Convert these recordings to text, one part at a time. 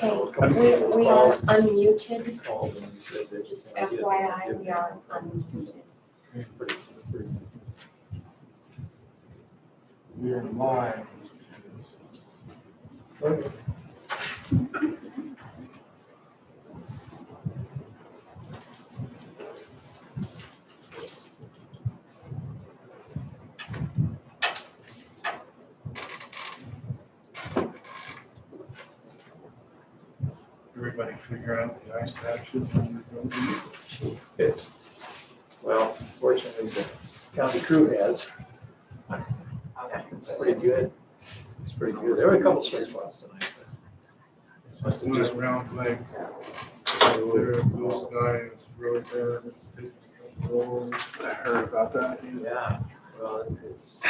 Okay, we are unmuted. Called and he said that Just FYI, we are unmuted. We are live. Everybody figure out the ice patches on the building. Yes. Well, fortunately, the county crew has. It's pretty good. It's pretty good. There were a couple swing spots tonight. This must have One just at Round Lake. There, this guy is really bad. It's taking a couple rolls. I heard about that. yeah. Well, it's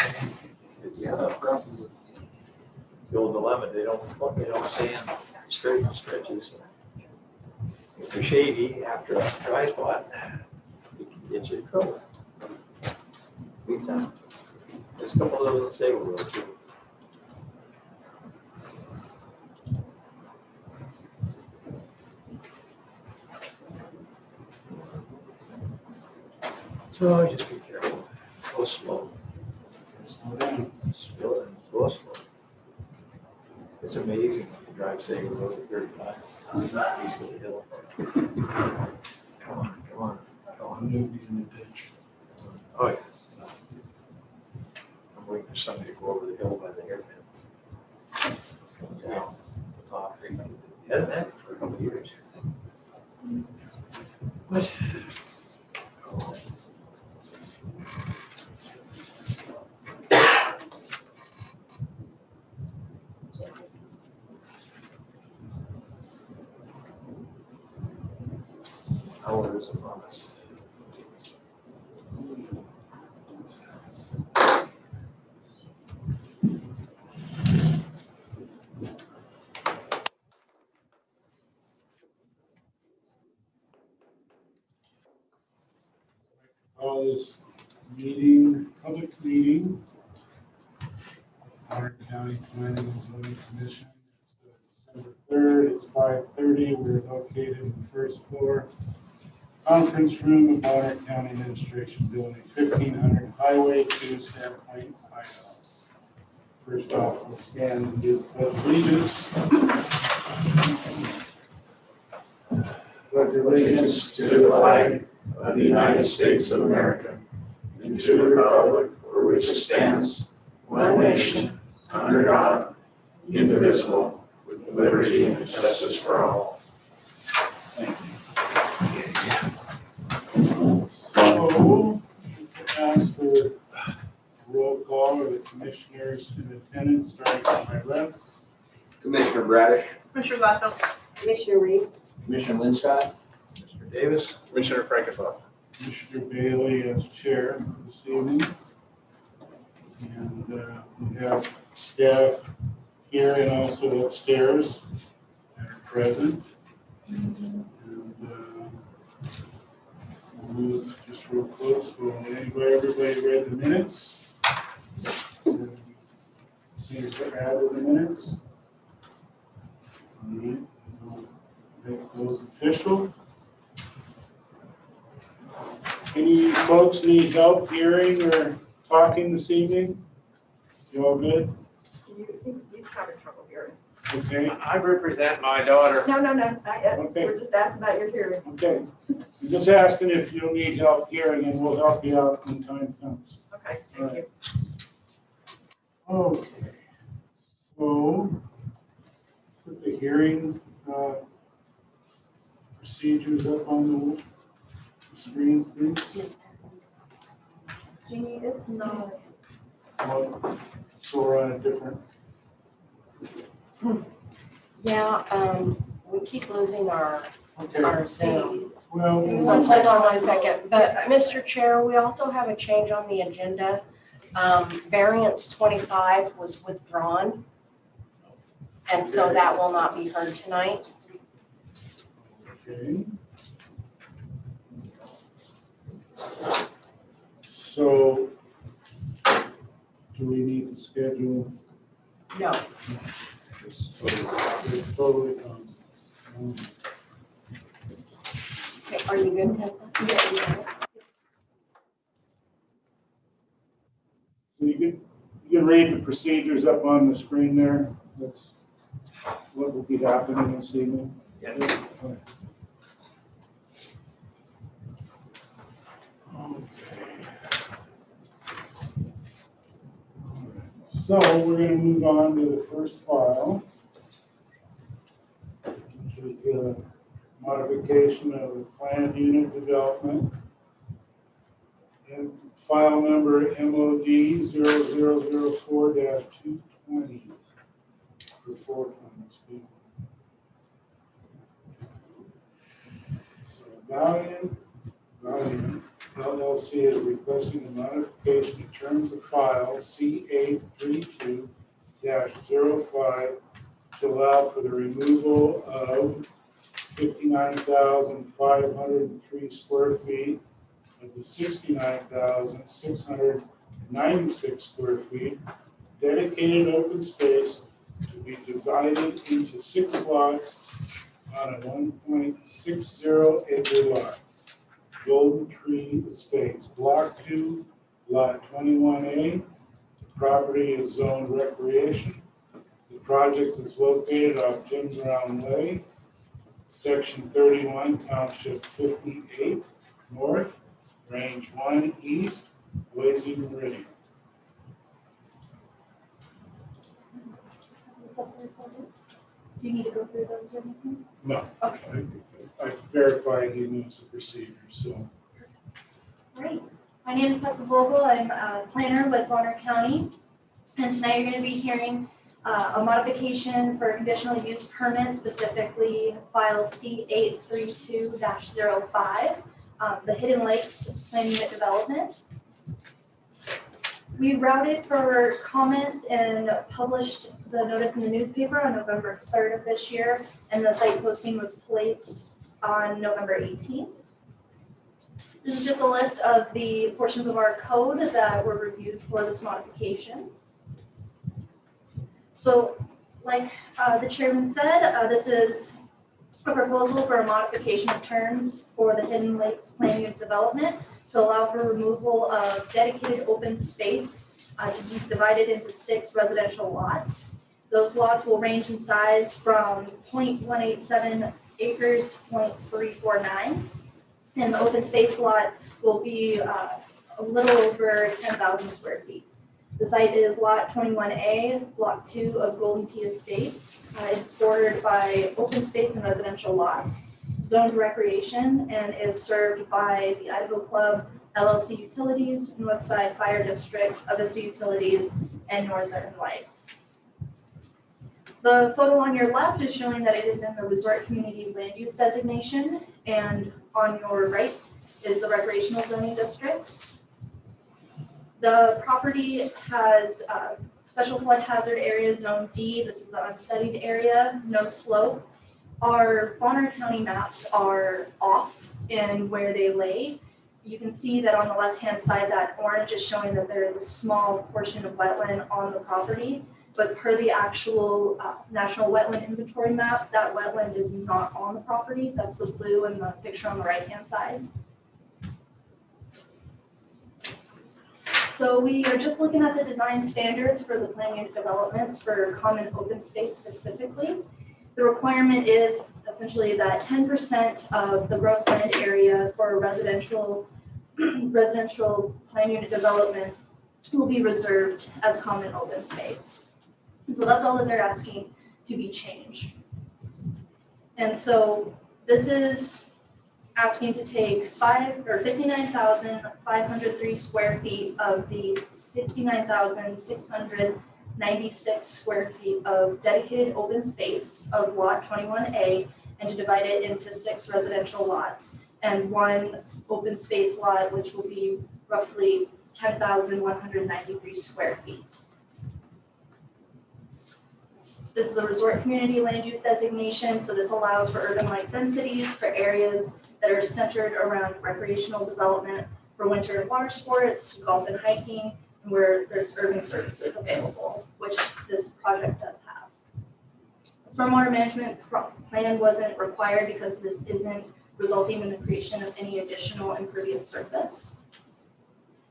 the old dilemma. They don't sand straight stretches. If they're shady after a dry spot, it can get you in trouble. Big time. There's a couple of those in Sable Road too. So just be careful. Go slow. Slow down. Go slow. It's amazing when you drive Sable Road at 35 east of the hill. Come on. Nobody in the ditch. Oh, yeah. I'm waiting for somebody to go over the hill by the hairpin. Come down the top. Hasn't happened for a couple of years. What? Oh. Hours upon us. Call this meeting, public meeting, Bonner County Planning and Zoning Commission. It's December 3rd, it's 5:30. We're located in the first floor conference room of Bonner County Administration Building, 1500 Highway 2, Sandpoint, Idaho. First off, we'll stand and do the pledge of allegiance. Pledge allegiance to the flag of the United States of America, and to the republic for which it stands, one nation, under God, indivisible, with liberty and justice for all. Thank you. So, ask for roll call of the commissioners in attendance, starting on my left. Commissioner Bradish, Commissioner Glassell. Commissioner Reed. Commissioner Linscott, Mr. Davis. Commissioner Frankenthal. Commissioner Bailey as chair this evening. And we have staff here and also upstairs that are present. And we'll move just real close. Everybody read the minutes? Anything to add to the minutes? All right, we'll make those official. Any folks need help hearing or talking this evening? You all good? He's having trouble hearing. Okay, I represent my daughter. No, not yet. Okay. We're just asking about your hearing. okay. I'm just asking if you'll need help hearing and we'll help you out when time comes. Okay, thank you. Okay. So, put the hearing procedures up on the screen, please. Jeannie, it's not. So we're on a different. Yeah, we keep losing our Zoom. Well, So hold on one second. But Mr. Chair, we also have a change on the agenda. Variance 25 was withdrawn. And so that will not be heard tonight. okay. So, do we need to schedule? No. It's totally- It's totally gone. Okay, are you good, Tessa? Yeah, you got it. So you can read the procedures up on the screen there. That's what will be happening this evening. So we're going to move on to the first file, which is a modification of the planned unit development. And file number MOD 0004-220 for 420. So Valiant LLC is requesting a modification in terms of file C832-05 to allow for the removal of 59,503 square feet of the 69,696 square feet dedicated open space to be divided into 6 lots on a 1.60 acre lot. Golden Tree Estates, Block 2, Lot 21A. The property is zoned recreation. The project is located off Jim Brown Way, Section 31, Township 58, North, Range 1 East, Boise Meridian. Do you need to go through those or anything? No, Okay. I verified he knows the procedure, so. Great. My name is Tessa Vogel. I'm a planner with Bonner County. And tonight you're going to be hearing a modification for a conditional use permit, specifically file C832-05, the Hidden Lakes Plan Unit Development. We routed for comments and published the notice in the newspaper on November 3rd of this year, and the site posting was placed on November 18th. This is just a list of the portions of our code that were reviewed for this modification. So, like the chairman said, this is a proposal for a modification of terms for the Hidden Lakes Plan Unit Development to allow for removal of dedicated open space to be divided into 6 residential lots. Those lots will range in size from 0.187 acres to 0.349. And the open space lot will be a little over 10,000 square feet. The site is Lot 21A, Block 2 of Golden Tree Estates. It's bordered by open space and residential lots, zoned recreation, and is served by the Idaho Club, LLC Utilities, Northside Fire District, Avista Utilities, and Northern Lights. The photo on your left is showing that it is in the Resort Community Land Use Designation, and on your right is the Recreational Zoning District. The property has special flood hazard area zone D. This is the unstudied area, no slope. Our Bonner County maps are off in where they lay. You can see that on the left-hand side, that orange is showing that there is a small portion of wetland on the property, but per the actual National Wetland Inventory map, that wetland is not on the property. That's the blue in the picture on the right-hand side. So we are just looking at the design standards for the plan unit developments for common open space specifically. The requirement is essentially that 10% of the gross land area for residential plan unit development will be reserved as common open space. And so that's all that they're asking to be changed. And so this is asking to take 59,503 square feet of the 69,696 square feet of dedicated open space of Lot 21A and to divide it into 6 residential lots and 1 open space lot, which will be roughly 10,193 square feet. This is the Resort Community Land Use Designation, so this allows for urban-like densities for areas that are centered around recreational development for winter and water sports, golf and hiking, and where there's urban services available, which this project does have. Stormwater management plan wasn't required because this isn't resulting in the creation of any additional impervious surface.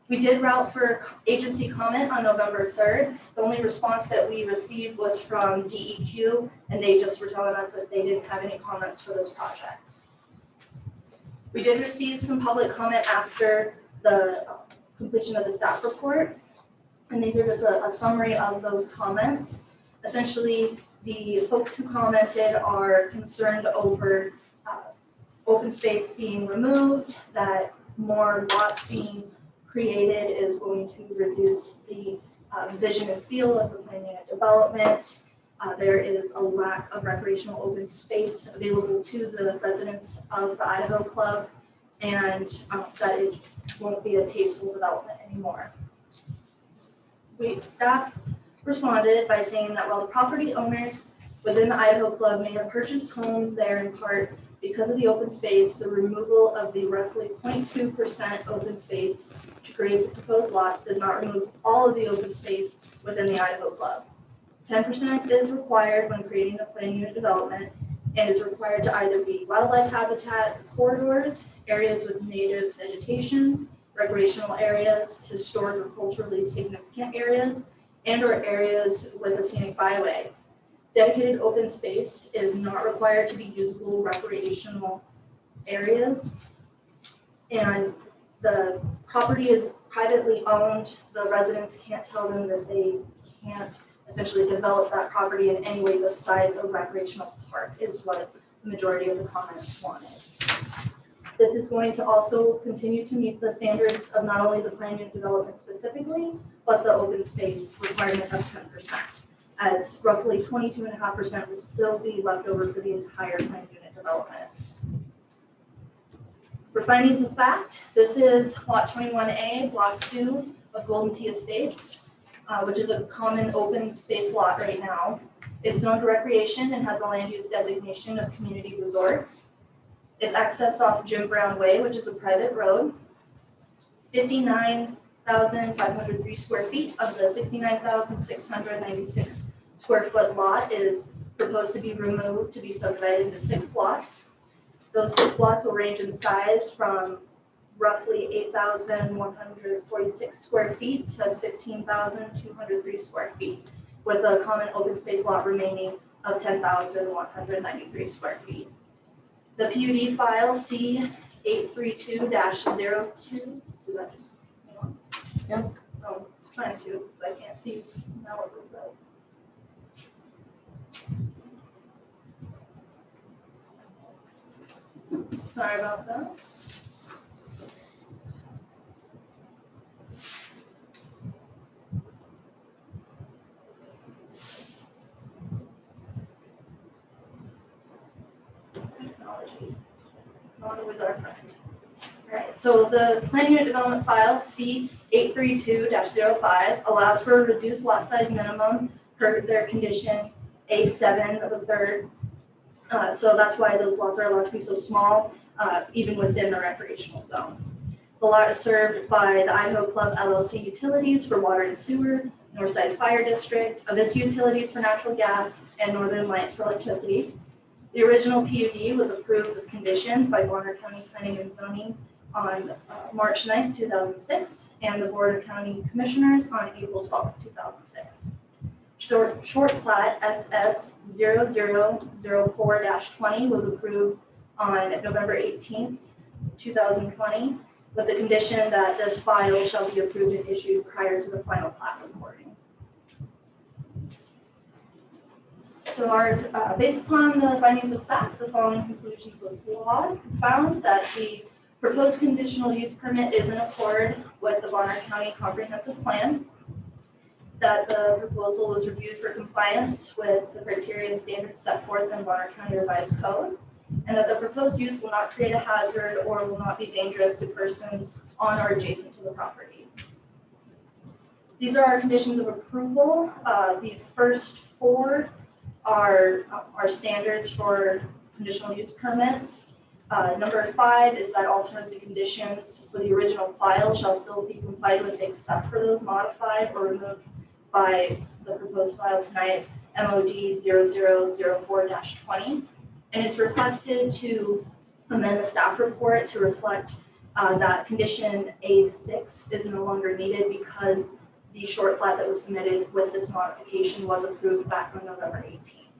We did route for agency comment on November 3rd. The only response that we received was from DEQ, and they just were telling us that they didn't have any comments for this project. We did receive some public comment after the completion of the staff report, and these are just a summary of those comments. Essentially, the folks who commented are concerned over open space being removed, that more lots being created is going to reduce the vision and feel of the planned unit development. There is a lack of recreational open space available to the residents of the Idaho Club, and that it won't be a tasteful development anymore. Staff responded by saying that while the property owners within the Idaho Club may have purchased homes there in part because of the open space, the removal of the roughly 0.2% open space to create the proposed lots does not remove all of the open space within the Idaho Club. 10% is required when creating a planned unit development and is required to either be wildlife habitat corridors, areas with native vegetation, recreational areas, historic or culturally significant areas, and or areas with a scenic byway. Dedicated open space is not required to be usable recreational areas. And the property is privately owned. The residents can't tell them that they can't essentially develop that property in any way besides a recreational park is what the majority of the comments wanted. This is going to also continue to meet the standards of not only the planned unit development specifically, but the open space requirement of 10%, as roughly 22.5% will still be left over for the entire planned unit development. For findings of fact, this is Lot 21A, Block 2 of Golden Tee Estates, which is a common open space lot right now. It's zoned to recreation and has a land use designation of community resort. It's accessed off Jim Brown Way, which is a private road. 59,503 square feet of the 69,696 square foot lot is proposed to be removed to be subdivided into 6 lots. Those 6 lots will range in size from roughly 8,146 square feet to 15,203 square feet, with a common open space lot remaining of 10,193 square feet. The PUD file C832-02, do that just, you know? Yeah. Oh, it's trying to, because I can't see now what this says. Sorry about that. Technology. Not always our friend. All right, so the planned unit development file C832-05 allows for a reduced lot size minimum per their condition A7 of the 3rd. So that's why those lots are allowed to be so small, even within the recreational zone. The lot is served by the Idaho Club LLC utilities for water and sewer, Northside Fire District, Avista Utilities for natural gas, and Northern Lights for electricity. The original PUD was approved with conditions by Bonner County Planning and Zoning on March 9th, 2006, and the Board of County Commissioners on April 12th, 2006. Short plat SS 0004-20 was approved on November 18th, 2020, with the condition that this file shall be approved and issued prior to the final plat recording. So based upon the findings of fact, the following conclusions of law found that the proposed conditional use permit is in accord with the Bonner County Comprehensive Plan, that the proposal was reviewed for compliance with the criteria and standards set forth in Bonner County Revised Code, and that the proposed use will not create a hazard or will not be dangerous to persons on or adjacent to the property. These are our conditions of approval. The first 4 are standards for conditional use permits. Number 5 is that all terms and conditions for the original file shall still be complied with except for those modified or removed by the proposed file tonight. MOD 0004-20. And it's requested to amend the staff report to reflect that condition A6 is no longer needed because the short plat that was submitted with this modification was approved back on November 18th.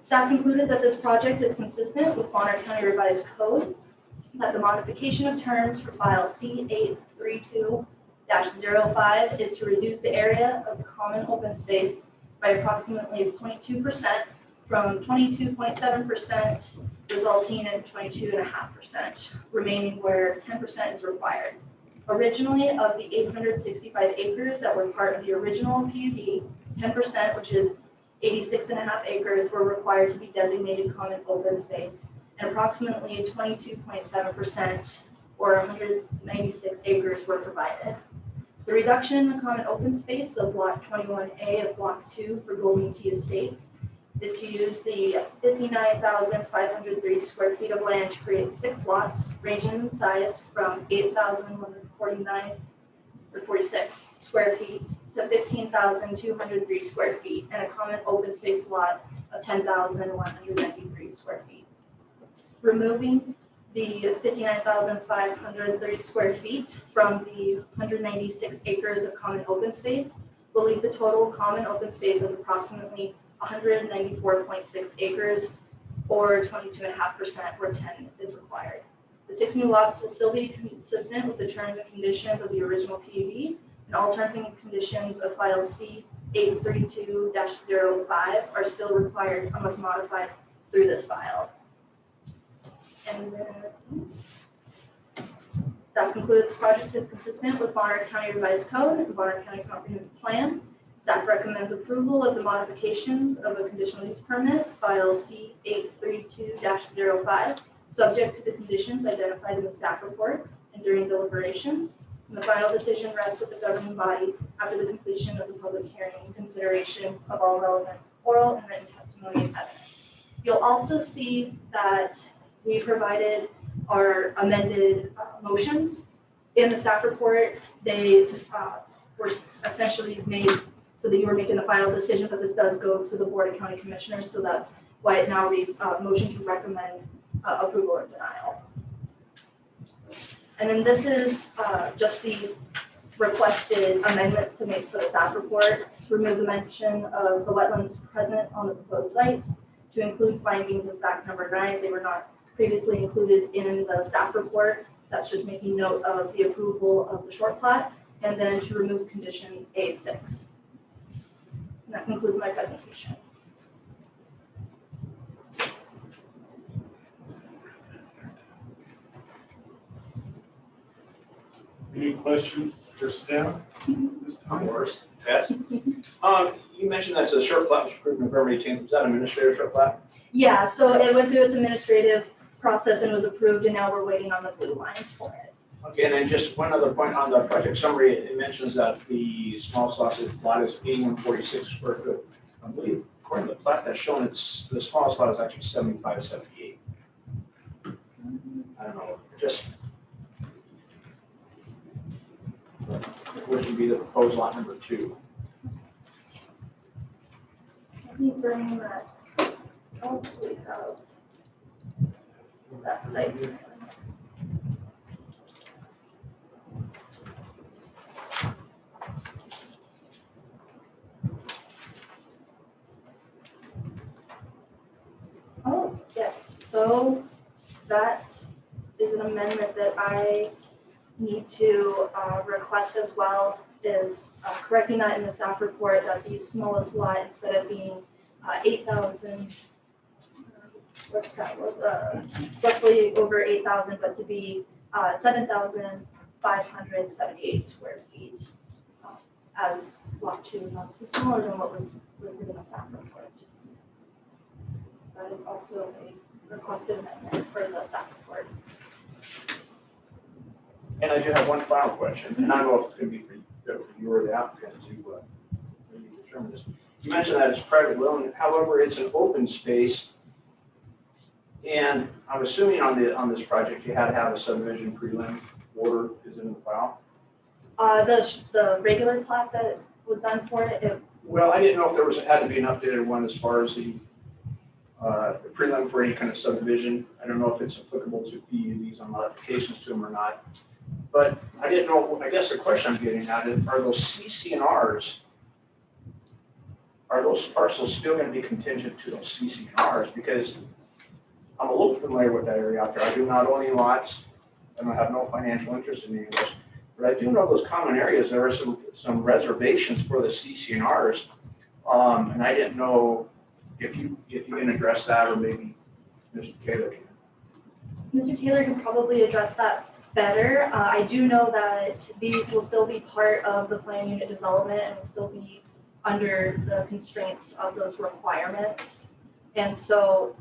Staff concluded that this project is consistent with Bonner County Revised Code, that the modification of terms for file C832-05 is to reduce the area of the common open space by approximately 0.2% from 22.7%, resulting in 22.5%, remaining where 10% is required. Originally, of the 865 acres that were part of the original PUD, 10%, which is 86.5 acres, were required to be designated common open space, and approximately 22.7%, or 196 acres, were provided. The reduction in the common open space of Block 21A of Block 2 for Golden Tee Estates is to use the 59,503 square feet of land to create 6 lots ranging in size from 8,149 or 46 square feet to 15,203 square feet and a common open space lot of 10,193 square feet. Removing the 59,530 square feet from the 196 acres of common open space will leave the total common open space as approximately 194.6 acres, or 22.5%, where 10 is required. The 6 new lots will still be consistent with the terms and conditions of the original PUD, and all terms and conditions of file C832-05 are still required unless modified through this file. And then staff concluded this project is consistent with Bonner County Revised Code and Bonner County Comprehensive Plan. Staff recommends approval of the modifications of a conditional use permit, file C832-05, subject to the conditions identified in the staff report and during deliberation. And the final decision rests with the governing body after the completion of the public hearing and consideration of all relevant oral and written testimony and evidence. You'll also see that we provided our amended motions in the staff report. They were essentially made so that you were making the final decision, but this does go to the Board of County Commissioners, so that's why it now reads motion to recommend approval or denial. And then this is just the requested amendments to make for the staff report, to remove the mention of the wetlands present on the proposed site, to include findings of fact number 9. They were not previously included in the staff report. That's just making note of the approval of the short plat, and then to remove condition A6. And that concludes my presentation. Any questions for staff? This time? Worse. Yes. You mentioned that's a short plat was approved November 18th. Was that an administrative short plat? Yeah, so it went through its administrative process and was approved, and now we're waiting on the blue lines for it. Okay, and then just one other point on the project summary. It mentions that the small sausage lot is 8146 square foot. I believe, according to the plat that's shown, it's the smallest lot is actually 7578. I don't know, just which would be the proposed lot number 2. Let me bring that. Oh, we have that site. Oh, yes, so that is an amendment that I need to request as well, is correcting that in the staff report that the smallest lot, instead of being 8,000, what that was, roughly over 8,000, but to be 7,578 square feet, as lot 2 is obviously smaller than what was listed in the staff report. That is also a requested amendment for the staff report. And I do have one final question, and I don't know if it's going to be for you or the applicant to maybe determine this. You mentioned that it's private land, however, it's an open space, and I'm assuming on this project you had to have a subdivision prelim order is in the file. The regular plat that was done for it, Well, I didn't know if there had to be an updated one as far as the prelim for any kind of subdivision. I don't know if it's applicable to PUDs on modifications to them or not. But I didn't know, I guess the question I'm getting at is, are those CC&Rs, are those parcels still going to be contingent to those CC&Rs? Because I'm a little familiar with that area out there. I do not own any lots, and I have no financial interest in any of this. But I do know those common areas, there are some reservations for the CC&Rs. And I didn't know if you can address that, or maybe Mr. Taylor can. Mr. Taylor can probably address that better. I do know that these will still be part of the plan unit development and will still be under the constraints of those requirements. And so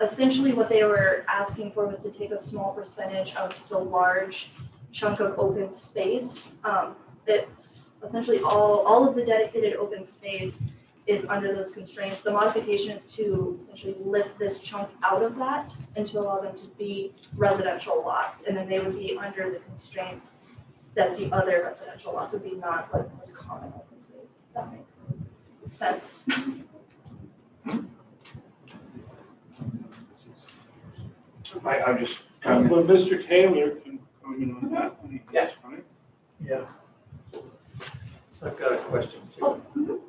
essentially what they were asking for was to take a small percentage of the large chunk of open space. It's essentially all of the dedicated open space is under those constraints. The modification is to essentially lift this chunk out of that and to allow them to be residential lots. And then they would be under the constraints that the other residential lots would be not like this common open space. That makes sense. I'm just Well, Mr. Taylor can comment on that one. Yes. Fine. Yeah. I've got a question Oh, too.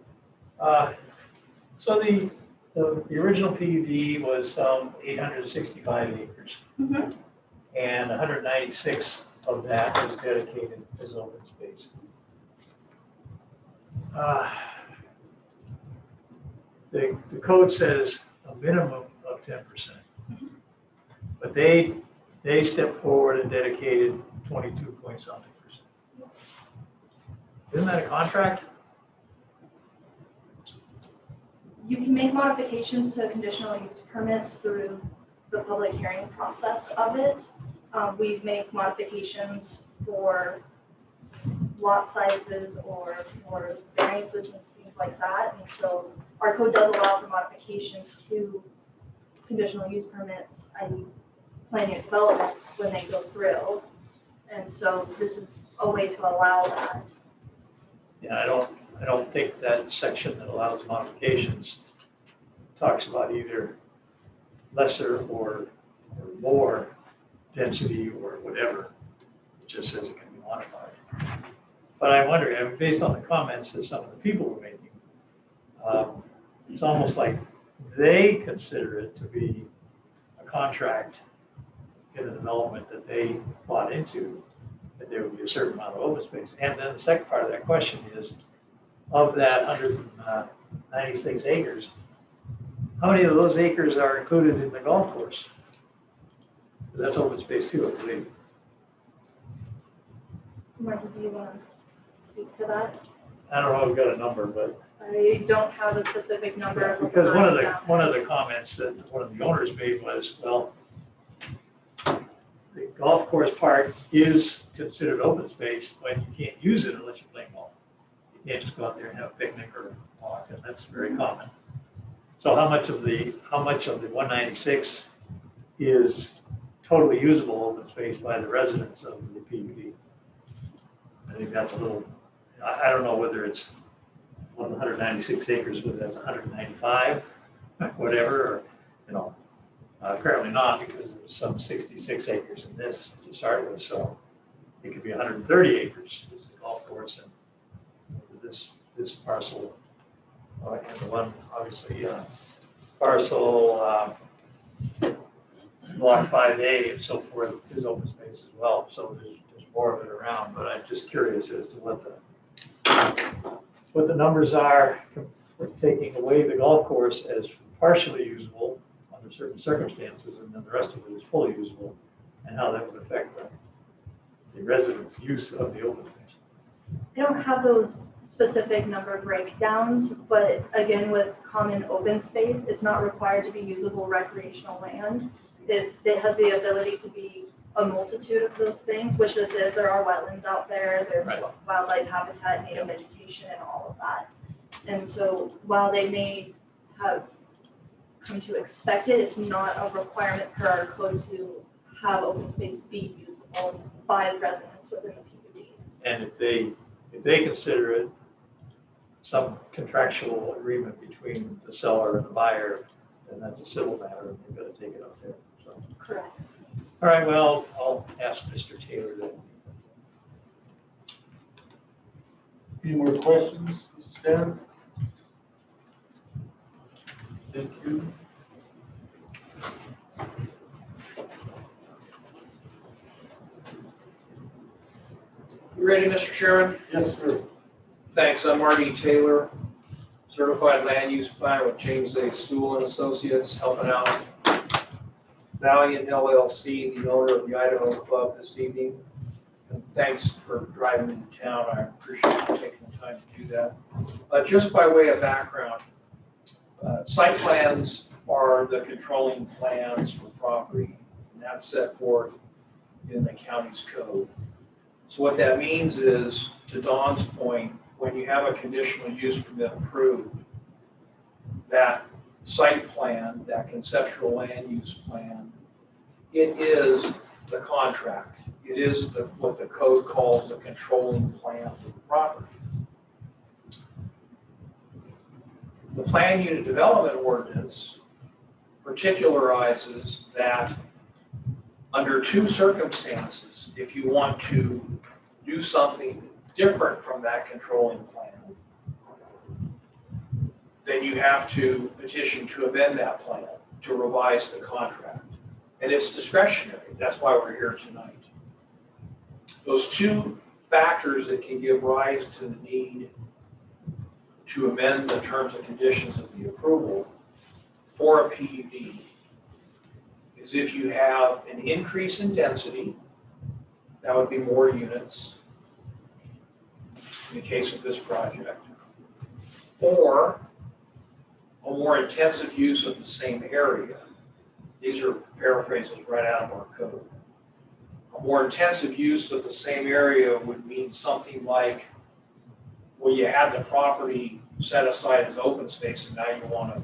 So the original PUD was 865 acres, Mhm. and 196 of that was dedicated as open space. The code says a minimum of 10%, but they stepped forward and dedicated 22 point something percent. Isn't that a contract? You can make modifications to conditional use permits through the public hearing process of it. We make modifications for lot sizes or variances and things like that. And so our code does allow for modifications to conditional use permits and planning and developments when they go through. And so this is a way to allow that. Yeah, I don't think that section that allows modifications talks about either lesser or more density or whatever. It just says it can be modified. But I'm wondering, I mean, based on the comments that some of the people were making, it's almost like they consider it to be a contract in the development that they bought into, that there would be a certain amount of open space. And then the second part of that question is, of that 196 acres, how many of those acres are included in the golf course? Because that's open space too, I believe. Marty, do you want to speak to that? I don't know if we've got a number, but I don't have a specific number. because one of the comments that one of the owners made was, well, the golf course part is considered open space, but you can't use it unless you're playing golf. You can't just go out there and have a picnic or walk, and that's very common. So how much of the 196 is totally usable open space by the residents of the PUD? I think that's a little, I don't know whether it's 196 acres, whether that's 195, whatever, or, you know, apparently not, because there's some 66 acres in this to start with, so it could be 130 acres is the golf course, and this parcel, and the one, obviously, parcel block 5A and so forth is open space as well, so there's more of it around, but I'm just curious as to what the numbers are for taking away the golf course as partially usable under certain circumstances, and then the rest of it is fully usable, and how that would affect the residents' use of the open space. I don't have those specific number breakdowns, but again, with common open space, it's not required to be usable recreational land. It has the ability to be a multitude of those things, which this is. There are wetlands out there, there's Right. wildlife habitat, native vegetation, and all of that. And so while they may have come to expect it, it's not a requirement per our code to have open space be usable by residents within the PUD. And if they consider it some contractual agreement between the seller and the buyer, then that's a civil matter, and they've got to take it out there, so. Correct. All right, well, I'll ask Mr. Taylor then. Any more questions, Stan? Thank you. You ready, Mr. Chairman? Yes, sir. Thanks. I'm Marty Taylor, certified land use planner with James A. Sewell and Associates, helping out Valiant LLC, the owner of the Idaho Club this evening. And thanks for driving into town. I appreciate you taking the time to do that. Just by way of background, site plans are the controlling plans for property, and that's set forth in the county's code. So what that means is, to Dawn's point, when you have a conditional use permit approved, that site plan, that conceptual land use plan, it is the contract. It is what the code calls the controlling plan for the property. The plan unit development ordinance particularizes that under two circumstances, if you want to do something different from that controlling plan, then you have to petition to amend that plan to revise the contract. And it's discretionary. That's why we're here tonight. Those two factors that can give rise to the need to amend the terms and conditions of the approval for a PUD is if you have an increase in density, that would be more units in the case of this project, or a more intensive use of the same area. These are paraphrases right out of our code. A more intensive use of the same area would mean something like, well, you had the property set aside as open space and now you want to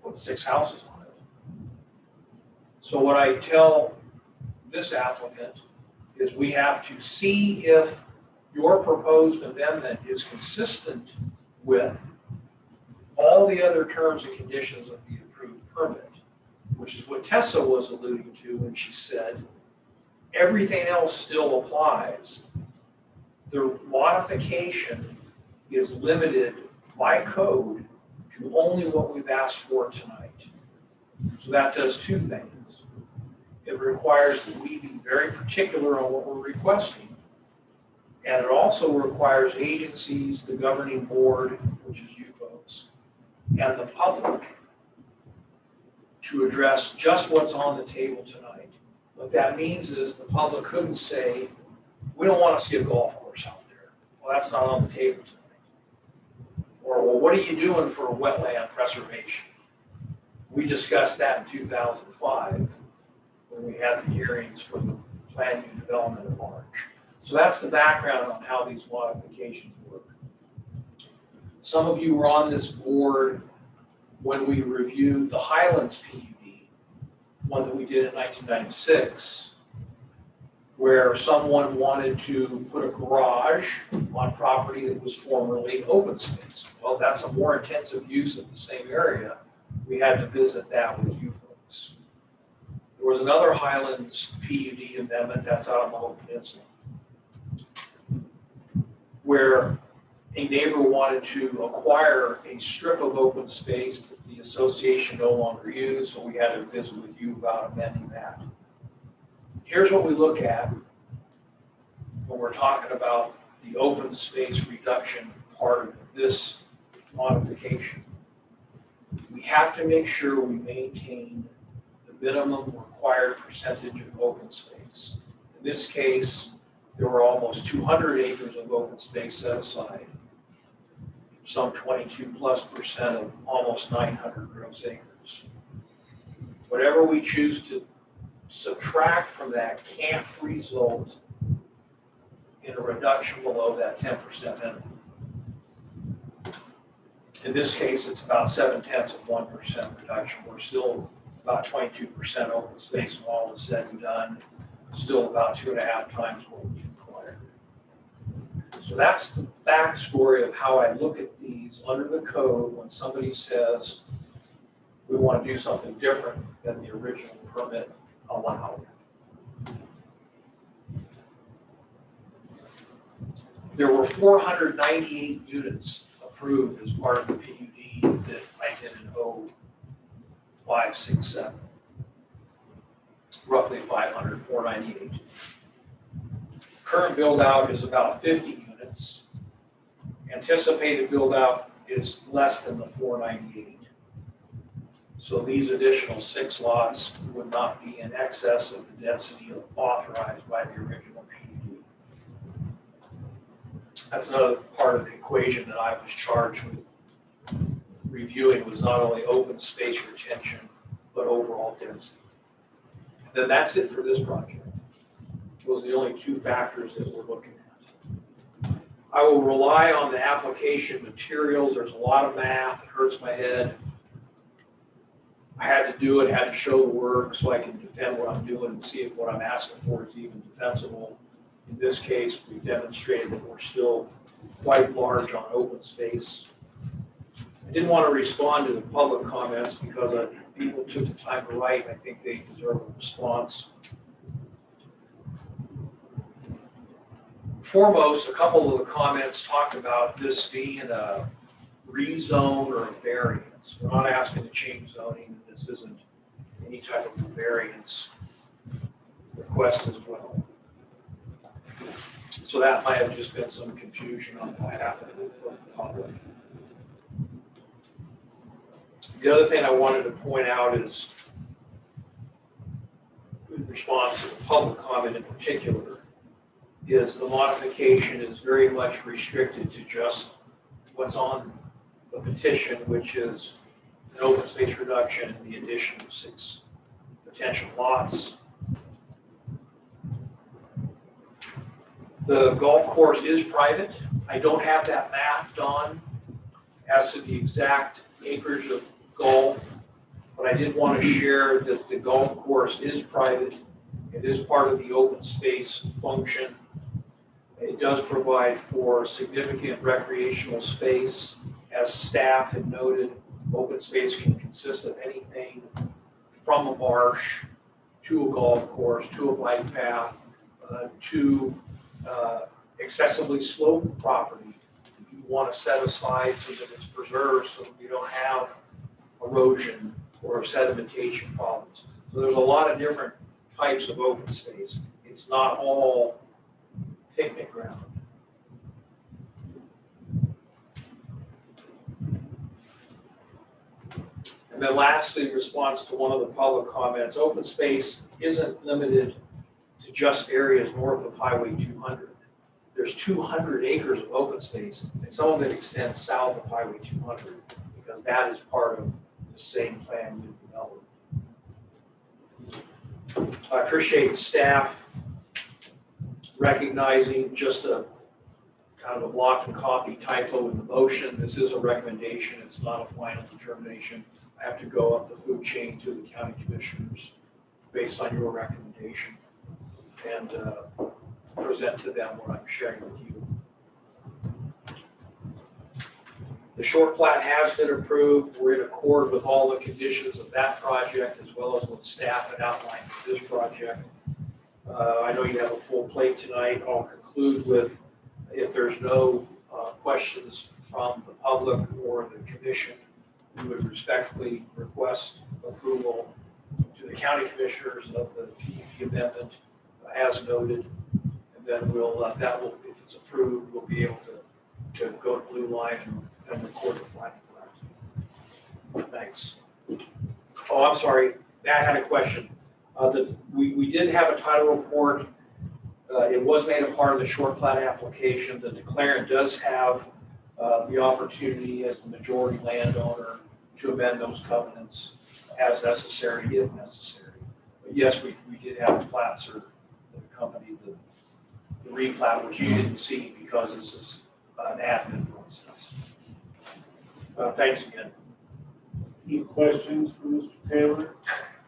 put 6 houses on it. So what I tell this applicant is we have to see if your proposed amendment is consistent with all the other terms and conditions of the approved permit, which is what Tessa was alluding to when she said everything else still applies. The modification is limited by code to only what we've asked for tonight. So that does two things. It requires that we be very particular on what we're requesting. And it also requires agencies, the governing board, which is you folks, and the public to address just what's on the table tonight. What that means is the public couldn't say, we don't want to see a golf course out there. Well, that's not on the table tonight. Or, well, what are you doing for wetland preservation? We discussed that in 2005 when we had the hearings for the plan unit development in March. So that's the background on how these modifications work. Some of you were on this board when we reviewed the Highlands PUD, one that we did in 1996, where someone wanted to put a garage on property that was formerly open space. Well, that's a more intensive use of the same area. We had to visit that with you folks. There was another Highlands PUD amendment, that's out on the whole peninsula, where a neighbor wanted to acquire a strip of open space that the association no longer used, so we had to visit with you about amending that. Here's what we look at when we're talking about the open space reduction part of this modification. We have to make sure we maintain the minimum required percentage of open space. In this case, there were almost 200 acres of open space set aside, some 22+% of almost 900 gross acres. Whatever we choose to subtract from that can't result in a reduction below that 10% minimum. In this case, it's about 0.7% reduction. We're still about 22% open space when all is said and done, still about 2.5 times what was required. So that's the backstory of how I look at these under the code when somebody says, we want to do something different than the original permit allowed. There were 498 units approved as part of the PUD that I did in 05, 6, 7. Roughly 500, 498. Current build out is about 50 units. Anticipated build out is less than the 498. So these additional 6 lots would not be in excess of the density authorized by the original PUD. That's another part of the equation that I was charged with reviewing, was not only open space retention, but overall density. And then that's it for this project. Those are the only 2 factors that we're looking at. I will rely on the application materials. There's a lot of math. It hurts my head. I had to do it, had to show the work so I can defend what I'm doing and see if what I'm asking for is even defensible. In this case, we've demonstrated that we're still quite large on open space. I didn't want to respond to the public comments because people took the time to write. I think they deserve a response. Foremost, a couple of the comments talked about this being a rezone or a variance. We're not asking to change zoning. This isn't any type of variance request as well. So that might have just been some confusion on behalf of the public. The other thing I wanted to point out is, in response to the public comment in particular, is the modification is very much restricted to just what's on the petition, which is an open space reduction and the addition of 6 potential lots. The golf course is private. I don't have that math done as to the exact acreage of golf, but I did want to share that the golf course is private. It is part of the open space function. It does provide for significant recreational space. As staff had noted, open space can consist of anything from a marsh to a golf course, to a bike path, to excessively sloped property. You want to set aside so that it's preserved so that you don't have erosion or sedimentation problems. So there's a lot of different types of open space. It's not all picnic ground. And then lastly, in response to one of the public comments, open space isn't limited to just areas north of Highway 200. There's 200 acres of open space, and some of it extends south of Highway 200 because that is part of the same plan we've developed. I appreciate staff recognizing just a kind of a block and copy typo in the motion. This is a recommendation. It's not a final determination. I have to go up the food chain to the county commissioners based on your recommendation and present to them what I'm sharing with you. The short plat has been approved. We're in accord with all the conditions of that project as well as what staff had outlined for this project. I know you have a full plate tonight. I'll conclude with, if there's no questions from the public or the commission, we would respectfully request approval to the county commissioners of the PUD amendment as noted. And then we'll, that will, if it's approved, we'll be able to go to Blue Line and record the final plat. Thanks. Oh, I'm sorry. I had a question. We did have a title report. It was made a part of the short plat application. The declarant does have the opportunity as the majority landowner to amend those covenants as necessary, if necessary. But yes, we did have a plats that accompanied the replat, which you didn't see because this is an admin process. Thanks again. Any questions for Mr. Taylor?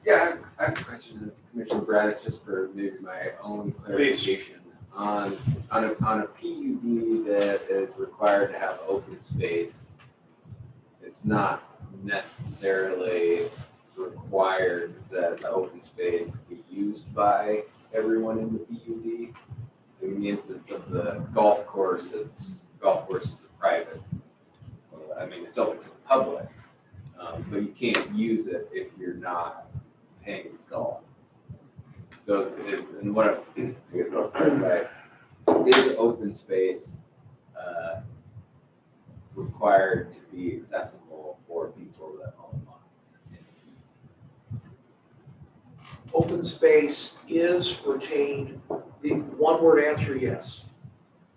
Yeah, I have a question to Commissioner Braddis, just for maybe my own clarification. on a PUD that is required to have open space, it's not necessarily required that the open space be used by everyone in the PUD. In the instance of the golf course, golf course is private. I mean, it's open to the public, but you can't use it if you're not paying to golf. So, and what I guess I'll clarify, is open space required to be accessible for people that own lots? Open space is retained, the one-word answer, yes.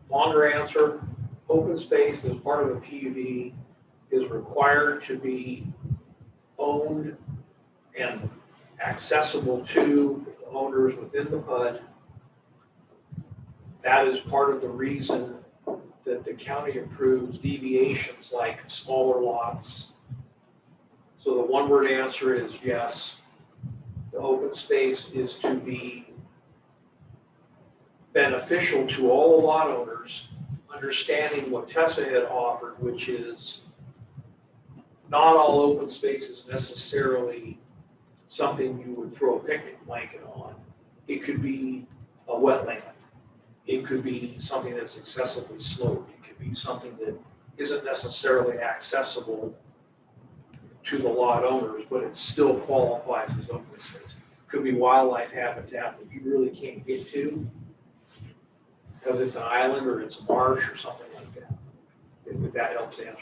Longer answer, open space as part of a PUD is required to be owned and accessible to the owners within the PUD. That is part of the reason that the county approves deviations like smaller lots. So the one-word answer is yes. The open space is to be beneficial to all the lot owners, understanding what Tessa had offered, which is not all open space is necessarily something you would throw a picnic blanket on. It could be a wetland. It could be something that's excessively sloped. It could be something that isn't necessarily accessible to the lot owners, but it still qualifies as open space. Could be wildlife habitat that you really can't get to because it's an island or it's a marsh or something like that. If that helps answer.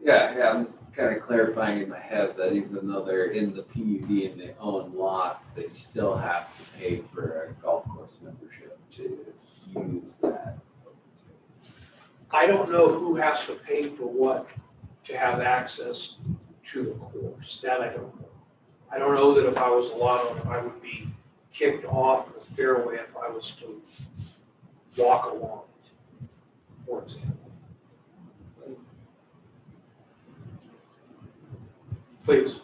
Yeah, I'm kind of clarifying in my head that even though they're in the PUD and they own lots, they still have to pay for a golf course membership to use that open space. I don't know who has to pay for what to have access to the course. That I don't know. I don't know that if I was a lot owner, I would be kicked off the fairway if I was to walk along it, for example. Please.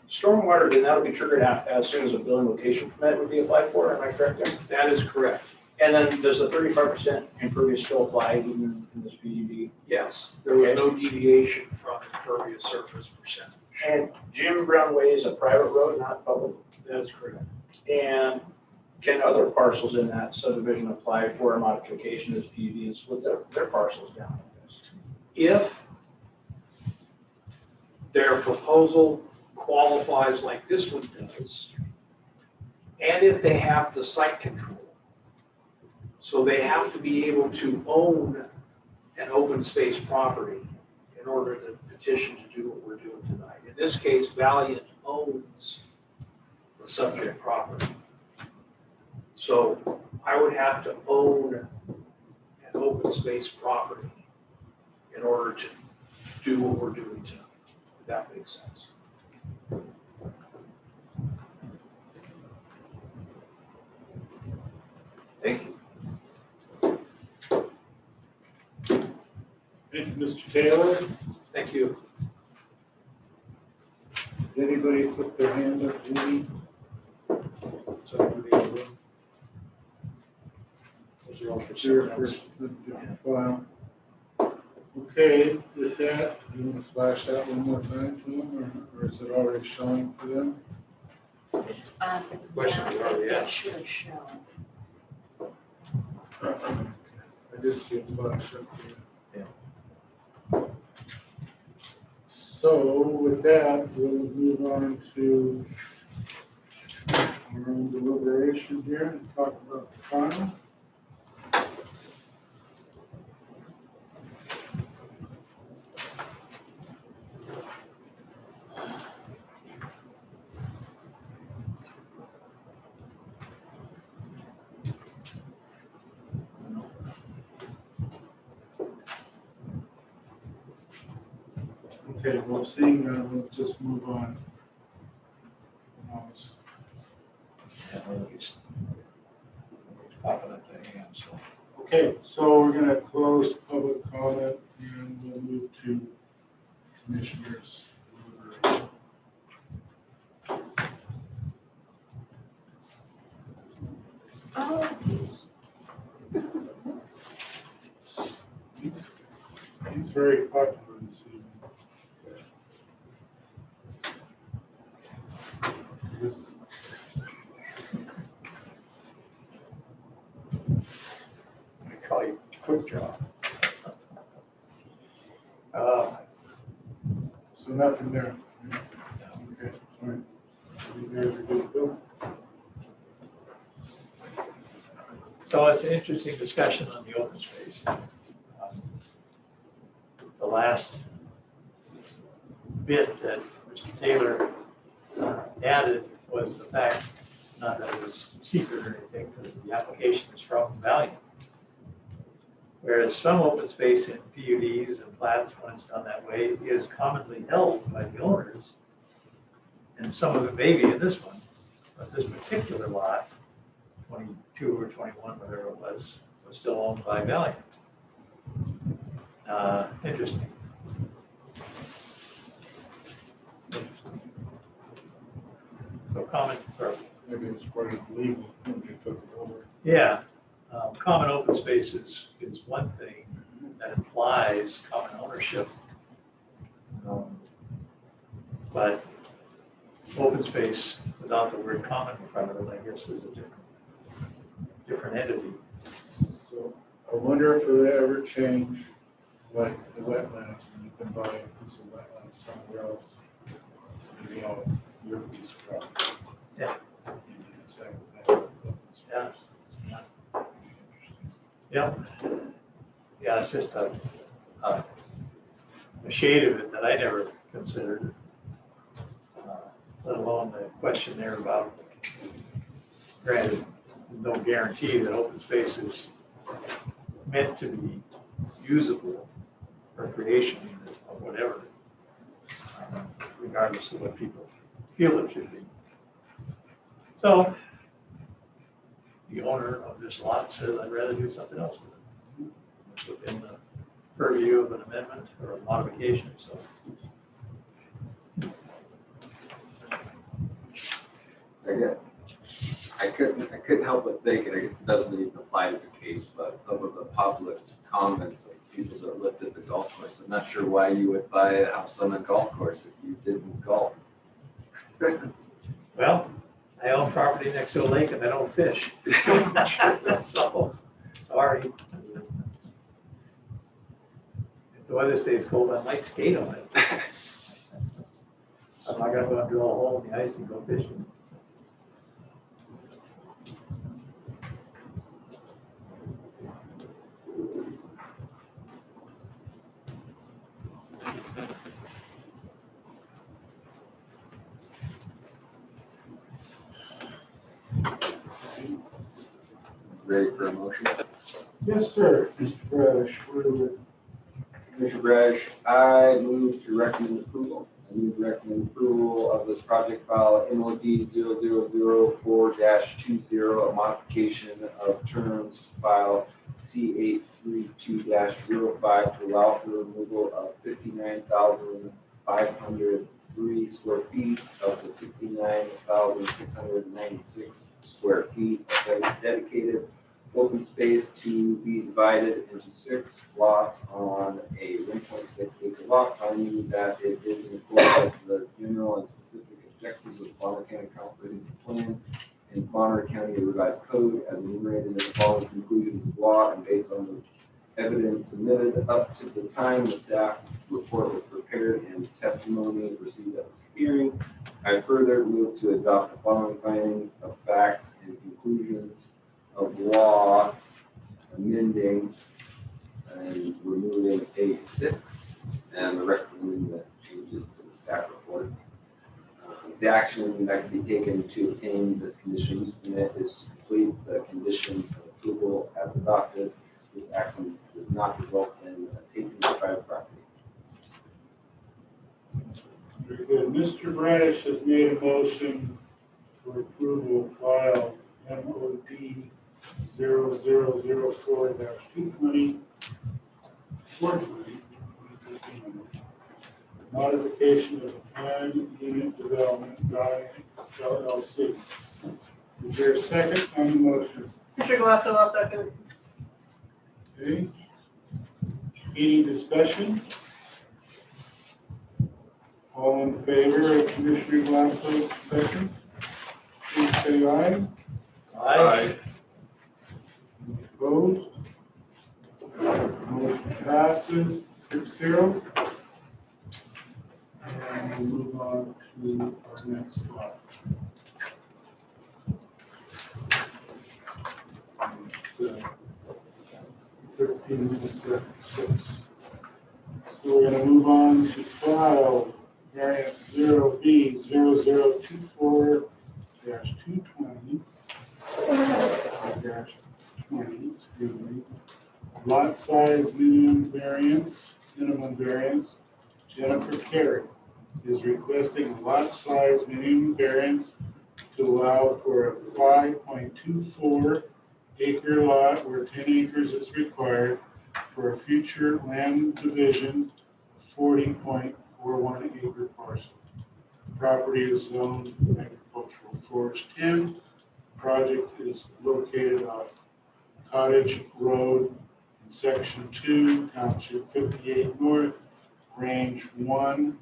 Stormwater, then that'll be triggered out as soon as a building location permit would be applied for, am I correct there? That is correct. And then does the 35% impervious still apply even in this PUD? Yes, there was no deviation from impervious surface percentage. And Jim Brown Way is a private road, not public? That is correct. And can other parcels in that subdivision apply for a modification of this PUD and split their parcels down like this? If their proposal qualifies like this one does, and if they have the site control. So they have to be able to own an open space property in order to petition to do what we're doing tonight. In this case, Valiant owns the subject property. So I would have to own an open space property in order to do what we're doing tonight, if that makes sense. Thank you. Thank you, Mr. Taylor. Thank you. Did anybody put their hand up, Judy? Somebody in the room? Those are all for Sure, someone else. first, the file. Okay, with that, you want to flash that one more time to them, or is it already showing for them? Question we already Yeah, asked. it should show. I did see a flash up there. Yeah. So with that, we'll move on to our own deliberation here and talk about the final. Okay, well, seeing that, we'll just move on. Popping up the hand, so. Okay, so we're gonna close public comment and we'll move to commissioners. deliberation. Oh, He's very popular this evening. This- I call you Quick Draw. So nothing there. Okay, all right. You guys are good to go? So it's an interesting discussion on the open space. The last bit that Mr. Taylor added was the fact, not that it was secret or anything, because the application is from Valiant. Whereas some open space in PUDs and plats, when it's done that way, is commonly held by the owners. And some of it may be in this one, but this particular lot, 22 or 21, whatever it was still owned by Valiant. Interesting. So common, or, Maybe it's part of the legal, when they took it over. yeah, common open space is one thing that implies common ownership. But open space without the word common in front of it, I guess, is a different entity. So I wonder if it'll ever change, like the wetlands, when you can buy a piece of wetland somewhere else. You know, your piece of property. Yeah. You do the same thing. Yeah. Yeah. Yeah, it's just a shade of it that I never considered. Let alone the question there about, granted, no guarantee that open space is meant to be usable, recreation or whatever, regardless of what people feel it should be. So, the owner of this lot says, I'd rather do something else with it. It's within the purview of an amendment or a modification, so. I guess I couldn't help but think, and I guess it doesn't even apply to the case, but some of the public comments of people that lived at the golf course. I'm not sure why you would buy a house on a golf course if you didn't golf. Well, I own property next to a lake and I don't fish. So, sorry. If the weather stays cold, I might skate on it. I'm not gonna go and drill a hole in the ice and go fishing. Ready for a motion? Yes, sir, Mr. Bradish, what is it? Commissioner Brash, I move to recommend approval. I move to recommend approval of this project file MOD 0004-20, a modification of terms file C832-05 to allow for removal of 59,503 square feet of the 69,696 square feet of dedicated open space to be divided into 6 lots on a 1.6 acre lot, finding that it is in accordance with the general and specific objectives of Bonner County Comprehensive Plan and Bonner County Revised Code as enumerated in the following conclusions of law, and based on the evidence submitted up to the time the staff report was prepared and testimony received at the hearing, I further move to adopt the following findings of facts and conclusions of law, amending and removing A6 and recommending the changes to the staff report. The action that can be taken to obtain this conditional use permit is to complete the conditions of approval as adopted. This action does not result in taking the private property. Very good. Mr. Bradish has made a motion for approval of file MOD 0004-220, 420, modification of planned unit development by LLC. Is there a second on the motion? Mr. Glassman, I'll second. Okay. Any discussion? All in favor of Commissioner Glasslow's second, please say aye. Aye. Opposed? Motion passes 6-0. And we'll move on to our next slide. It's, 13:06. So we're gonna move on to file variance 0B0024-220. -20, excuse me. Lot size minimum variance. Jennifer Carey is requesting a lot size minimum variance to allow for a 5.24 acre lot where 10 acres is required for a future land division of 40.41 acre parcel. Property is zoned agricultural forest 10. Project is located off Cottage Road in Section 2, Township 58 North, Range 1,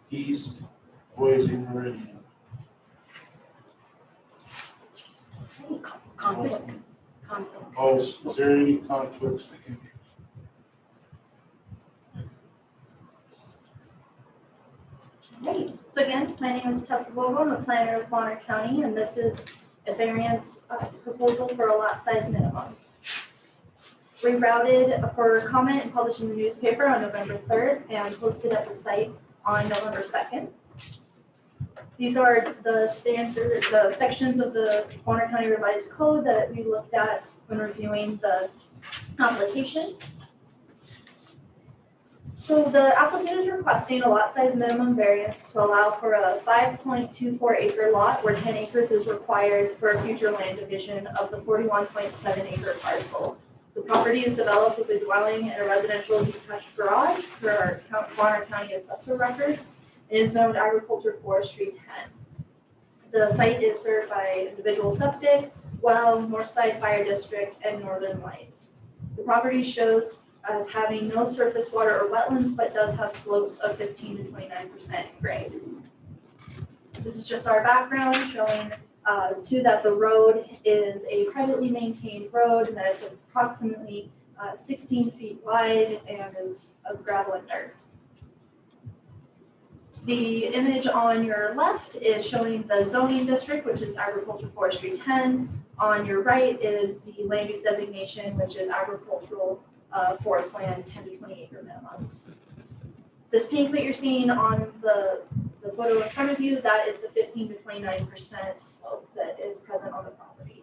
East, Boise Meridian. Conflicts. Oh, is there any conflicts of interest? Right. So again, my name is Tessa Vogel. I'm the planner of Bonner County, and this is a variance proposal for a lot size minimum. Rerouted for comment and published in the newspaper on November 3rd and posted at the site on November 2nd. These are the sections of the Bonner County Revised Code that we looked at when reviewing the application. So the applicant is requesting a lot size minimum variance to allow for a 5.24 acre lot where 10 acres is required for a future land division of the 41.7 acre parcel. The property is developed with a dwelling and a residential detached garage for our Bonner County assessor records. It is zoned agriculture forestry 10. The site is served by individual septic, well, Northside Fire District, and Northern Lights. The property shows as having no surface water or wetlands, but does have slopes of 15 to 29% grade. This is just our background showing too that the road is a privately maintained road and that it's approximately 16 feet wide and is of gravel and dirt. The image on your left is showing the zoning district, which is agriculture forestry 10. On your right is the land use designation, which is agricultural forest land 10 to 20 acre minimums. This pink that you're seeing on the photo in front of you, that is the 15 to 29% slope that is present on the property.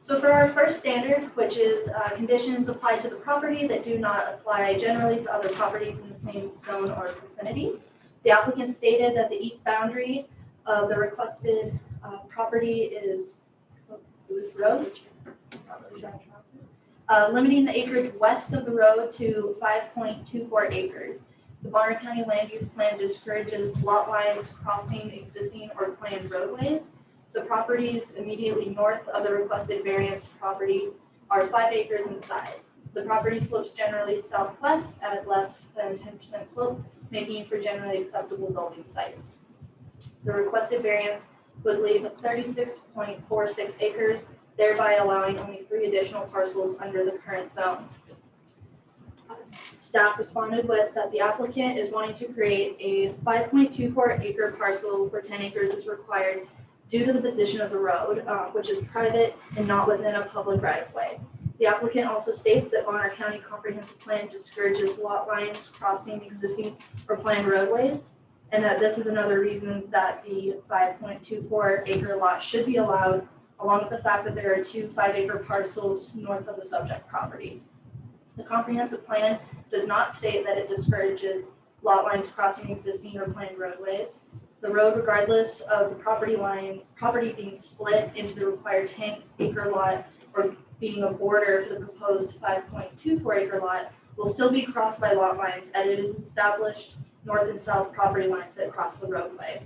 So for our first standard, which is conditions applied to the property that do not apply generally to other properties in the same zone or vicinity, the applicant stated that the east boundary of the requested property is Booth Road, limiting the acreage west of the road to 5.24 acres. The Bonner County Land Use Plan discourages lot lines crossing existing or planned roadways. The properties immediately north of the requested variance property are 5 acres in size. The property slopes generally southwest at less than 10% slope, making for generally acceptable building sites. The requested variance would leave 36.46 acres, thereby allowing only 3 additional parcels under the current zone. Staff responded with that the applicant is wanting to create a 5.24 acre parcel where 10 acres is required due to the position of the road, which is private and not within a public right-of-way. The applicant also states that Bonner County Comprehensive Plan discourages lot lines crossing existing or planned roadways, and that this is another reason that the 5.24 acre lot should be allowed, along with the fact that there are 2 5-acre parcels north of the subject property. The comprehensive plan does not state that it discourages lot lines crossing existing or planned roadways. The road, regardless of the property being split into the required 10-acre lot or being a border for the proposed 5.24 acre lot, will still be crossed by lot lines as it is established north and south property lines that cross the roadway.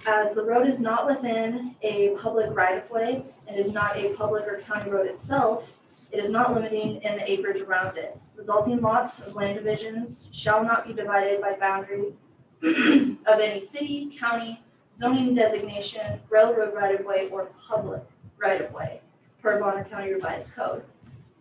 As the road is not within a public right-of-way and is not a public or county road itself, It is not limiting in the acreage around it. Resulting lots of land divisions shall not be divided by boundary of any city, county, zoning designation, railroad right-of-way, or public right-of-way per Bonner County Revised Code.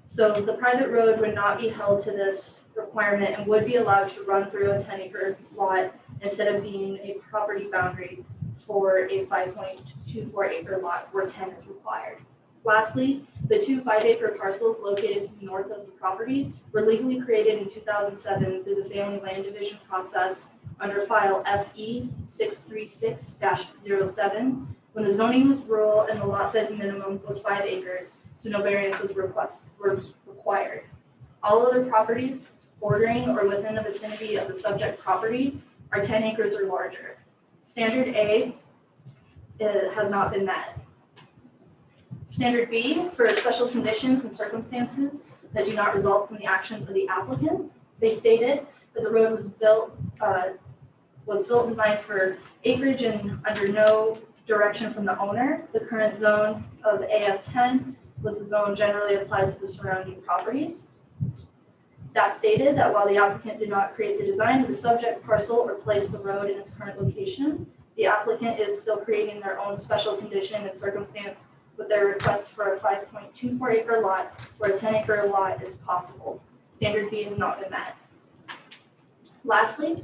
So the private road would not be held to this requirement and would be allowed to run through a 10-acre lot instead of being a property boundary for a 5.24 acre lot where 10 is required. Lastly, the 2 5-acre parcels located to the north of the property were legally created in 2007 through the family land division process under file FE 636-07, when the zoning was rural and the lot size minimum was 5 acres, so no variance was required. All other properties bordering or within the vicinity of the subject property are 10 acres or larger. Standard A has not been met. Standard B, for special conditions and circumstances that do not result from the actions of the applicant, they stated that the road was built designed for acreage and under no direction from the owner. The current zone of AF10 was the zone generally applied to the surrounding properties. Staff stated that while the applicant did not create the design of the subject parcel or place the road in its current location, the applicant is still creating their own special condition and circumstance with their request for a 5.24 acre lot where a 10 acre lot is possible. Standard B has not been met. Lastly,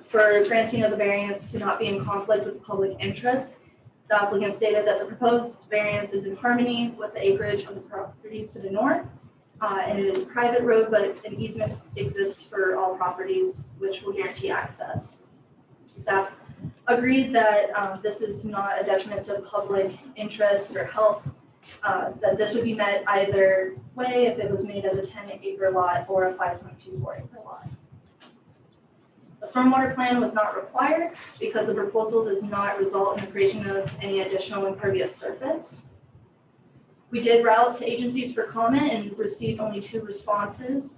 for granting of the variance to not be in conflict with public interest, the applicant stated that the proposed variance is in harmony with the acreage of the properties to the north, and it is a private road, but an easement exists for all properties, which will guarantee access. Staff agreed that this is not a detriment to public interest or health, that this would be met either way if it was made as a 10 acre lot or a 5.24 acre lot. A stormwater plan was not required because the proposal does not result in the creation of any additional impervious surface. We did route to agencies for comment and received only 2 responses.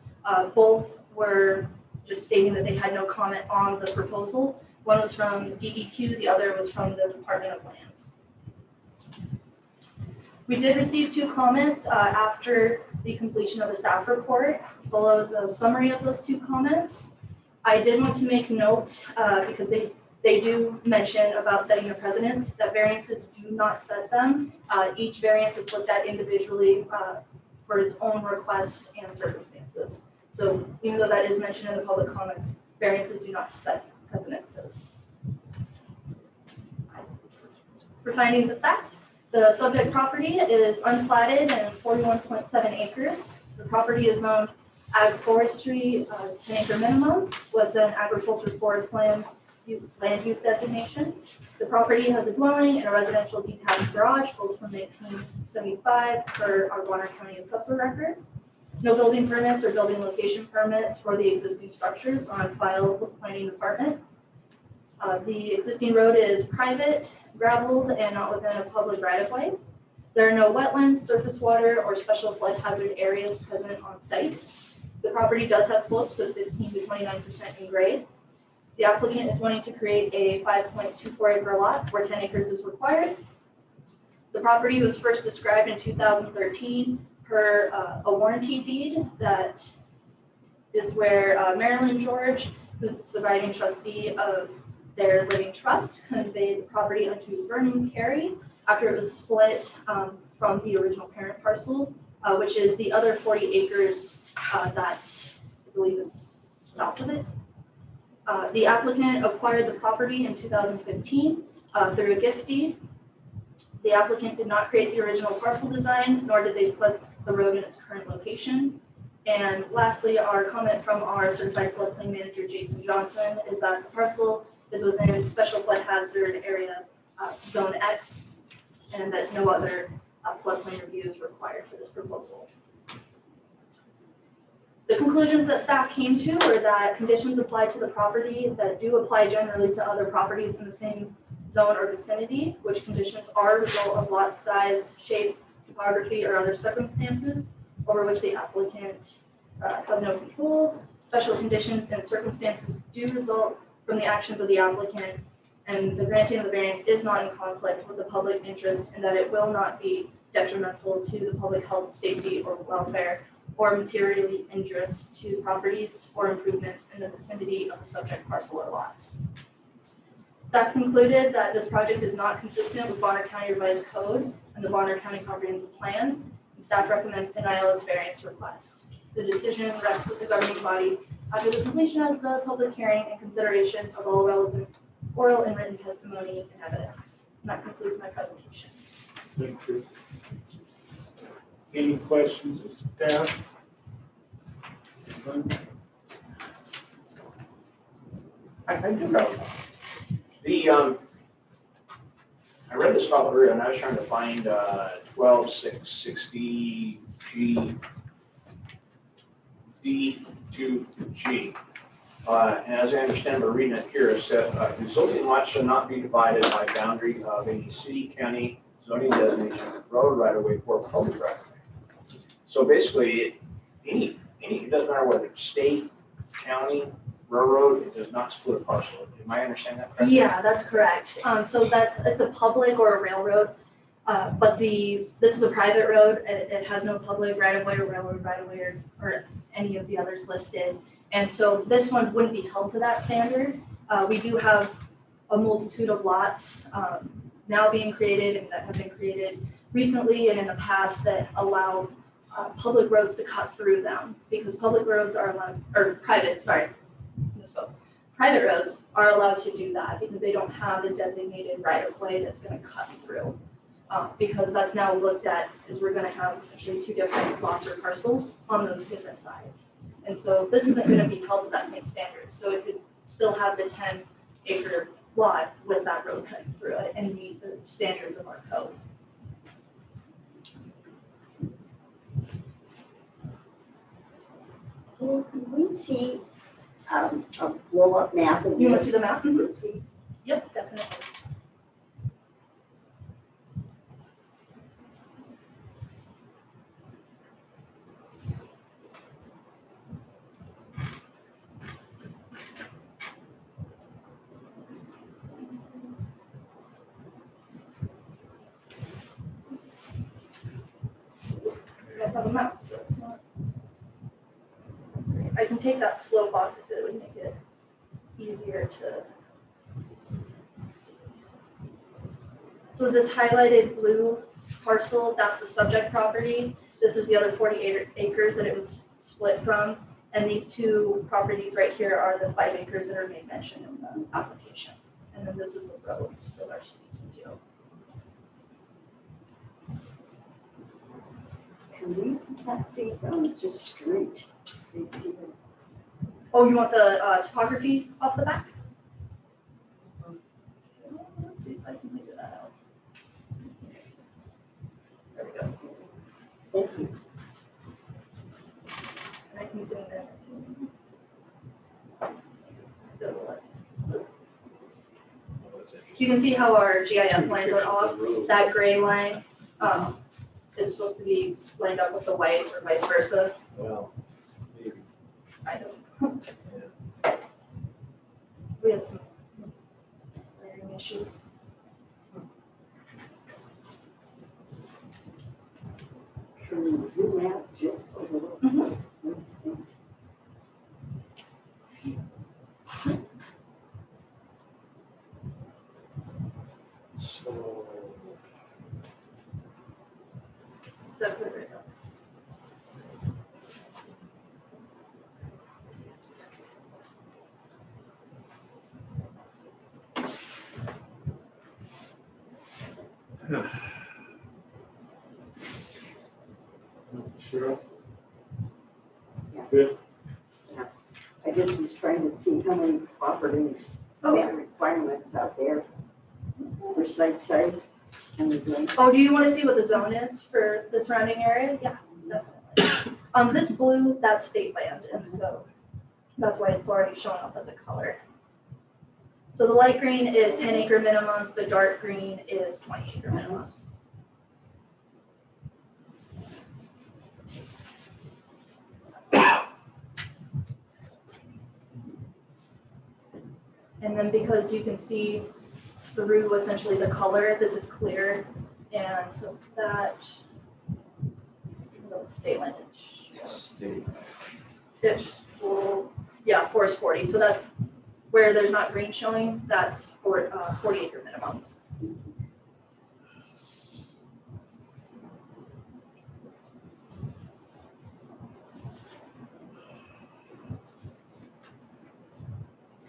Both were just stating that they had no comment on the proposal. One was from DEQ, the other was from the Department of Lands. We did receive 2 comments after the completion of the staff report. Below is a summary of those 2 comments. I did want to make note, because they do mention about setting the precedents, that variances do not set them. Each variance is looked at individually for its own request and circumstances. So even though that is mentioned in the public comments, variances do not set precedences. For findings of fact, the subject property is unplatted and 41.7 acres. The property is zoned agroforestry 10 acre minimums with an agriculture forest land use designation. The property has a dwelling and a residential detached garage, both from 1975 per our Bonner County assessor records. No building permits or building location permits for the existing structures are on file with the planning department. The existing road is private, graveled, and not within a public right-of-way. There are no wetlands, surface water, or special flood hazard areas present on site. The property does have slopes of 15 to 29% in grade. The applicant is wanting to create a 5.24 acre lot where 10 acres is required. The property was first described in 2013 per a warranty deed that is where Marilyn George, who's the surviving trustee of their living trust, conveyed the property unto Vernon Carey after it was split from the original parent parcel, which is the other 40 acres that I believe is south of it. The applicant acquired the property in 2015 through a gift deed. The applicant did not create the original parcel design, nor did they put the road in its current location. And lastly, our comment from our certified floodplain manager, Jason Johnson, is that the parcel is within special flood hazard area zone X, and that no other floodplain review is required for this proposal. The conclusions that staff came to were that conditions apply to the property that do apply generally to other properties in the same zone or vicinity, which conditions are a result of lot size, shape, topography, or other circumstances over which the applicant has no control. Special conditions and circumstances do result from the actions of the applicant, and the granting of the variance is not in conflict with the public interest, and that it will not be detrimental to the public health, safety, or welfare, or materially injurious to properties or improvements in the vicinity of the subject parcel or lot. Staff concluded that this project is not consistent with Bonner County Revised Code and the Bonner County Comprehensive Plan, and staff recommends denial of the variance request. The decision rests with the governing body after the completion of the public hearing and consideration of all relevant oral and written testimony and evidence. And that concludes my presentation. Thank you. Any questions of staff? I do have I read this file earlier and I was trying to find 12660 G D2G. And as I understand by reading it here, it said resulting lots shall not be divided by boundary of any city, county, zoning designation, road right of way, or public right of way. So basically, it doesn't matter whether it's state, county, railroad, it does not split a parcel. Am I understanding that correctly? Yeah, that's correct. So it's a public or a railroad, but this is a private road. It has no public right of way or railroad right of way or any of the others listed. And so this one wouldn't be held to that standard. We do have a multitude of lots now being created and that have been created recently and in the past that allow public roads to cut through them, because public roads are allowed, or private roads are allowed to do that because they don't have a designated right of way that's going to cut through. Because that's now looked at as we're going to have essentially two different lots or parcels on those different sides. And so this isn't going to be held to that same standard. So it could still have the 10-acre lot with that road cutting through it and meet the standards of our code. Can we see a blow-up map of You want to this, see the map? please? Yep, definitely. I have a mouse, so it's not. I can take that slope off if it would make it easier to see. So this highlighted blue parcel, that's the subject property. This is the other 48 acres that it was split from. And these two properties right here are the 5 acres that are made mention in the application. And then this is the road that we're speaking to. Can we have these on just street? So you see them? Oh, you want the topography off the back? Let's see if I can figure that out. There we go. Thank you. And I can zoom in. You can see how our GIS lines are off. That gray line is supposed to be lined up with the white or vice versa. Well, maybe. I don't. We have some layering issues. Can we zoom out just a little? Mhm. So, That's it right now. Cheryl? Yeah. Good. I just was trying to see how many properties met requirements out there for site size and the zone. Oh, do you want to see what the zone is for the surrounding area? Yeah, definitely. This blue, that's state land, and so that's why it's already showing up as a color. So the light green is 10-acre minimums, the dark green is 20-acre minimums. And then because you can see through essentially the color, this is clear. And so that state land ditch. Yeah, forest 40, so that, where there's not green showing, that's for 40 acre minimums.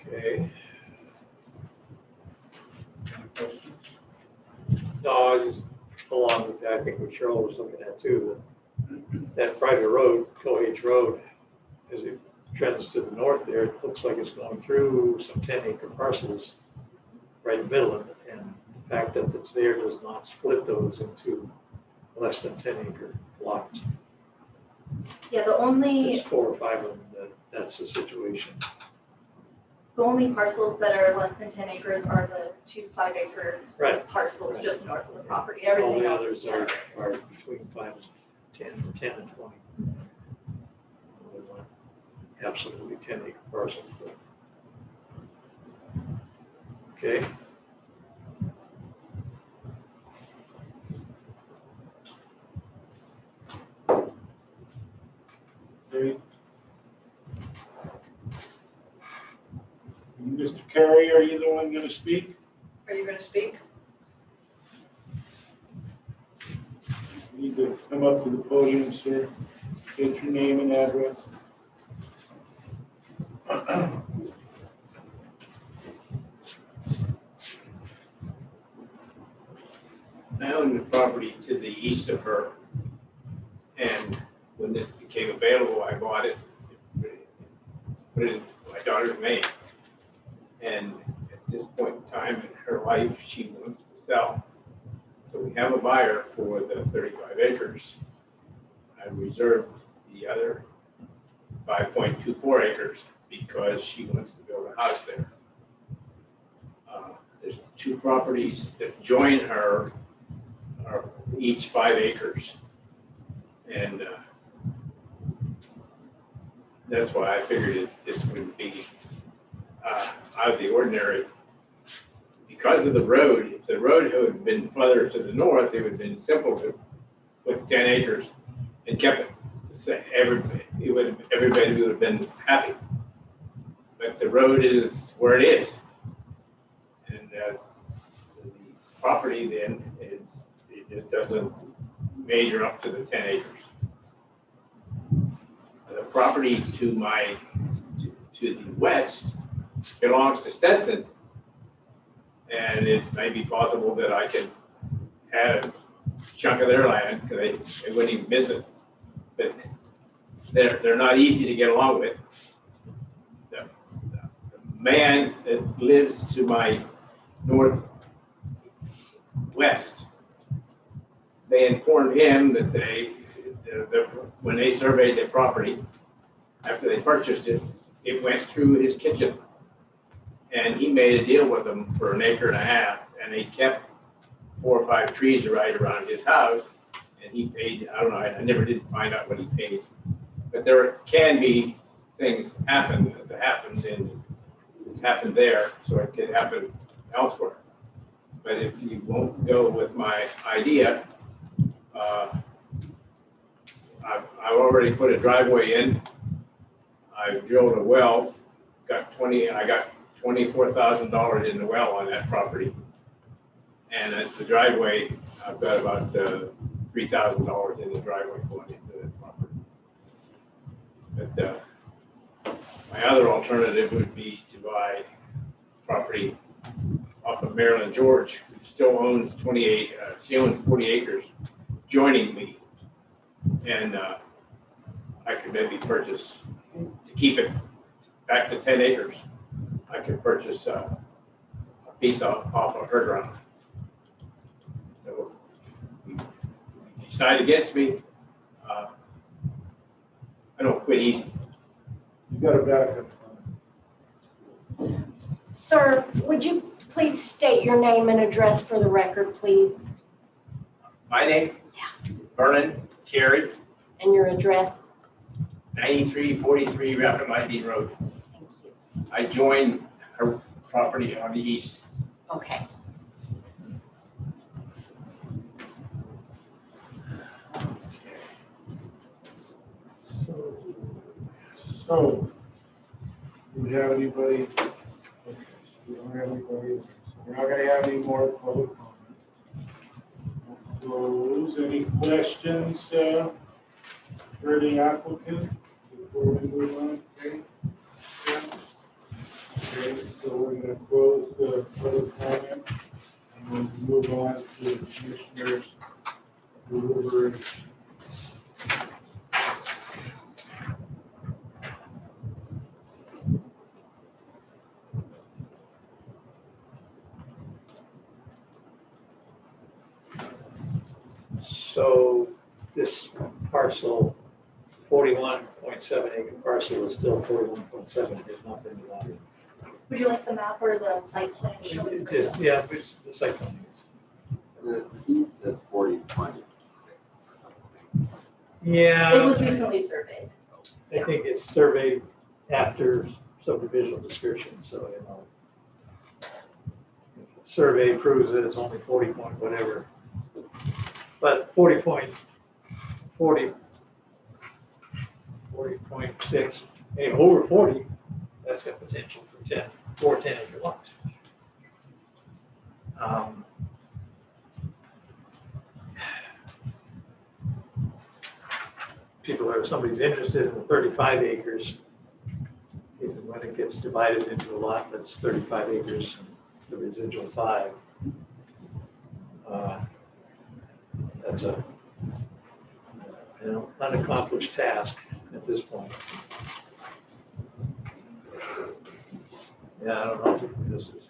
Okay. No, I just along with that, I think what Cheryl was looking at too, that private road, Cohage Road, as it trends to the north there, it looks like it's going through some 10-acre parcels right in the middle of it. And the fact that it's there does not split those into less than 10-acre lots. Yeah, the only There's 4 or 5 of them that's the situation. parcels that are less than 10 acres are the 2 5-acre Right. parcels Right. just north of the property. All Everything the else others is general. are between 5 and 10, or 10 and 20. They want absolutely 10-acre parcels. But. Okay. Okay. Mr. Carey, are you the one going to speak? Are you going to speak? You need to come up to the podium, sir. Get your name and address. I own the property to the east of her, and when this became available, I bought it, put it in my daughter's name. And at this point in time in her life, she wants to sell. So we have a buyer for the 35 acres. I reserved the other 5.24 acres because she wants to build a house there. There's 2 properties that join her, are each 5 acres. And that's why I figured this would be out of the ordinary. Because of the road, if the road had been further to the north, it would have been simple to put 10 acres and kept it. Everybody would have been happy. But the road is where it is. And the property then it just doesn't measure up to the 10 acres. The property to the west belongs to Stetson, and it may be possible that I can have a chunk of their land because they wouldn't even miss it. But they're not easy to get along with. The man that lives to my northwest, they informed him that when they surveyed their property, after they purchased it, it went through his kitchen. And he made a deal with them for 1.5 acres, and they kept 4 or 5 trees right around his house. And he paid, I don't know, I never did find out what he paid. But there can be things that happened, and it's happened there, so it could happen elsewhere. But if you won't go with my idea, I've already put a driveway in. I've drilled a well, I got $24,000 in the well on that property. And at the driveway, I've got about $3,000 in the driveway going into that property. But my other alternative would be to buy property off of Maryland George, who still owns 28, she owns 40 acres, joining me. And I could maybe purchase, to keep it back to 10 acres, I could purchase a piece off of her ground. So if you decide against me, I don't quit easy. You got a backup. Sir, would you please state your name and address for the record, please? My name? Yeah. Vernon Carey, And your address? 9343 Rappahannock Road. Thank you. I joined her property on the east. Okay. So, do we have anybody? Okay, so we don't have anybody. So we're not gonna have any more public comment. Close. Any questions for the applicant before we move on? Okay. Yeah. Okay, so we're gonna close the public comment and we'll move on to the commissioners' deliberation. So this parcel, 41.7 acre parcel is still 41.7, has not been divided. Would you like the map or the site plan showing? Just, yeah, it's the site plan is. The deed says 40.6. Yeah. It was recently surveyed. I think it's surveyed after subdivision description, so, you know. Survey proves that it's only 40 point whatever. But 40.6, hey, over 40, that's got potential for 10 acre lots. Somebody's interested in the 35 acres, even when it gets divided into a lot that's 35 acres, the residual 5. That's a unaccomplished task at this point. Yeah, I don't know if this is.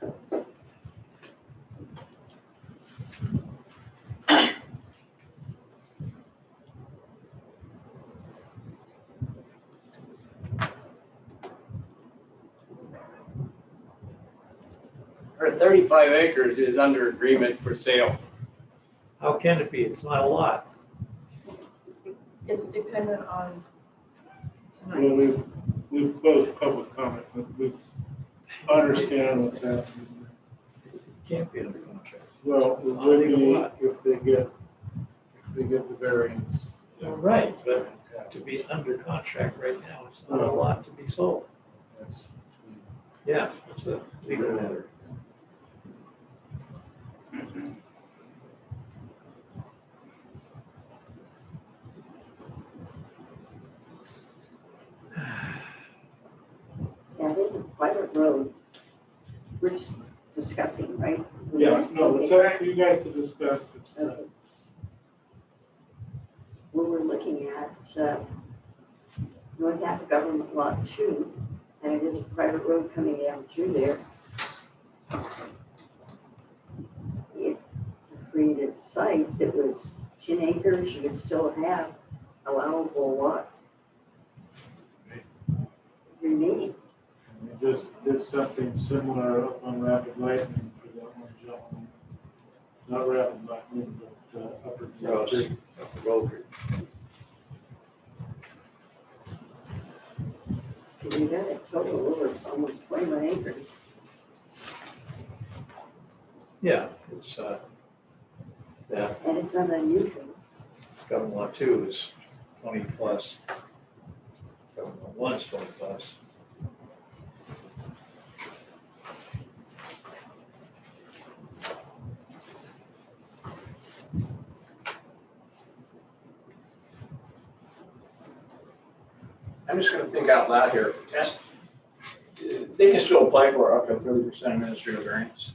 Or 35 acres is under agreement for sale. How can it be? It's not a lot. It's dependent on Well, we've closed public comment, but we understand what's happening. It can't be under contract. Well, it would be if they get the variance. Right, but to be under contract right now, it's not a lot to be sold. That's- Yeah, it's a legal matter. Yeah, there's a private road we're just discussing, right? Yes, no, it's up to you guys to discuss. Okay. What we're looking at, North Half Government Lot 2, and it is a private road coming down through there. If you created a site that was 10 acres, you would still have allowable lot remaining. We just did something similar up on Rapid Lightning for that one gentleman. Not Rapid Lightning, but Upper Road Creek. Road. We got a total over almost 21 acres. Yeah, it's, yeah, And it's not unusual. government lot 2 is 20 plus. Government lot 1 is 20 plus. I'm just gonna think out loud here. Test, they can still apply for up to 30% administrative variance.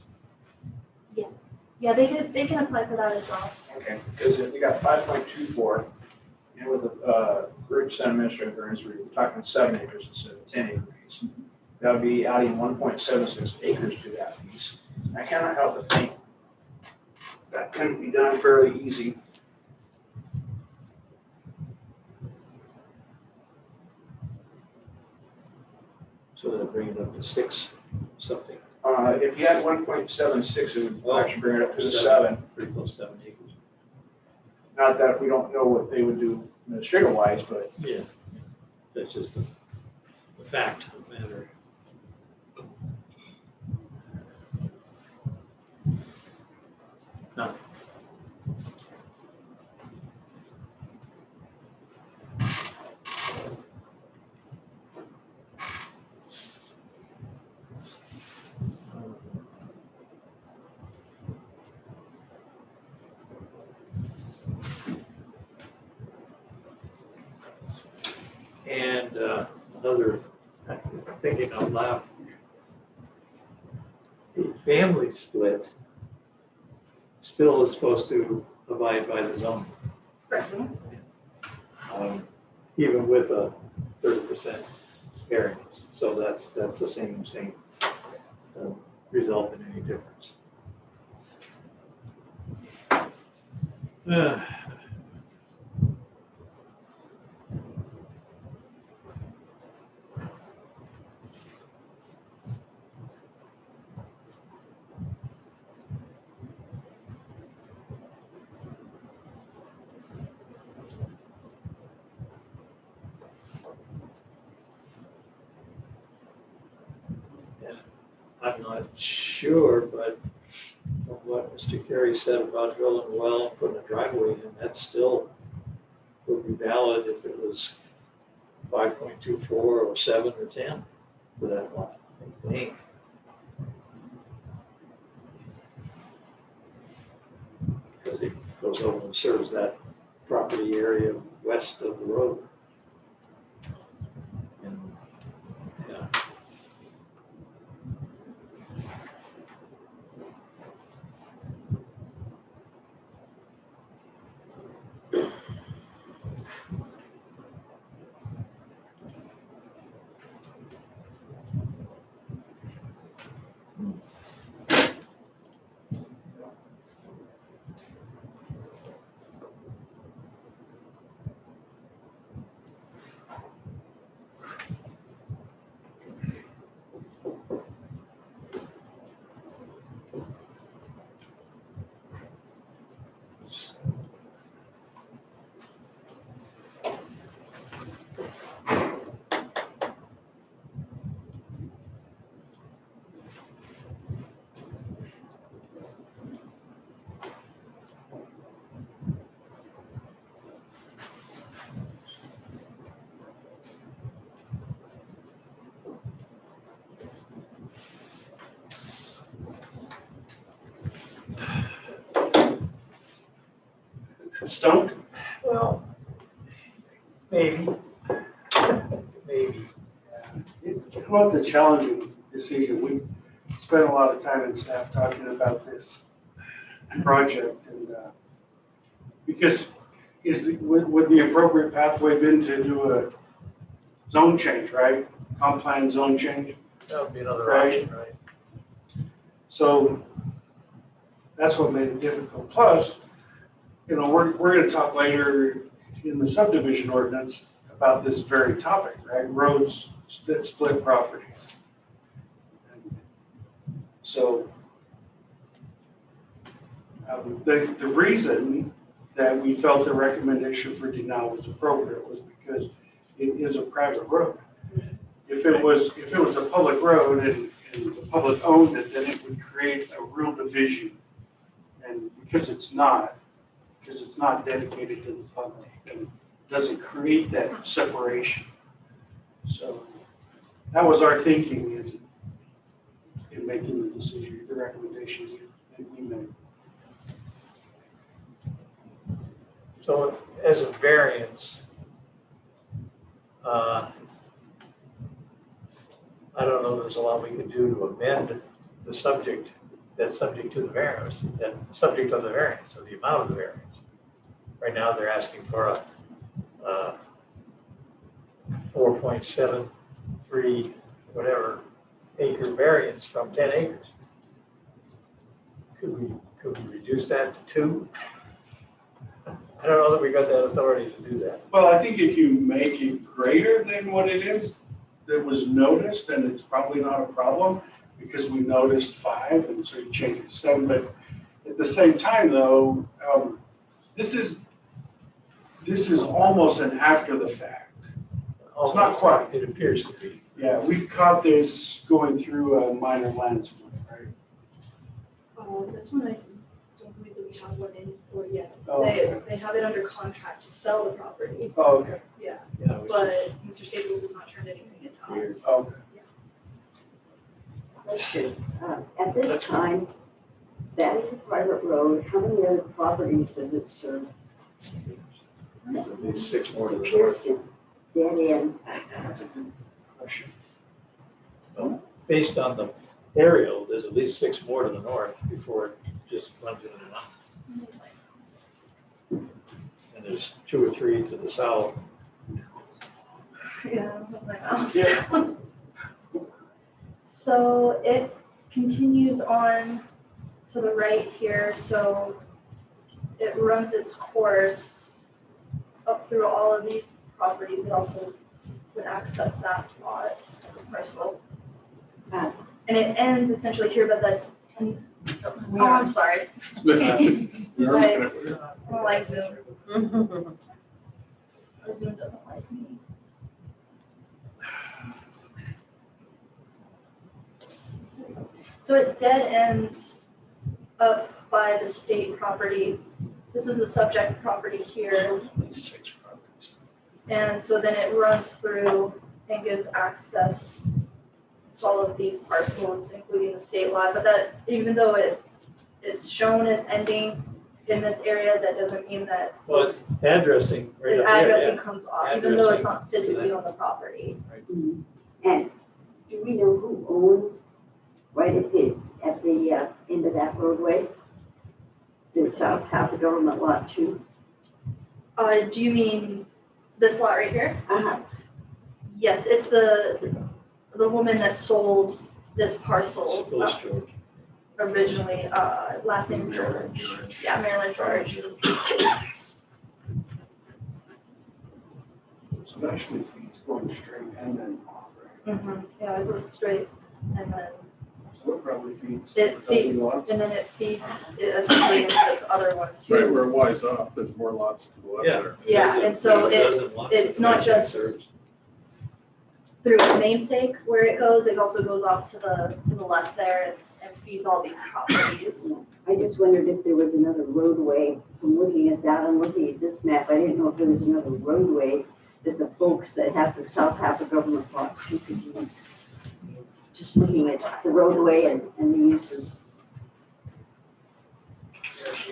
Yes. Yeah, they can apply for that as well. Okay, because if you got 5.24, and with a 30% administrative variance, we're talking 7 acres instead of 10 acres. That would be adding 1.76 acres to that piece. I cannot help but think that couldn't be done fairly easy. So that'll bring it up to 6 something. If you had 1.76, it would actually bring it up to 7. Pretty close to 7 acres. Not that we don't know what they would do administrative wise, but Yeah, that's just the fact of the matter. No. And another, thinking out loud, the family split still is supposed to abide by the zone, even with a 30% variance. So that's the same result in any difference. I'm not sure, but from what Mr. Carey said about drilling a well and putting a driveway in, that still would be valid if it was 5.24 or 7 or 10 for that lot, I think. Because it goes over and serves that property area west of the road. And, yeah. Stumped? Well, maybe. Maybe. It was a challenging decision. We spent a lot of time in staff talking about this project, and because would the appropriate pathway been to do a zone change, right? Comp plan zone change? That would be another Right. option, right? So that's what made it difficult. Plus, you know, we're going to talk later in the subdivision ordinance about this very topic, right? Roads that split properties. So the reason that we felt the recommendation for denial was appropriate was because it is a private road. If it was a public road and the public owned it, then it would create a real division. And because it's not dedicated to the public, and doesn't create that separation. So that was our thinking in making the decision, the recommendations that we made. So as a variance, I don't know, there's a lot we could do to amend the subject that's subject to the variance, that subject of the variance, or the amount of the variance. Right now, they're asking for a 4.73 whatever acre variance from 10 acres. Could we reduce that to 2? I don't know that we got that authority to do that. Well, I think if you make it greater than what it is that was noticed, then it's probably not a problem because we noticed 5 and so you change it to 7. But at the same time though, this is almost an after the fact. It's not quite. It appears to be. Yeah, we caught this going through a minor land split, right? This one, I don't believe that we have one in for yet. Oh, okay. They have it under contract to sell the property, Oh, okay. yeah, Yeah, we- but Mr. Staples has not turned anything into us. Okay. Question. At this time, that is a private road. How many other properties does it serve? At least 6 more to the Appears north. dead end? That's a good question. Well, based on the aerial, there's at least 6 more to the north before it just runs into the mountain. And there's 2 or 3 to the south. Yeah, with my mouse. Yeah. So it continues on to the right here, so it runs its course up through all of these properties. It also would access that lot, parcel. Ah. And it ends essentially here, but that's, oh, I'm sorry. I don't like Zoom. Zoom doesn't like me. So it dead ends up by the state property. This is the subject property here. 6 properties. And so then it runs through and gives access to all of these parcels, including the state lot. But that, even though it's shown as ending in this area, that doesn't mean that Well, it's addressing right its up there, addressing yeah. comes off, even though it's not physically on the property. And do we know who owns right at the end of that roadway? The south half of government lot 2? Do you mean this lot right here? Uh-huh. Yes, it's the woman that sold this parcel Phyllis George. originally, last name George. Yeah, Marilyn George. So it actually feeds going straight and then off, right? Yeah, it goes straight and then, So it probably feeds It a dozen lots. and then it feeds it essentially into this other one Right too. where it Y's off, there's more lots to the left Yeah. there. Yeah, There's a- and so there's a dozen lots it's that not that just- serves. Through its namesake where it goes, it also goes off to the left there and feeds all these properties. I just wondered if there was another roadway. From looking at that and looking at this map, I didn't know if there was another roadway that the folks that have the south half of government lot 2 could use. Just looking at the roadway and the uses.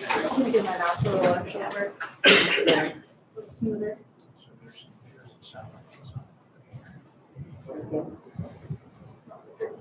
I'm gonna give my mouse a little extra work. A little smoother. Okay. Not so tricky.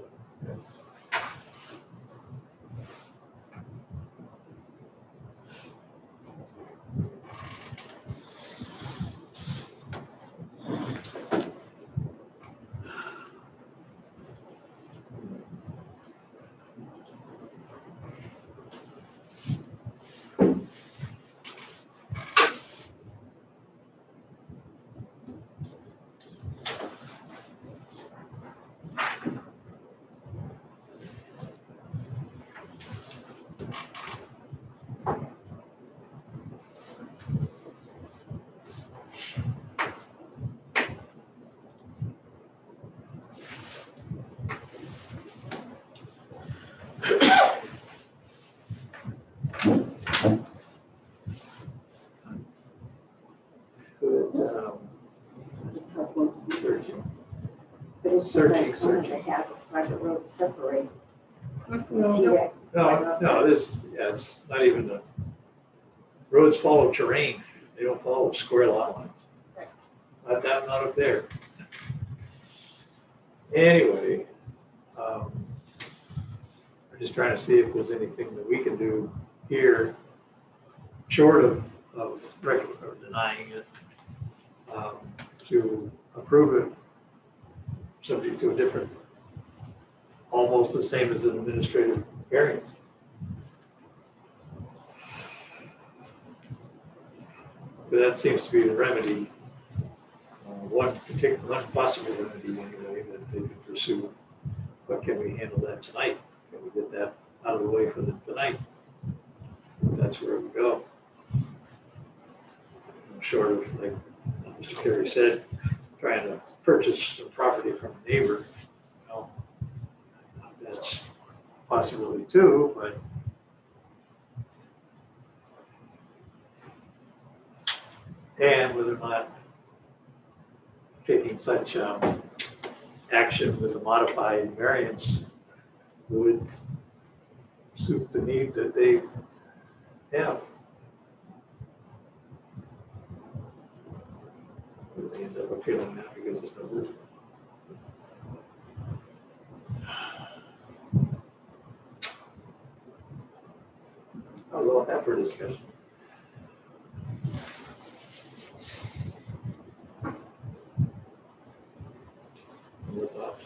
Good, It's a tough one. 13. But it's still Searching, nice to searching. have a private road separate. Mhm. See that? No, it's not even the, roads follow terrain, they don't follow square lot lines. Not that, not up there. Anyway, we're just trying to see if there's anything that we can do here, short of or denying it, to approve it, subject to a different, almost the same as an administrative variance. But that seems to be the remedy, one possible remedy anyway that they can pursue. But can we handle that tonight? Can we get that out of the way for them tonight? That's where we go. Short of, like Mr. Kerry said, trying to purchase some property from a neighbor, that's a possibility too, but and whether or not taking such action with a modified variance would suit the need that they have. Would they end up appealing that because it's no roof. How's all that for discussion? Your thoughts?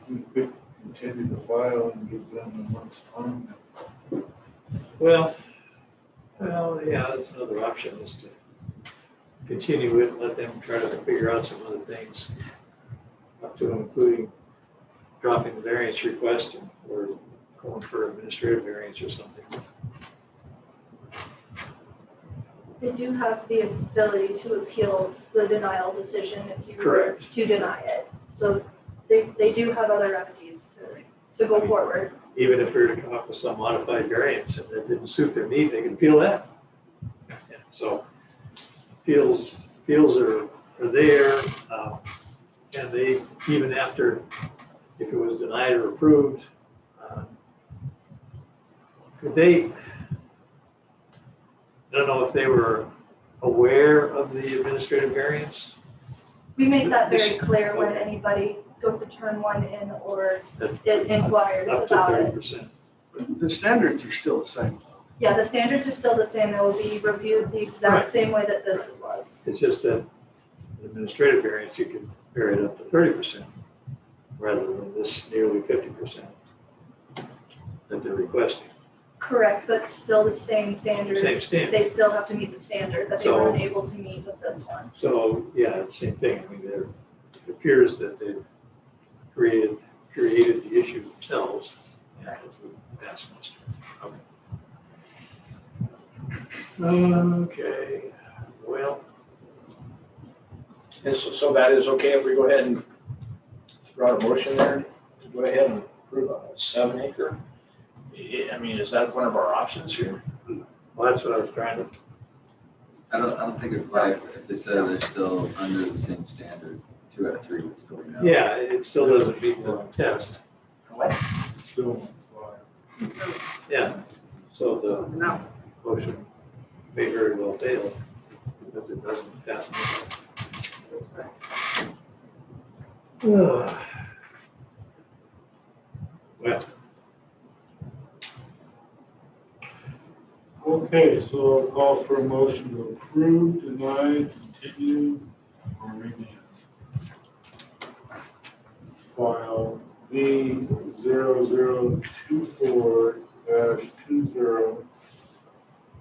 We could continue to file and give them a month's time. Well, yeah, that's another option is to continue it and let them try to figure out some other things up to and including dropping the variance request or going for administrative variance or something. They do have the ability to appeal the denial decision if you were Correct. to deny it. So they do have other remedies to go forward. Even if we were to come up with some modified variance and that didn't suit their need, they can appeal that. Yeah, so appeals are there, and they, even after, if it was denied or approved, could they, I don't know if they were aware of the administrative variance. We make that very clear when anybody goes to turn one in or it inquires Up to about it. 30%. The standards are still the same. Yeah, the standards are still the same. They will be reviewed the exact Right. same way that this was. It's just that the administrative variance, you can vary it up to 30% rather than this nearly 50% that they're requesting. Correct, but still the same standards. Same standard. They still have to meet the standard that they So- were unable to meet with this one. So, yeah, same thing. I mean, it appears that they've created the issue themselves. And that's muster. Okay, well, And so that is okay if we go ahead and throw out a motion there to go ahead and approve a 7 acre? I mean, is that one of our options here? well, that's what I was trying to, I don't think it's right if they said they're still under the same standards, 2 out of 3 would still be no. yeah, it still doesn't meet the test. What? Still file. Yeah, so the motion may very well fail because it doesn't pass. Well, Okay, so I'll call for a motion to approve, deny, continue, or remand. File V0024-20,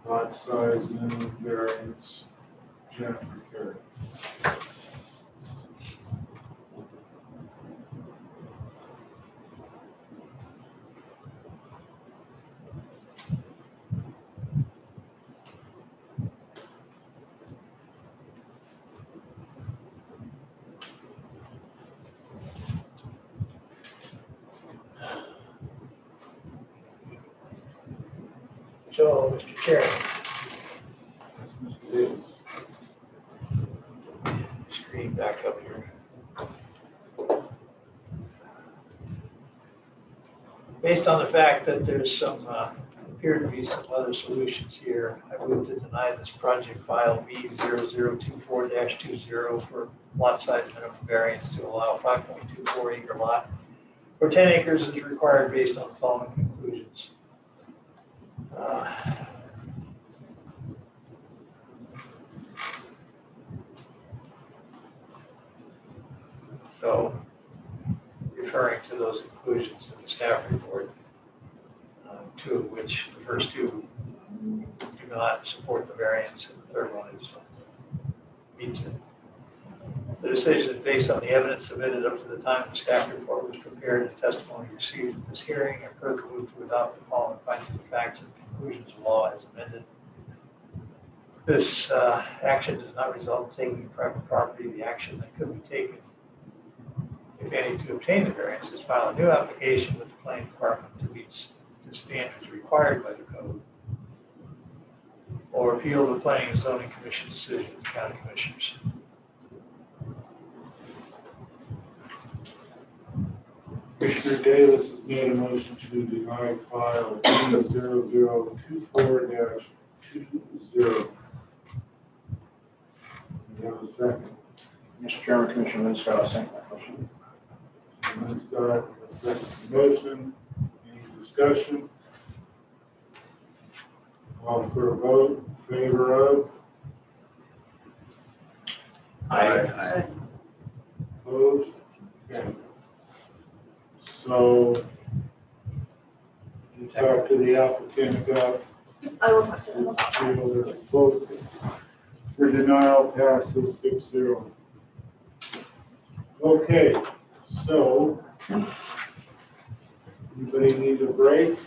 lot size minimum variance, Jennifer Carey. so, Mr. Chair, That's Mr. Davis. screen back up here. Based on the fact that there's some, appear to be some other solutions here, I move to deny this project file V0024-20 for lot size minimum variance to allow 5.24 acre lot where 10 acres is required based on the following conclusions. So, referring to those conclusions in the staff report, two of which, the first two do not support the variance, and the third one is meets it. The decision is based on the evidence submitted up to the time the staff report was prepared and testimony received at this hearing, and further move to adopt the following findings of facts and conclusions of law as amended. This action does not result in taking private property. The action that could be taken, if any, to obtain the variance is file a new application with the planning department to meet the standards required by the code, or appeal the planning and zoning commission decision to the county commissioners. Commissioner Davis has made a motion to deny file V0024-20. We have a second. Mr. Chairman, Commissioner Linscott, I'll second that motion. Let's go a second motion. Any discussion? Call for a vote, in favor of, Aye. opposed? Okay. So you talk to the applicant about I will talk to them. the vote for denial passes 6-0. Okay, so anybody need a break?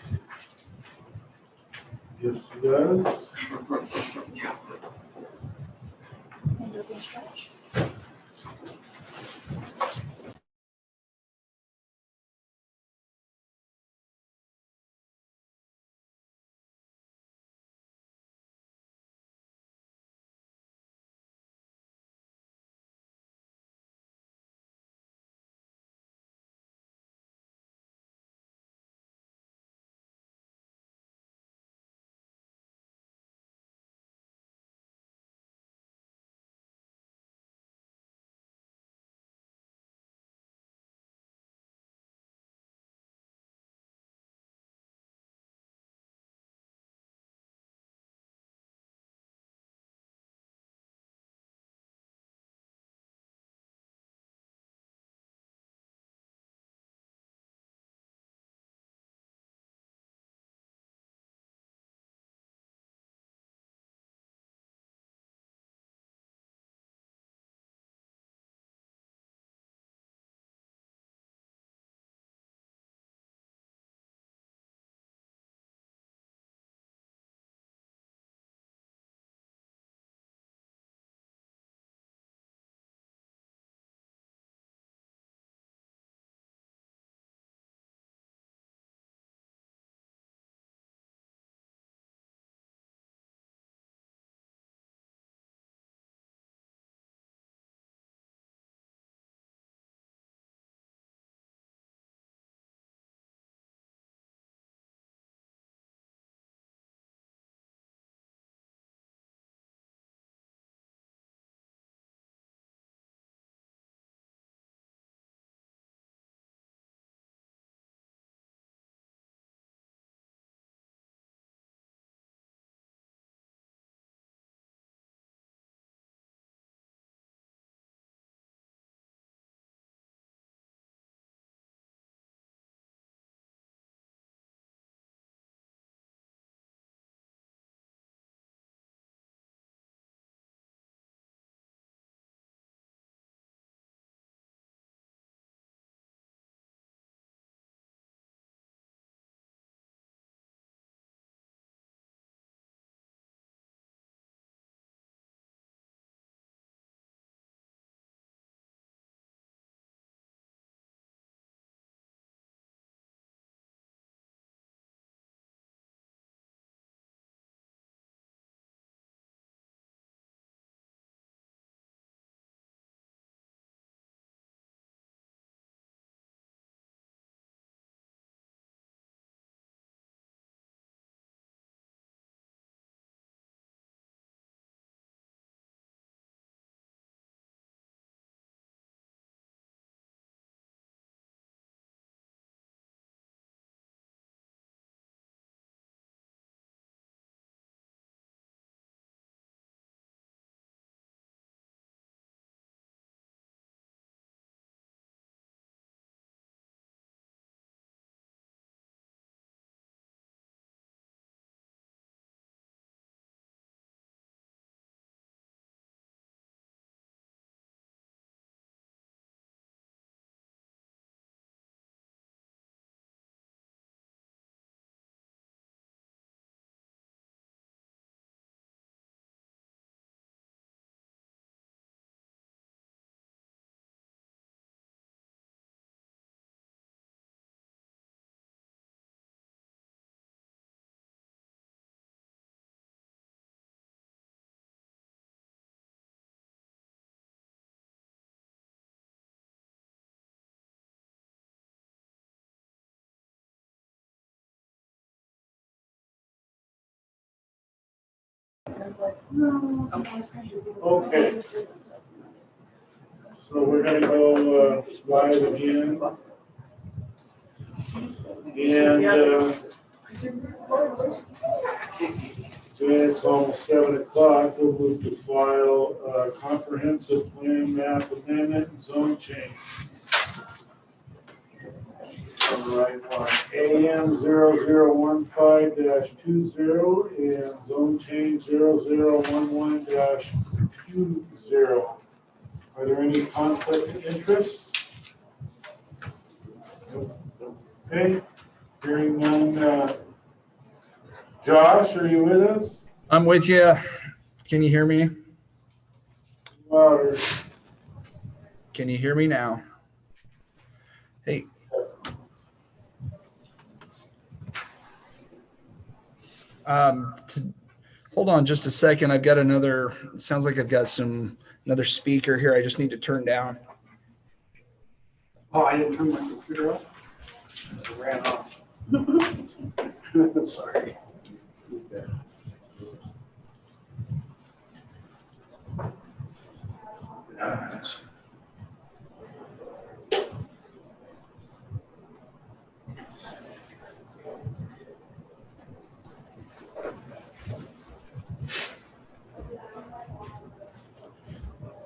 Yes, it does. And you'll be stretched. Okay. So we're gonna go live again. And it's almost 7 o'clock. We'll move to file comprehensive plan map amendment and zone change. On the right one, AM 0015-20 and zone change 0011-20. Are there any conflict of interest? Okay, hearing none. Josh, are you with us? I'm with you. Can you hear me? Louder. Can you hear me now? Hey. Hold on just a second. I've got another, sounds like I've got another speaker here. I just need to turn down. Oh, I didn't turn my computer off. It ran off. Sorry.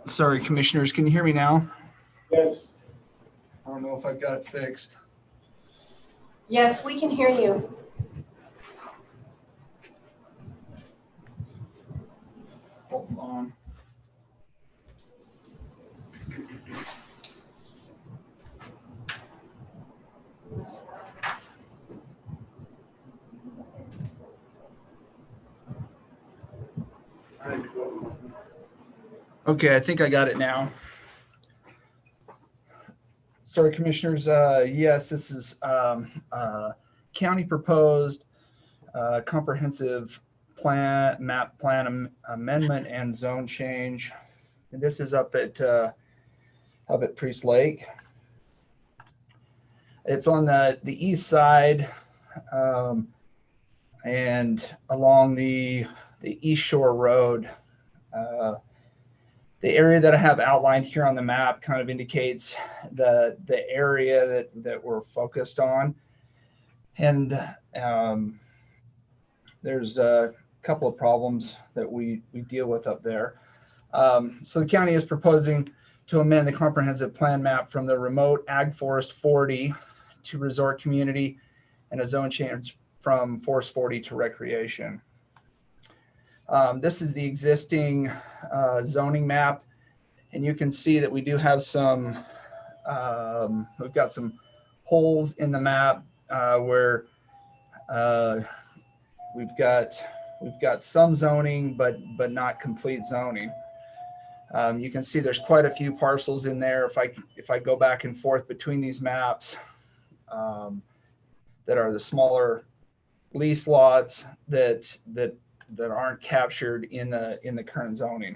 Sorry, commissioners, can you hear me now? Yes. I don't know if I've got it fixed. Yes, we can hear you. Hold on. Okay, I think I got it now. Sorry, commissioners. Yes, this is county proposed comprehensive map plan amendment and zone change. And this is up at Priest Lake. It's on the east side and along the East Shore Road. The area that I have outlined here on the map kind of indicates the area that we're focused on. And there's a couple of problems that we deal with up there. So the county is proposing to amend the comprehensive plan map from the remote ag forest 40 to resort community and a zone change from forest 40 to recreation. This is the existing zoning map, and you can see that we do have we've got some holes in the map where we've got some zoning, but not complete zoning. You can see there's quite a few parcels in there. If I go back and forth between these maps, that are the smaller lease lots that aren't captured in the current zoning.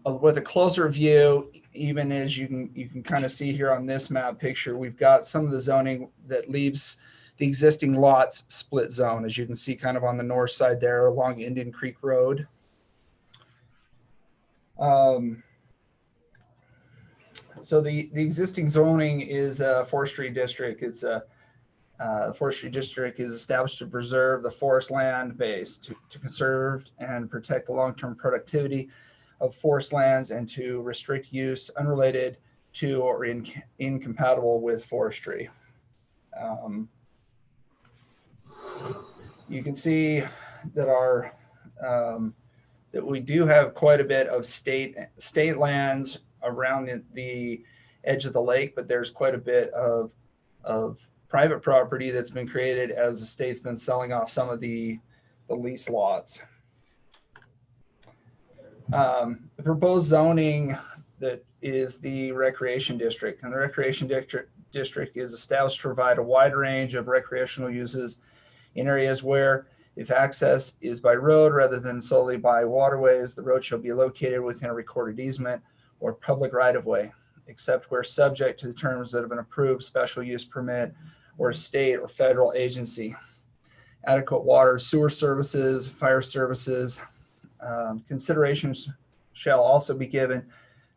With a closer view, even as you can kind of see here on this map picture, we've got some of the zoning that leaves the existing lots split zone, as you can see kind of on the north side there along Indian Creek Road. So the existing zoning is a forestry district. It's a forestry district is established to preserve the forest land base, to conserve and protect the long-term productivity of forest lands, and to restrict use unrelated to or incompatible with forestry. You can see that that we do have quite a bit of state lands around the edge of the lake, but there's quite a bit of private property that's been created as the state's been selling off some of the lease lots. The proposed zoning that is the recreation district, and the recreation district is established to provide a wide range of recreational uses in areas where, if access is by road rather than solely by waterways, the road shall be located within a recorded easement or public right-of-way, except where subject to the terms of an approved special use permit or state or federal agency. Adequate water, sewer services, fire services, considerations shall also be given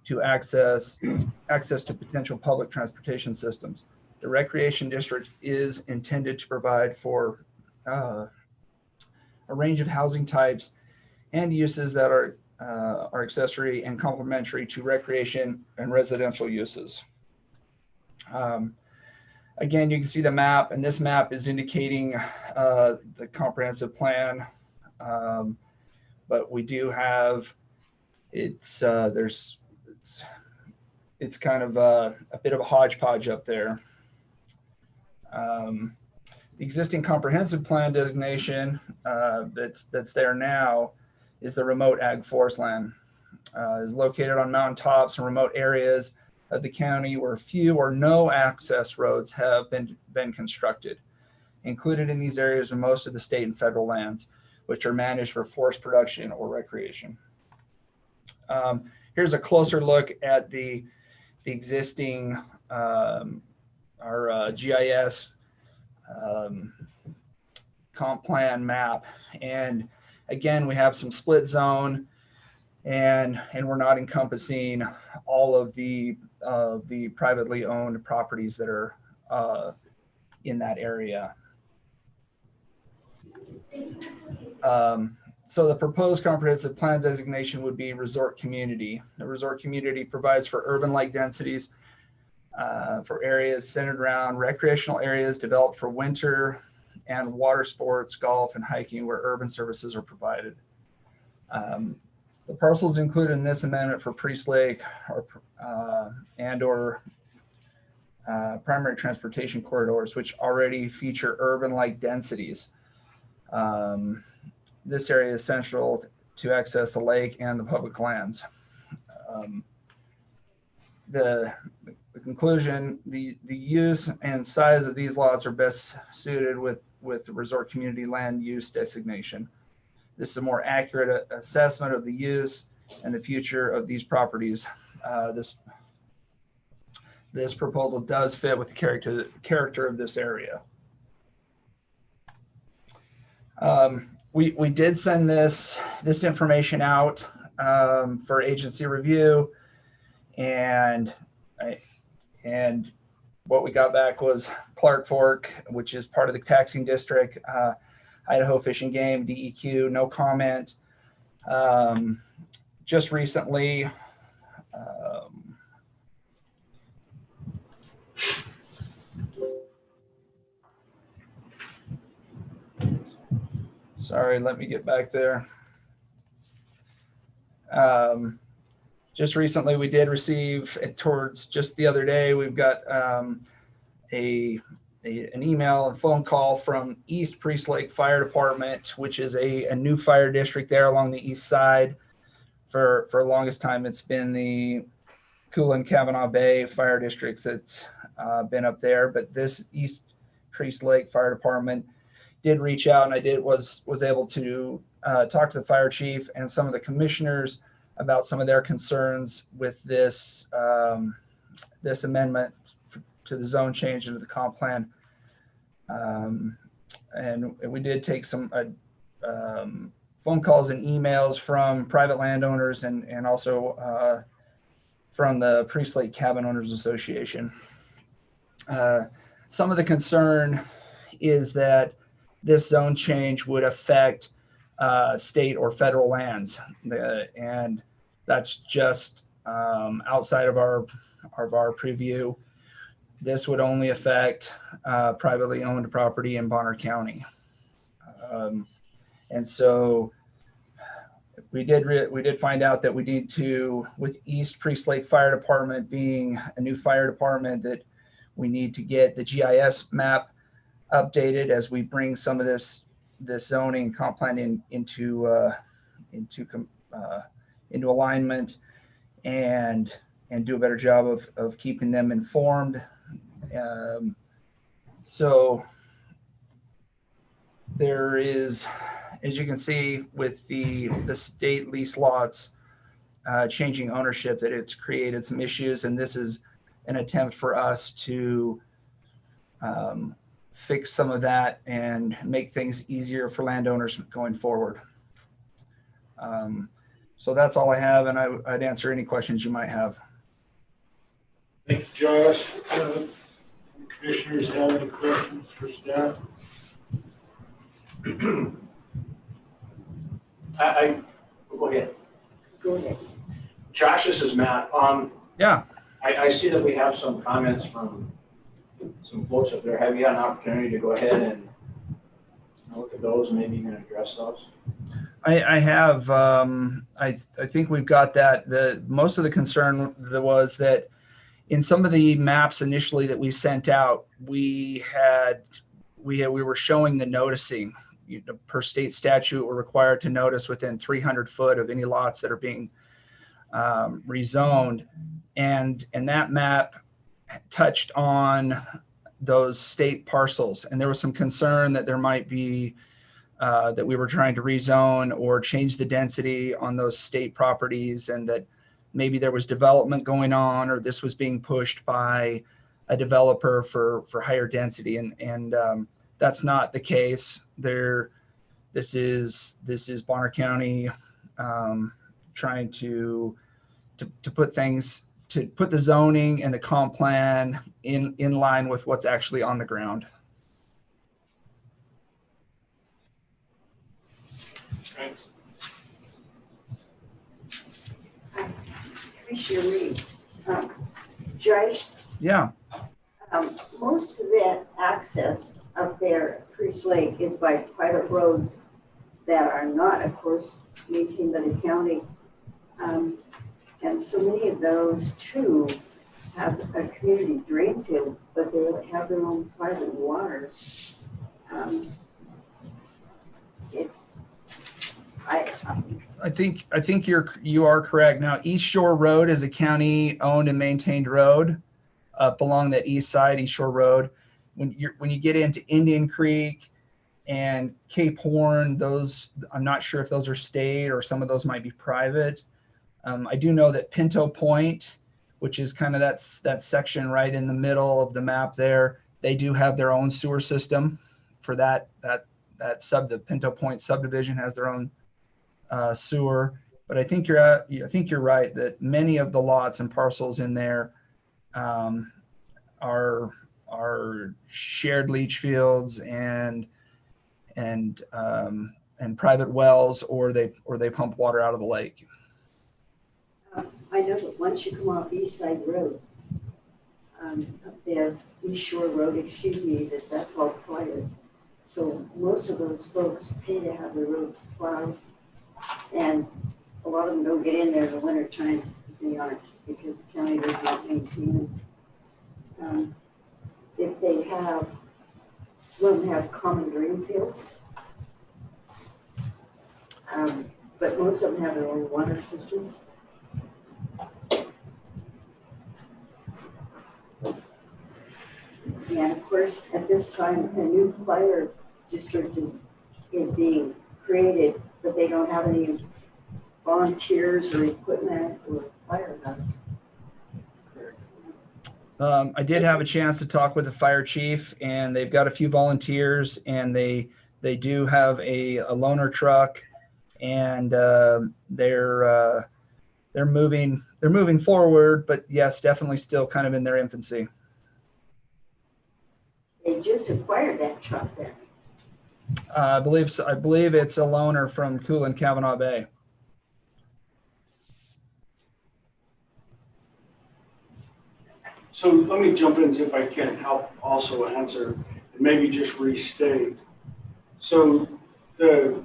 to access to potential public transportation systems. The recreation district is intended to provide for a range of housing types and uses that are accessory and complementary to recreation and residential uses. Again, you can see the map, and this map is indicating the comprehensive plan. But we do have, it's kind of a bit of a hodgepodge up there. The existing comprehensive plan designation that's there now is the remote ag forest land. Is located on mountaintops and remote areas of the county where few or no access roads have been constructed. Included in these areas are most of the state and federal lands, which are managed for forest production or recreation. Here's a closer look at the existing our GIS comp plan map, and again we have some split zone, and we're not encompassing all of the privately owned properties that are in that area. So the proposed comprehensive plan designation would be resort community. The resort community provides for urban-like densities for areas centered around recreational areas developed for winter and water sports, golf, and hiking, where urban services are provided. The parcels included in this amendment for Priest Lake or primary transportation corridors, which already feature urban-like densities. This area is central to access the lake and the public lands. The conclusion, the use and size of these lots are best suited with the resort community land use designation. This is a more accurate assessment of the use and the future of these properties. This proposal does fit with the character of this area. We did send this information out for agency review, and what we got back was Clark Fork, which is part of the taxing district, Idaho Fish and Game, DEQ, no comment. Just recently, sorry, let me get back there. Just recently, we did receive, towards just the other day, we've got an email and phone call from East Priest Lake Fire Department, which is a new fire district there along the east side. For the longest time, it's been the Coolin Kavanaugh Bay Fire Districts that's been up there. But this East Priest Lake Fire Department did reach out, and I was able to talk to the fire chief and some of the commissioners about some of their concerns with this this amendment to the zone change into the comp plan. And we did take some phone calls and emails from private landowners and also from the Priest Lake Cabin Owners Association. Some of the concern is that this zone change would affect state or federal lands, and that's just outside of our preview. This would only affect privately owned property in Bonner County, and so we did find out that we need to, with East Priest Lake Fire Department being a new fire department, that we need to get the GIS map updated as we bring some of this zoning comp plan into alignment, and do a better job of keeping them informed. So there is, as you can see with the state lease lots changing ownership, that it's created some issues, and this is an attempt for us to fix some of that and make things easier for landowners going forward. So that's all I have, and I'd answer any questions you might have. Thank you, Josh. Commissioners have any questions for staff? Go ahead. Go ahead. Josh, this is Matt. Yeah. I see that we have some comments from some folks up there. Have you had an opportunity to go ahead and look at those? Maybe you can address those? I have. I think we've got that. Most of the concern was that in some of the maps initially that we sent out, we were showing the noticing. Per state statute, we're required to notice within 300 foot of any lots that are being rezoned, and that map touched on those state parcels, and there was some concern that there might be that we were trying to rezone or change the density on those state properties, and that maybe there was development going on, or this was being pushed by a developer for higher density, and that's not the case. This is Bonner County trying to put things, to put the zoning and the comp plan in line with what's actually on the ground. Commissioner Reed, Joyce, Yeah. most of that access up there at Priest Lake is by private roads that are not, of course, maintained by the county. And so many of those too have a community drain field, but they have their own private water. I think you are correct. Now, East Shore Road is a county owned and maintained road up along that east side, East Shore Road. When you get into Indian Creek and Cape Horn, those, I'm not sure if those are state or some of those might be private. I do know that Pinto Point, which is kind of that section right in the middle of the map there, they do have their own sewer system for the Pinto Point subdivision has their own sewer. But I think you're right that many of the lots and parcels in there are shared leach fields and private wells, or they pump water out of the lake. I know that once you come off East Side Road, up there, East Shore Road, that's all private. So most of those folks pay to have their roads plowed, and a lot of them don't get in there in the wintertime. They aren't, because the county does not maintain them. If they have, some of them have common drain field, but most of them have their own water systems. And of course, at this time, a new fire district is being created, but they don't have any volunteers or equipment or firehouses. I did have a chance to talk with the fire chief, and they've got a few volunteers, and they do have a loaner truck, and they're moving forward, but yes, definitely still kind of in their infancy. They just acquired that truck then. I believe it's a loaner from Coolin Kavanaugh Bay. So let me jump in and see if I can help also answer and maybe just restate. So the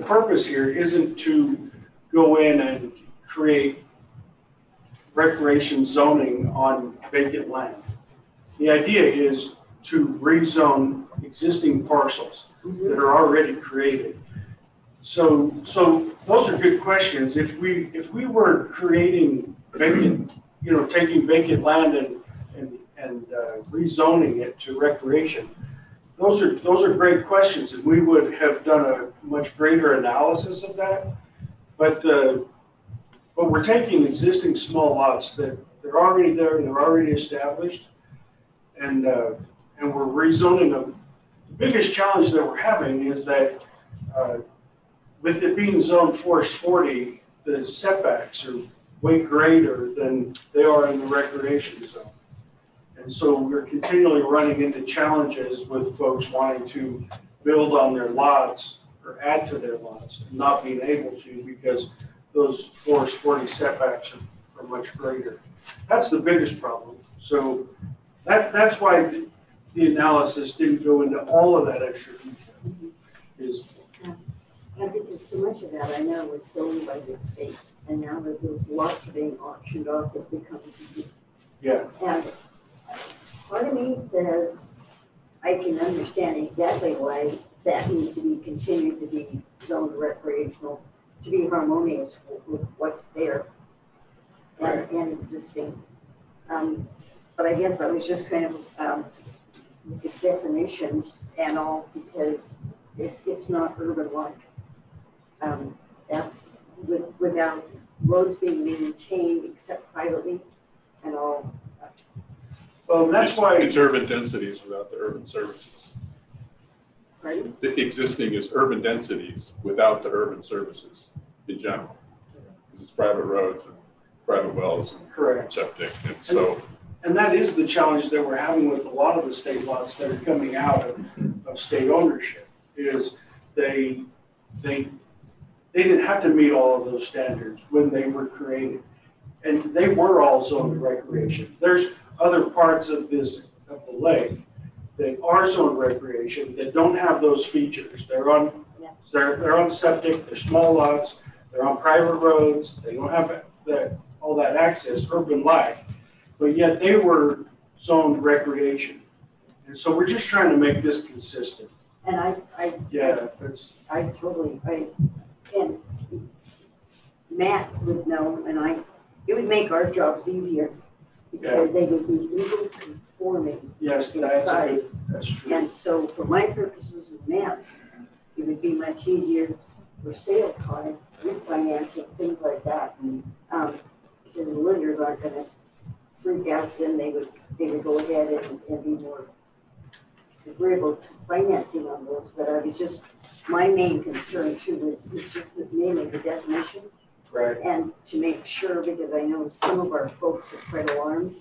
purpose here isn't to go in and create recreation zoning on vacant land. The idea is to rezone existing parcels that are already created. So those are good questions. If we were creating vacant, taking vacant land and rezoning it to recreation, those are great questions, and we would have done a much greater analysis of that. But we're taking existing small lots that they're already there and they're already established, and we're rezoning them. The biggest challenge that we're having is that with it being zone forest 40, the setbacks are way greater than they are in the recreation zone. And so we're continually running into challenges with folks wanting to build on their lots or add to their lots and not being able to because those forest 40 setbacks are much greater. That's the biggest problem. So that's why the analysis didn't go into all of that extra detail. And because so much of that I know was sold by the state, and now as those lots are being auctioned off, it becomes. Yeah. And part of me says I can understand exactly why that needs to be continued to be zoned recreational, to be harmonious with what's there and existing. But I guess I was just kind of with the definitions and all because it's not urban-like. That's without roads being maintained except privately and all. Well, that's why. It's urban densities without the urban services. Pardon? The existing is urban densities without the urban services in general. Because it's private roads and private wells and Correct. septic. And so. And that is the challenge that we're having with a lot of the state lots that are coming out of state ownership is they didn't have to meet all of those standards when they were created. And they were all zoned recreation. There's other parts of the lake that are zoned recreation that don't have those features. They're on septic, they're small lots, they're on private roads, they don't have all that access, urban-like, but yet they were zoned recreation. And so we're just trying to make this consistent. And I and Matt would know, and it would make our jobs easier because they would be legally conforming. Yes, that's true. And so for my purposes of Matt's, it would be much easier for sale time, refinancing, things like that. Because the lenders aren't going to freak out, then they would go ahead and be more agreeable to financing on those. But I was just, my main concern too was just mainly the definition. Right. And to make sure, because I know some of our folks are quite alarmed.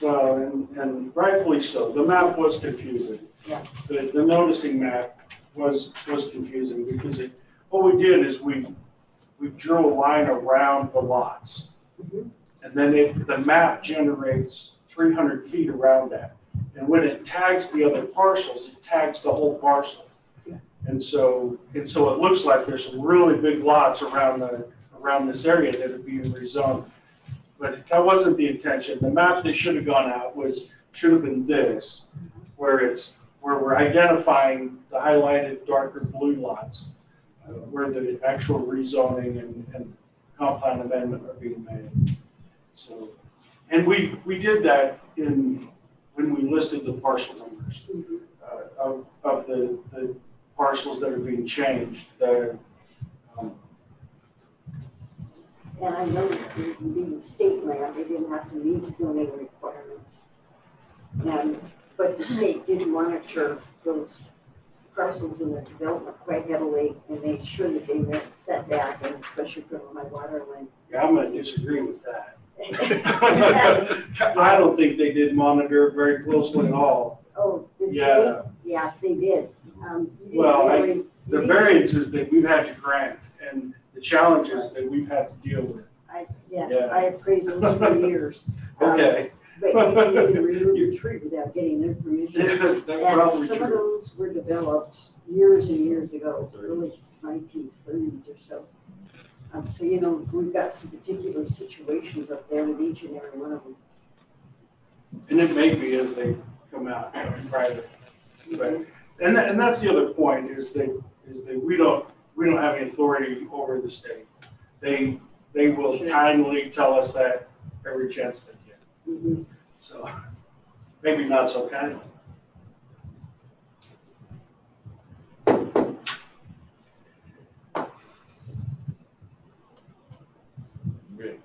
Well, and rightfully so. The map was confusing. Yeah. The noticing map was confusing because what we did is we drew a line around the lots. Mm-hmm. And then the map generates 300 feet around that. And when it tags the other parcels, it tags the whole parcel. Yeah. And so it looks like there's some really big lots around this area that are being rezoned. But that wasn't the intention. The map that should have gone out should have been this, where we're identifying the highlighted darker blue lots, where the actual rezoning and comp plan amendment are being made. So, and we did that when we listed the parcel numbers of the parcels that are being changed. And I know the state land, they didn't have to meet zoning requirements. But the state did monitor those parcels in the development quite heavily and made sure that they met setback, and especially from my water line. Yeah, I'm going to disagree with that. I don't think they did monitor it very closely at all. Oh, the state? Yeah. Yeah, they did. The variances that we've had to grant and the challenges that we've had to deal with. I appraised those for years. Okay. But they didn't remove the tree without getting their permission. That's And probably some of true. those were developed years and years ago, early 1930s or so. So, we've got some particular situations up there with each and every one of them. And it may be as they come out private. But, and that's the other point is that we don't have any authority over the state. They will kindly tell us that every chance they get. Mm-hmm. So maybe not so kindly. Great.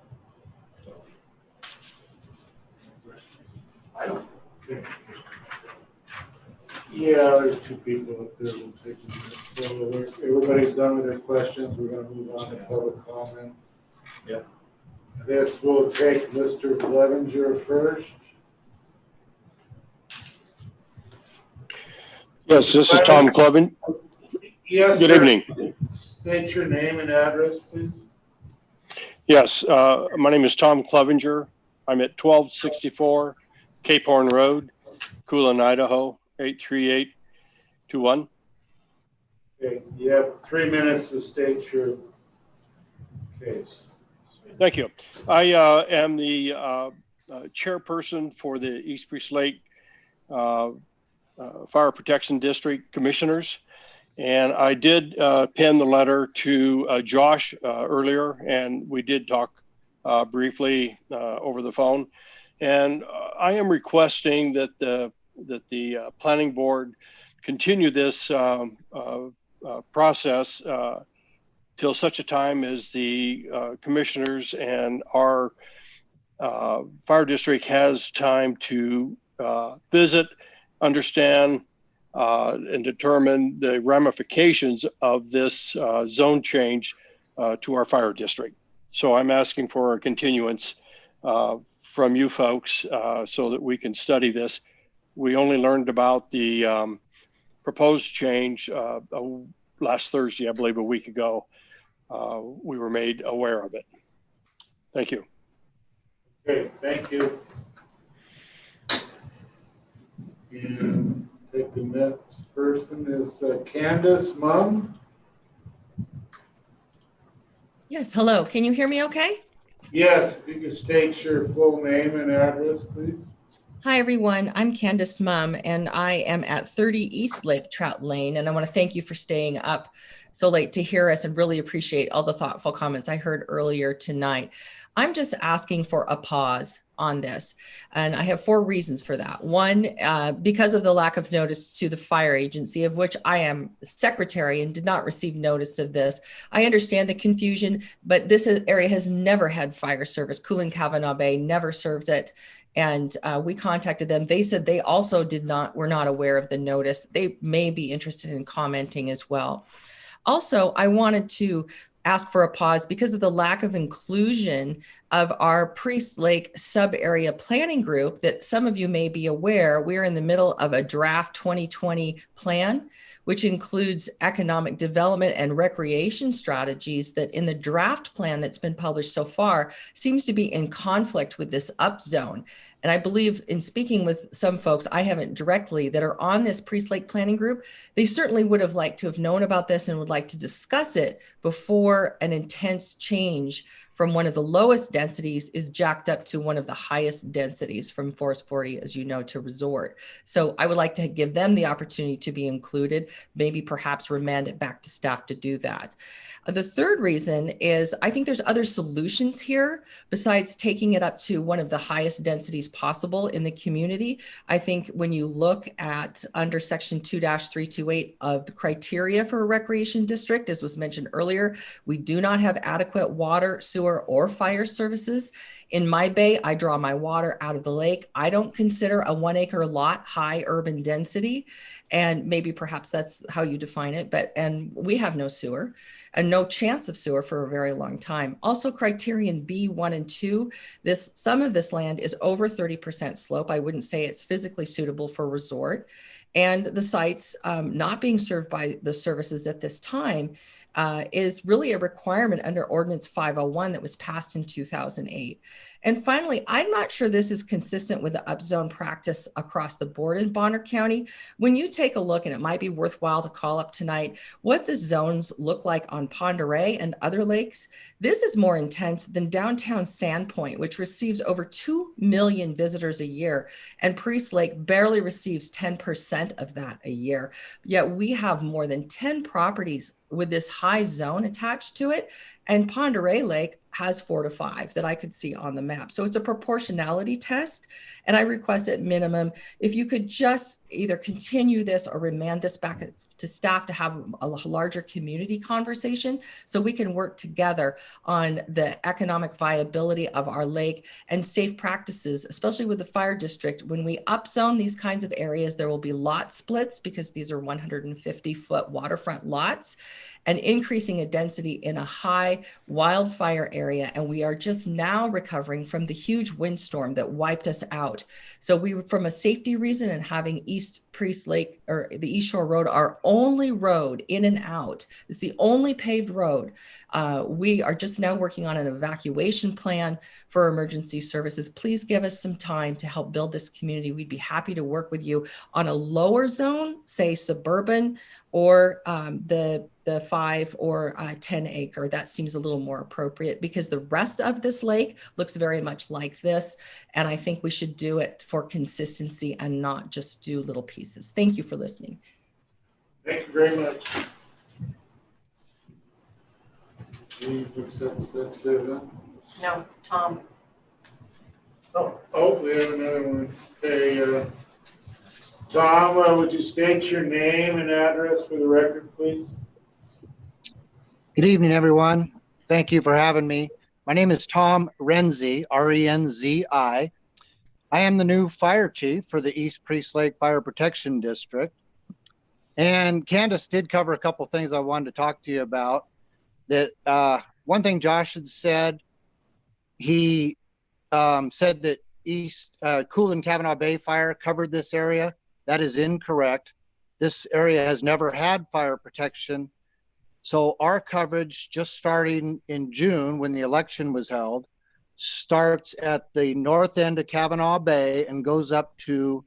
I don't. Yeah, there's two people up there who'll take a minute. So everybody's done with their questions. We're gonna move on to public comment. Yeah. This will take Mr. Clevenger first. Yes, this is Tom Cleven. Yes, Good sir. evening. State your name and address, please. Yes, my name is Tom Clevenger. I'm at 1264 Cape Horn Road, Coolin, Idaho, 83821. Okay, you have 3 minutes to state your case. Thank you. I am the chairperson for the East Priest Lake Fire Protection District Commissioners. And I did pen the letter to Josh earlier, and we did talk briefly over the phone. And I am requesting that the planning board continue this process till such a time as the commissioners and our fire district has time to visit, understand, and determine the ramifications of this zone change to our fire district. So I'm asking for a continuance from you folks so that we can study this. We only learned about the proposed change last Thursday, I believe a week ago. We were made aware of it. Thank you. Okay, thank you. And take the next person is Candace Mum. Yes, hello. Can you hear me okay? Yes, if you could state your full name and address, please. Hi, everyone. I'm Candace Mum, and I am at 30 East Lake Trout Lane. And I want to thank you for staying up so late to hear us and really appreciate all the thoughtful comments I heard earlier tonight. I'm just asking for a pause on this. And I have 4 reasons for that. One, because of the lack of notice to the fire agency, of which I am secretary and did not receive notice of this. I understand the confusion, but this area has never had fire service. Coolin-Kavanaugh Bay never served it. And we contacted them. They said they also were not aware of the notice. They may be interested in commenting as well. Also, I wanted to ask for a pause because of the lack of inclusion of our Priest Lake sub-area planning group that some of you may be aware. We're in the middle of a draft 2020 plan, which includes economic development and recreation strategies that in the draft plan that's been published so far seems to be in conflict with this upzone. And I believe in speaking with some folks, I haven't directly, that are on this Priest Lake planning group, they certainly would have liked to have known about this and would like to discuss it before an intense change from one of the lowest densities is jacked up to one of the highest densities from Forest 40, as you know, to resort. So I would like to give them the opportunity to be included, maybe perhaps remand it back to staff to do that. The third reason is I think there's other solutions here besides taking it up to one of the highest densities possible in the community. I think when you look at under section 2-328 of the criteria for a recreation district, as was mentioned earlier, we do not have adequate water, sewer, or fire services. In my bay, I draw my water out of the lake. I don't consider a 1 acre lot high urban density. And maybe perhaps that's how you define it, and we have no sewer and no chance of sewer for a very long time. Also criterion B1 and 2, some of this land is over 30% slope. I wouldn't say it's physically suitable for resort. And the sites not being served by the services at this time is really a requirement under Ordinance 501 that was passed in 2008. And finally, I'm not sure this is consistent with the upzone practice across the board in Bonner County. When you take a look, and it might be worthwhile to call up tonight, what the zones look like on Pend Oreille and other lakes, this is more intense than downtown Sandpoint, which receives over 2 million visitors a year. And Priest Lake barely receives 10% of that a year. Yet we have more than 10 properties with this high zone attached to it. And Pend Oreille Lake has 4 to 5 that I could see on the map. So it's a proportionality test. And I request at minimum, if you could just either continue this or remand this back to staff to have a larger community conversation so we can work together on the economic viability of our lake and safe practices, especially with the fire district. When we upzone these kinds of areas, there will be lot splits because these are 150-foot waterfront lots, and increasing a density in a high wildfire area. And we are just now recovering from the huge windstorm that wiped us out. So we, from a safety reason, and having East Priest Lake or the East Shore Road, our only road in and out, it's the only paved road. We are just now working on an evacuation plan for emergency services. Please give us some time to help build this community. We'd be happy to work with you on a lower zone, say suburban, or the 5 or 10 acre. That seems a little more appropriate because the rest of this lake looks very much like this. And I think we should do it for consistency and not just do little pieces. Thank you for listening. Thank you very much. That's it, huh? No, Tom. Oh, we have another one. Okay, Tom, would you state your name and address for the record, please? Good evening, everyone. Thank you for having me. My name is Tom Renzi, R-E-N-Z-I. I am the new fire chief for the East Priest Lake Fire Protection District. And Candace did cover a couple things I wanted to talk to you about. That one thing Josh had said, he said that East Coolin Kavanaugh Bay fire covered this area. That is incorrect. This area has never had fire protection. So our coverage, just starting in June when the election was held, starts at the north end of Kavanaugh Bay and goes up to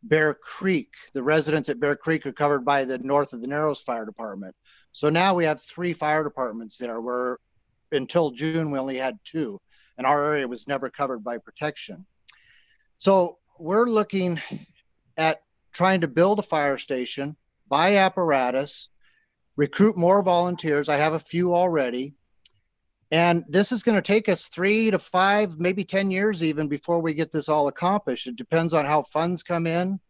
Bear Creek. The residents at Bear Creek are covered by the North of the Narrows Fire Department. So now we have 3 fire departments there, where until June we only had 2, and our area was never covered by protection. So we're looking at trying to build a fire station, buy apparatus, recruit more volunteers. I have a few already. And this is going to take us 3 to 5, maybe 10 years even before we get this all accomplished. It depends on how funds come in.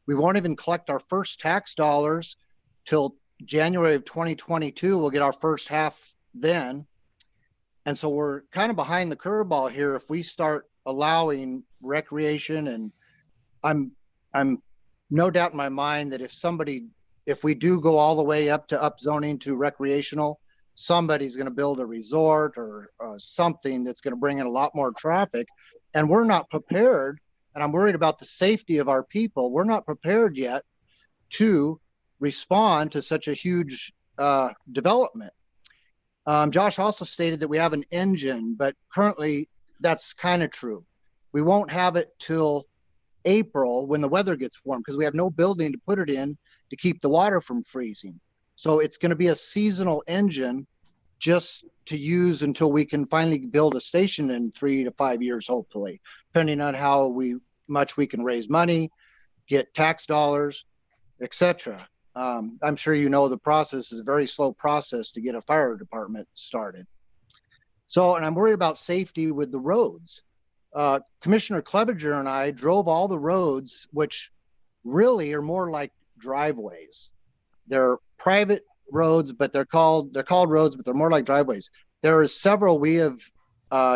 We won't even collect our first tax dollars till January of 2022. We'll get our first half then. And so we're kind of behind the curveball here if we start allowing recreation. And I'm no doubt in my mind that if we do go all the way up to upzoning to recreational, somebody's going to build a resort or something that's going to bring in a lot more traffic. And we're not prepared. And I'm worried about the safety of our people. We're not prepared yet to respond to such a huge development. Josh also stated that we have an engine, but currently that's kind of true. We won't have it till April when the weather gets warm because we have no building to put it in to keep the water from freezing. So it's going to be a seasonal engine just to use until we can finally build a station in 3 to 5 years, hopefully, depending on how much we can raise money, get tax dollars, etc. I'm sure you know the process is a very slow process to get a fire department started. So, and I'm worried about safety with the roads. Commissioner Clevenger and I drove all the roads, which really are more like driveways. They're private roads, but they're called roads, but they're more like driveways. There are several we have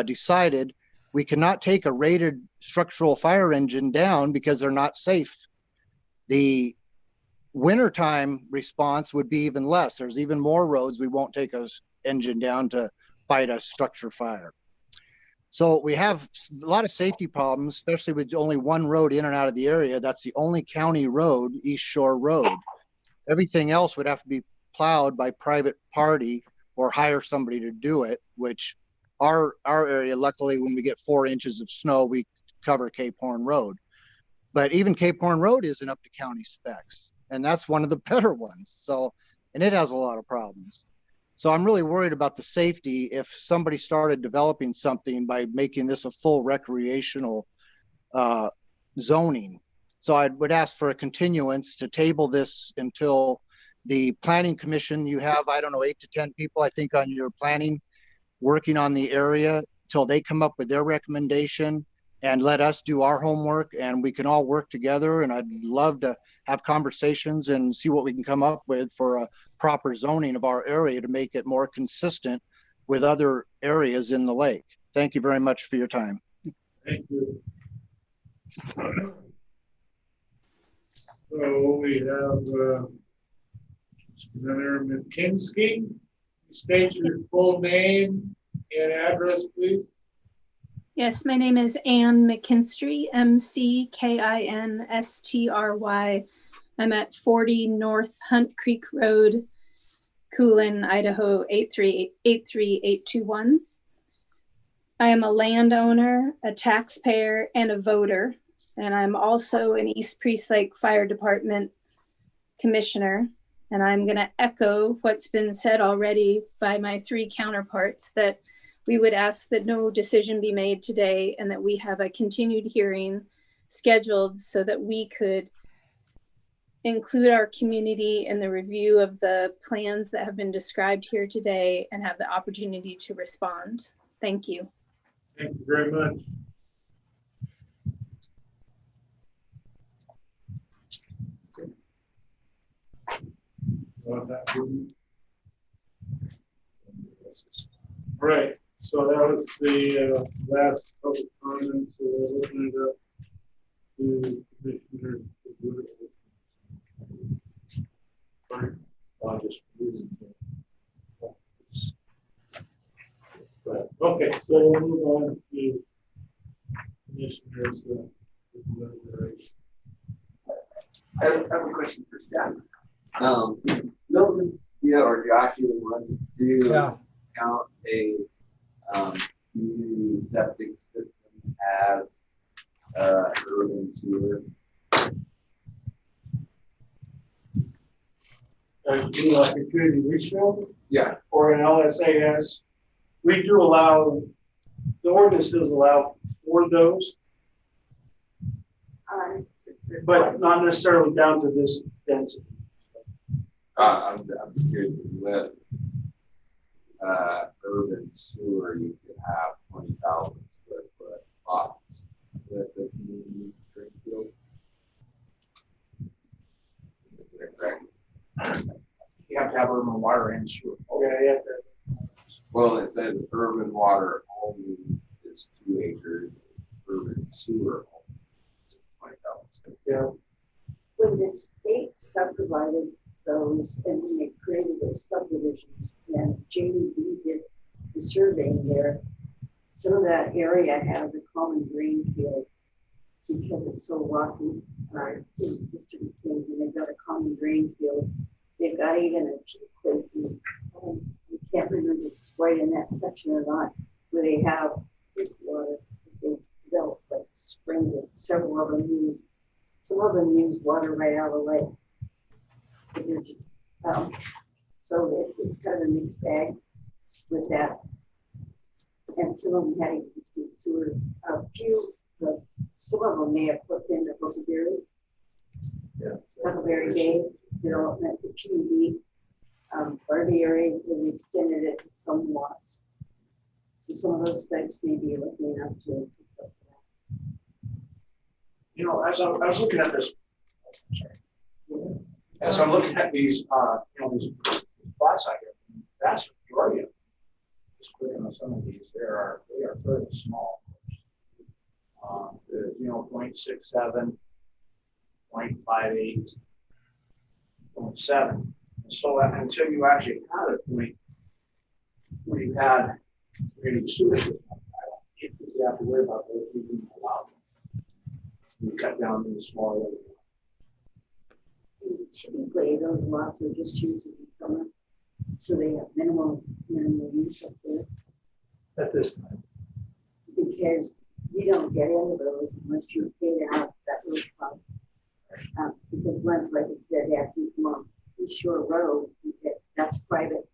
decided we cannot take a rated structural fire engine down because they're not safe. The wintertime response would be even less. There's even more roads we won't take a engine down to fight a structure fire. So we have a lot of safety problems, especially with only one road in and out of the area. That's the only county road, East Shore Road. Everything else would have to be plowed by private party or hire somebody to do it, which our area, luckily, when we get 4 inches of snow, we cover Cape Horn Road. But even Cape Horn Road isn't up to county specs, and that's one of the better ones. So, and it has a lot of problems. So I'm really worried about the safety if somebody started developing something by making this a full recreational zoning. So I would ask for a continuance to table this until the planning commission, you have, I don't know, 8 to 10 people, I think, on your planning working on the area till they come up with their recommendation and let us do our homework, and we can all work together. And I'd love to have conversations and see what we can come up with for a proper zoning of our area to make it more consistent with other areas in the lake. Thank you very much for your time. Thank you. So we have Senator McKinsky. State your full name and address, please. Yes, my name is Ann McKinstry, McKinstry. I'm at 40 North Hunt Creek Road, Coolin, Idaho 83821. I am a landowner, a taxpayer, and a voter, and I'm also an East Priest Lake Fire Department commissioner. And I'm going to echo what's been said already by my three counterparts, that we would ask that no decision be made today and that we have a continued hearing scheduled so that we could include our community in the review of the plans that have been described here today and have the opportunity to respond. Thank you. Thank you very much. All right, so that was the last public comment. So we'll open it up to Commissioner. Okay, so we'll move on to Commissioner's deliberation. I have a question for staff. Milton, or Josh, either one, do you count a community septic system as urban sewer? Do like a community reach field? Yeah. Or an LSAS? We do allow, the ordinance does allow for those, but not necessarily down to this density. I'm just curious, with urban sewer, you could have 20,000 square foot lots with the community drain field. Is that correct? You have to have urban water and sewer. Okay, yeah. Well, it says urban water only is 2 acres, urban sewer only is 20,000. Yeah. When the state subdivided those and when they created those subdivisions and JDB did the surveying there, some of that area has a common drain field because it's so rocky. In Mr. McKinsey, they've got a common drain field. They've got even a peak place. I can't remember if it's right in that section or not, where they have water they developed like spring that several of them use. Some of them use water right out of the lake. So it's kind of a mixed bag with that. And some of them had existing sewer. Some of them may have put into Huckleberry. Yeah. Huckleberry Bay development, the PUD. Part of the area really extended it to some lots. So some of those specs may be looking up to. You know, as I was looking at this, as I'm looking at these, these plots I get, vast majority of them, just clicking on some of these, they are fairly small. 0.67, 0.58, 0.7. So until you actually had a point where you had really sewage, I don't think you have to worry about those being allowed. You cut down in the small area. Typically, those lots are just used in summer, so they have minimal use up there. At this time. Because you don't get into those unless you pay to have that roof pump. Because once, like I said, after you come on East Shore Road, that's private.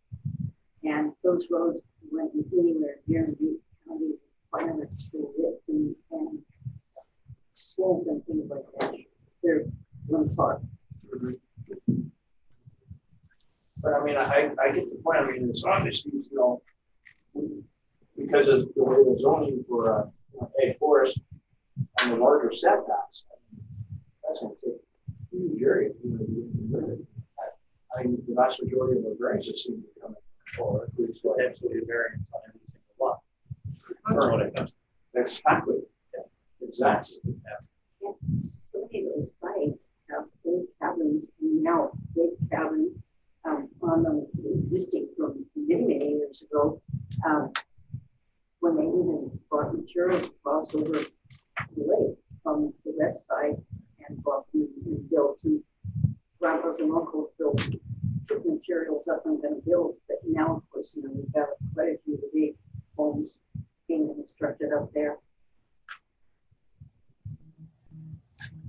And those roads went anywhere near the county requirements for width and slope and things like that. They're one part. But I mean, I get the point. I mean, it's obviously, because of the way the zoning for ag forest and the larger setbacks, that's going to take a huge area. I mean, the vast majority of the variances seem to be coming forward, at least potentially a variance on every single lot. Currently, exactly. Yeah. Exactly. Yeah. So many of those sites have old cabins and now big cabins on them existing from many years ago. When they even brought materials across over the lake from the west side and brought them and built, and grandpas and uncles built, took materials up and going to build. But now, of course, we've got quite a few of the big homes being constructed up there.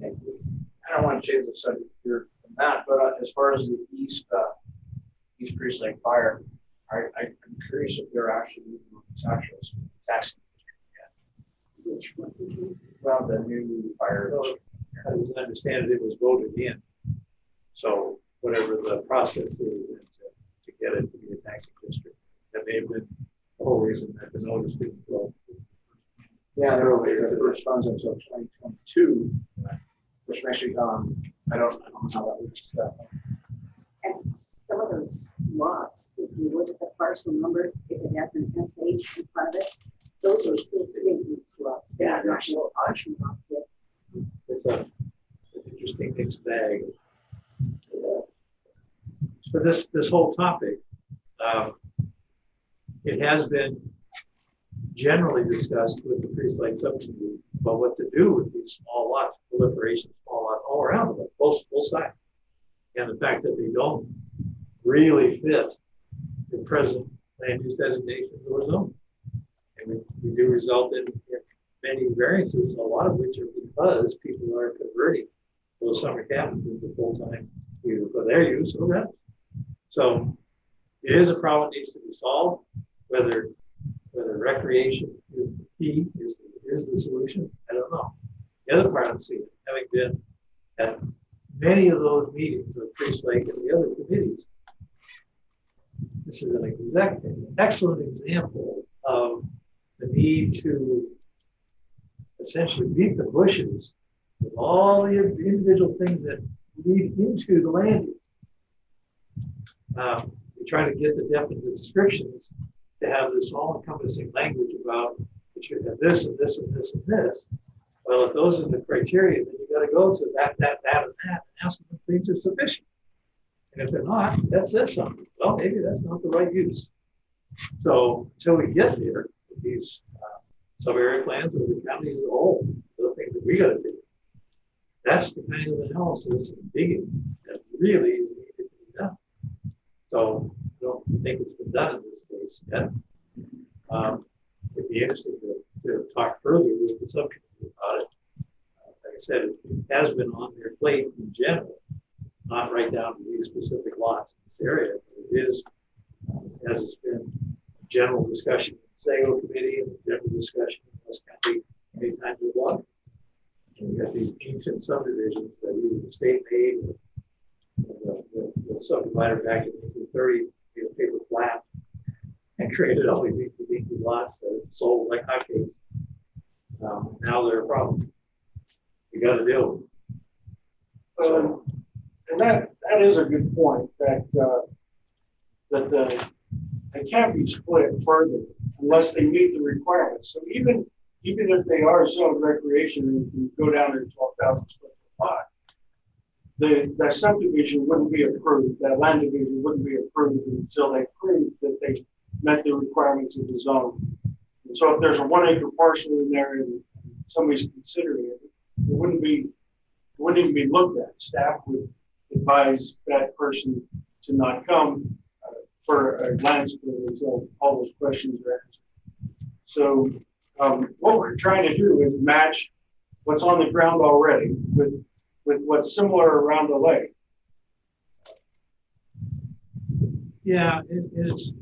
I don't want to change the subject here from that, but as far as the East Priest Lake fire, I'm curious if they're actually moving on this actual taxing district yet. Which one? Well, the new fire. As I understand it, it was voted in. So whatever the process is to get it to be a taxing district, that may have been the whole reason that the notice didn't go. Yeah, they're over here. The first funds until 2022, which makes me I don't know how that works. And some of those lots, if you look at the parcel number, if it has an SH in front of it, those are still sitting lots. Yeah, they're not no auction lot yet. It's an interesting mixed bag. So this whole topic, it has been generally discussed with the Priest Lake subcommittee about what to do with these small lots, proliferation of small lots all around them, both sides. And the fact that they don't really fit the present land use designations or zone. And we do result in many variances, a lot of which are because people are converting those summer cabins into full-time, either for their use or rent. So it is a problem that needs to be solved, whether recreation is the key, is the solution, I don't know. The other part I'm seeing, having been at many of those meetings with Priest Lake and the other committees, this is an excellent example of the need to essentially beat the bushes with all the individual things that lead into the land use. We try to get the definitive descriptions to have this all-encompassing language about it should have this and this and this and this. Well, if those are the criteria, then you got to go to that, and ask them if things are sufficient. And if they're not, that says something. Well, maybe that's not the right use. So until we get there, with these sub-area plans or the county as a whole, the things that we got to do. That's the kind of analysis and digging that really is needed to be done. So I don't think it's been done in this case yet. It'd be interesting to talk further with the subcommittee about it. Like I said, it has been on their plate in general, not right down to these specific lots in this area. But it is, as it's been general discussion in the Sago committee and general discussion in West County many times with water. And we got these ancient subdivisions that either the state made or the subdivider back in 1930 made a paper flat and created all these dinky lots that sold like hotcakes. Now they're a problem. You got to deal with them. And that is a good point, that they can't be split further unless they meet the requirements. So even if they are zoned recreation and you go down to 12,000 square foot lot, that subdivision wouldn't be approved, that land division wouldn't be approved until they proved that they met the requirements of the zone. And so if there's a 1 acre parcel in there and somebody's considering it, it wouldn't even be looked at. Staff would advise that person to not come for a land split until all those questions are answered. So what we're trying to do is match what's on the ground already with what's similar around the lake. Yeah, it's.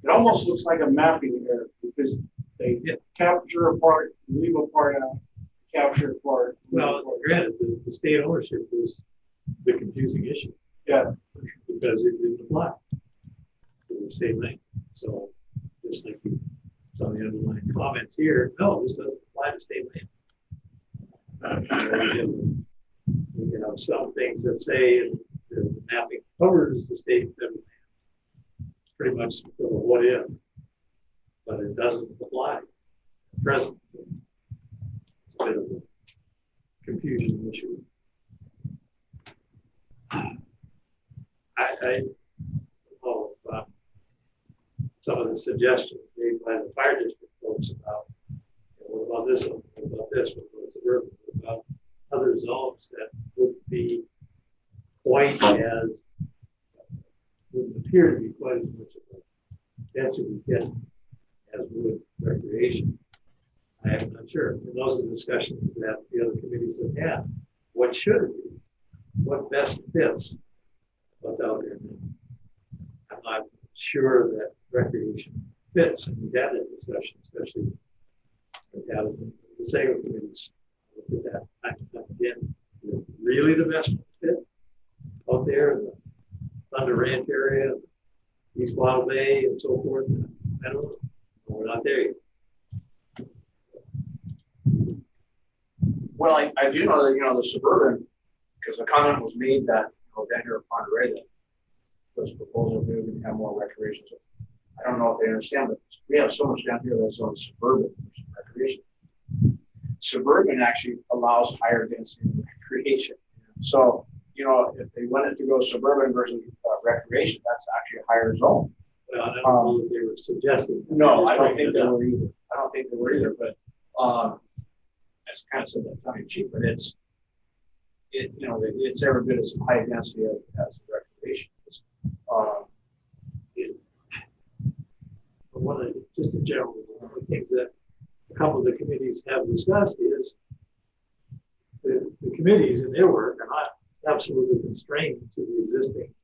It almost looks like a mapping error because they capture a part, leave a part out, capture a part. Well, granted, the state ownership was the confusing issie. Yeah. Because it didn't apply to the state land. So just like some of the underlying comments here, no, this doesn't apply to state land. We have some things that say the mapping covers the state and federal land. It's pretty much for the what if, but it doesn't apply at present. It's a bit of a confusion issue. I know some of the suggestions made by the fire district folks about, what about this one, what about this, what about suburban, what about other zones that would be quite as, wouldn't appear to be quite as much of a density hit as would recreation. I am not sure. And those are discussions that the other committees have had. What should it be? What best fits what's out there now? I'm not sure that recreation fits. And we've had that discussion, especially with the Sago committees. Look at that time and time again. Really the best fit out there in the Thunder Ranch area, East Wild Bay, and so forth. I don't know. We're not there yet. Well, I do know that, the suburban, because the comment was made that, down here at Ponderay, that this proposal, we would have more recreation. So I don't know if they understand, but we have so much down here that's on suburban versus recreation. Suburban actually allows higher density recreation. So, if they wanted to go suburban versus recreation, that's actually a higher zone. Well, I don't know if they were suggesting. No, I don't think they were either. I don't think they were either, but as kind of said that tongue in cheek, but it's every bit as high density as recreation is. Just in general, one of the things that a couple of the committees have discussed is the committees in their work are not absolutely constrained to the existing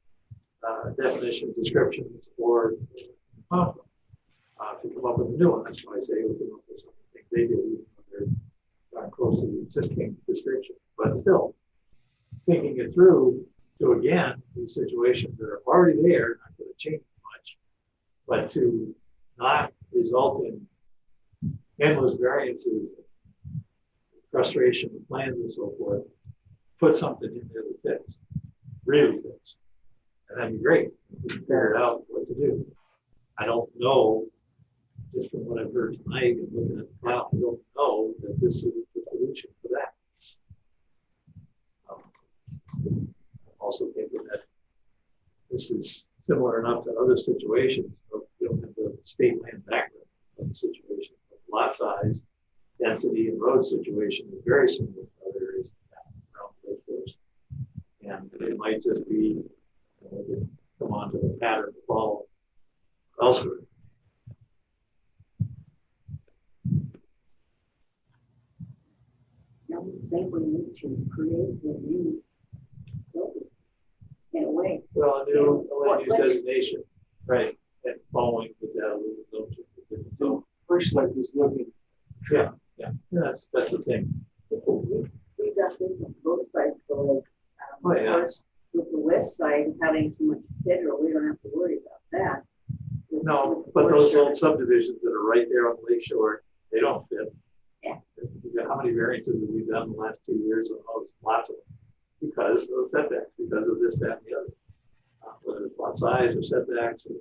definitions, descriptions, or conflict. To come up with a new one, that's why I say we come up with something they did, even though they're not close to the existing description. But still, thinking it through to, again, these situations that are already there, not going to change much, but to not result in endless variances, frustration of plans and so forth, put something in there that fits, really fits. And that'd be great. We can figure out what to do. I don't know, just from what I've heard tonight and looking at the file, I don't know that this is the solution for that. I'm also thinking that this is similar enough to other situations, but we don't have the state land background of the situation. Lot size, density, and road situation is very similar to other areas around those coast. And it might just be come on to the pattern to follow elsewhere. I would say we need to create a new facility in a way. Well, a new land use designation, right, and following with that a little bit. So First, like is looking. yeah, that's the thing. We got this on both sides, so like, Oh, yeah. first, with the west side having so much federal, we don't have to worry about that. No, but those old subdivisions that are right there on the lake shore, they don't fit. Yeah. How many variances have we done in the last 2 years on those? Lots of them. Because of setbacks, because of this, that, and the other. Whether it's lot size or setbacks or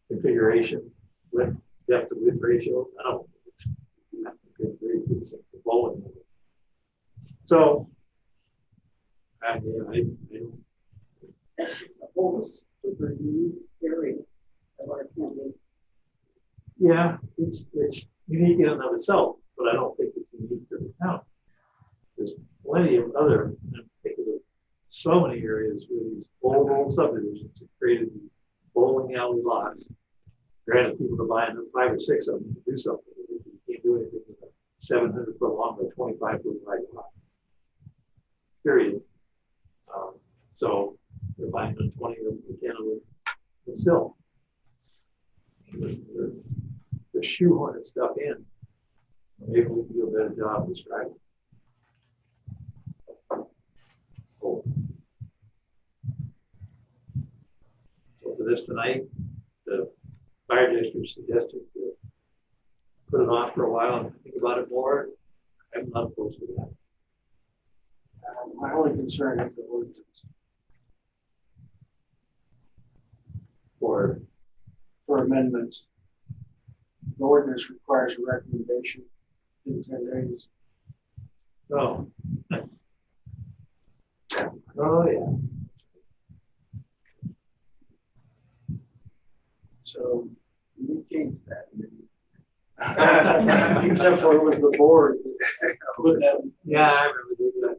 configuration, width, depth of width ratio, I don't know. So, I don't. That's just a whole super unique area of our county. Yeah, it's unique in and of itself, but I don't think it's unique to the town. There's plenty of other, I'm thinking of so many areas where these old subdivisions have created these bowling alley lots. Granted, people are buying 5 or 6 of them to do something. You can't do anything with a 700-foot long by 25-foot wide lot. Period. So they're buying 20 of them, 10 of them, but still, they're shoehorning stuff in. Maybe we can do a better job describing. So for this tonight, the fire district suggested to put it off for a while and think about it more, I'm not opposed to that. My only concern is the ordinance. For amendments. The ordinance requires a recommendation in 10 days. Oh. Oh, yeah. So we changed that. Except for it was the board. Yeah, I remember that.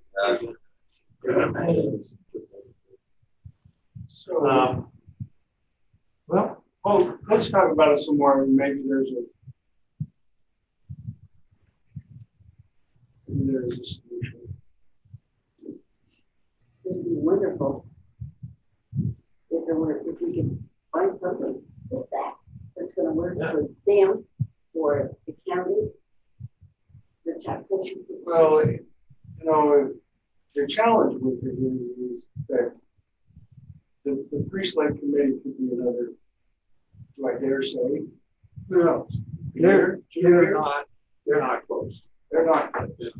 So, well, let's talk about it some more. Maybe there's a solution. It'd be wonderful if we could find something with that that's going to work for them, for the county, the taxation. Well, you know, the challenge with it is that the Priest Lake Committee could be another, do I dare say? Who knows? They're not close. They're not close.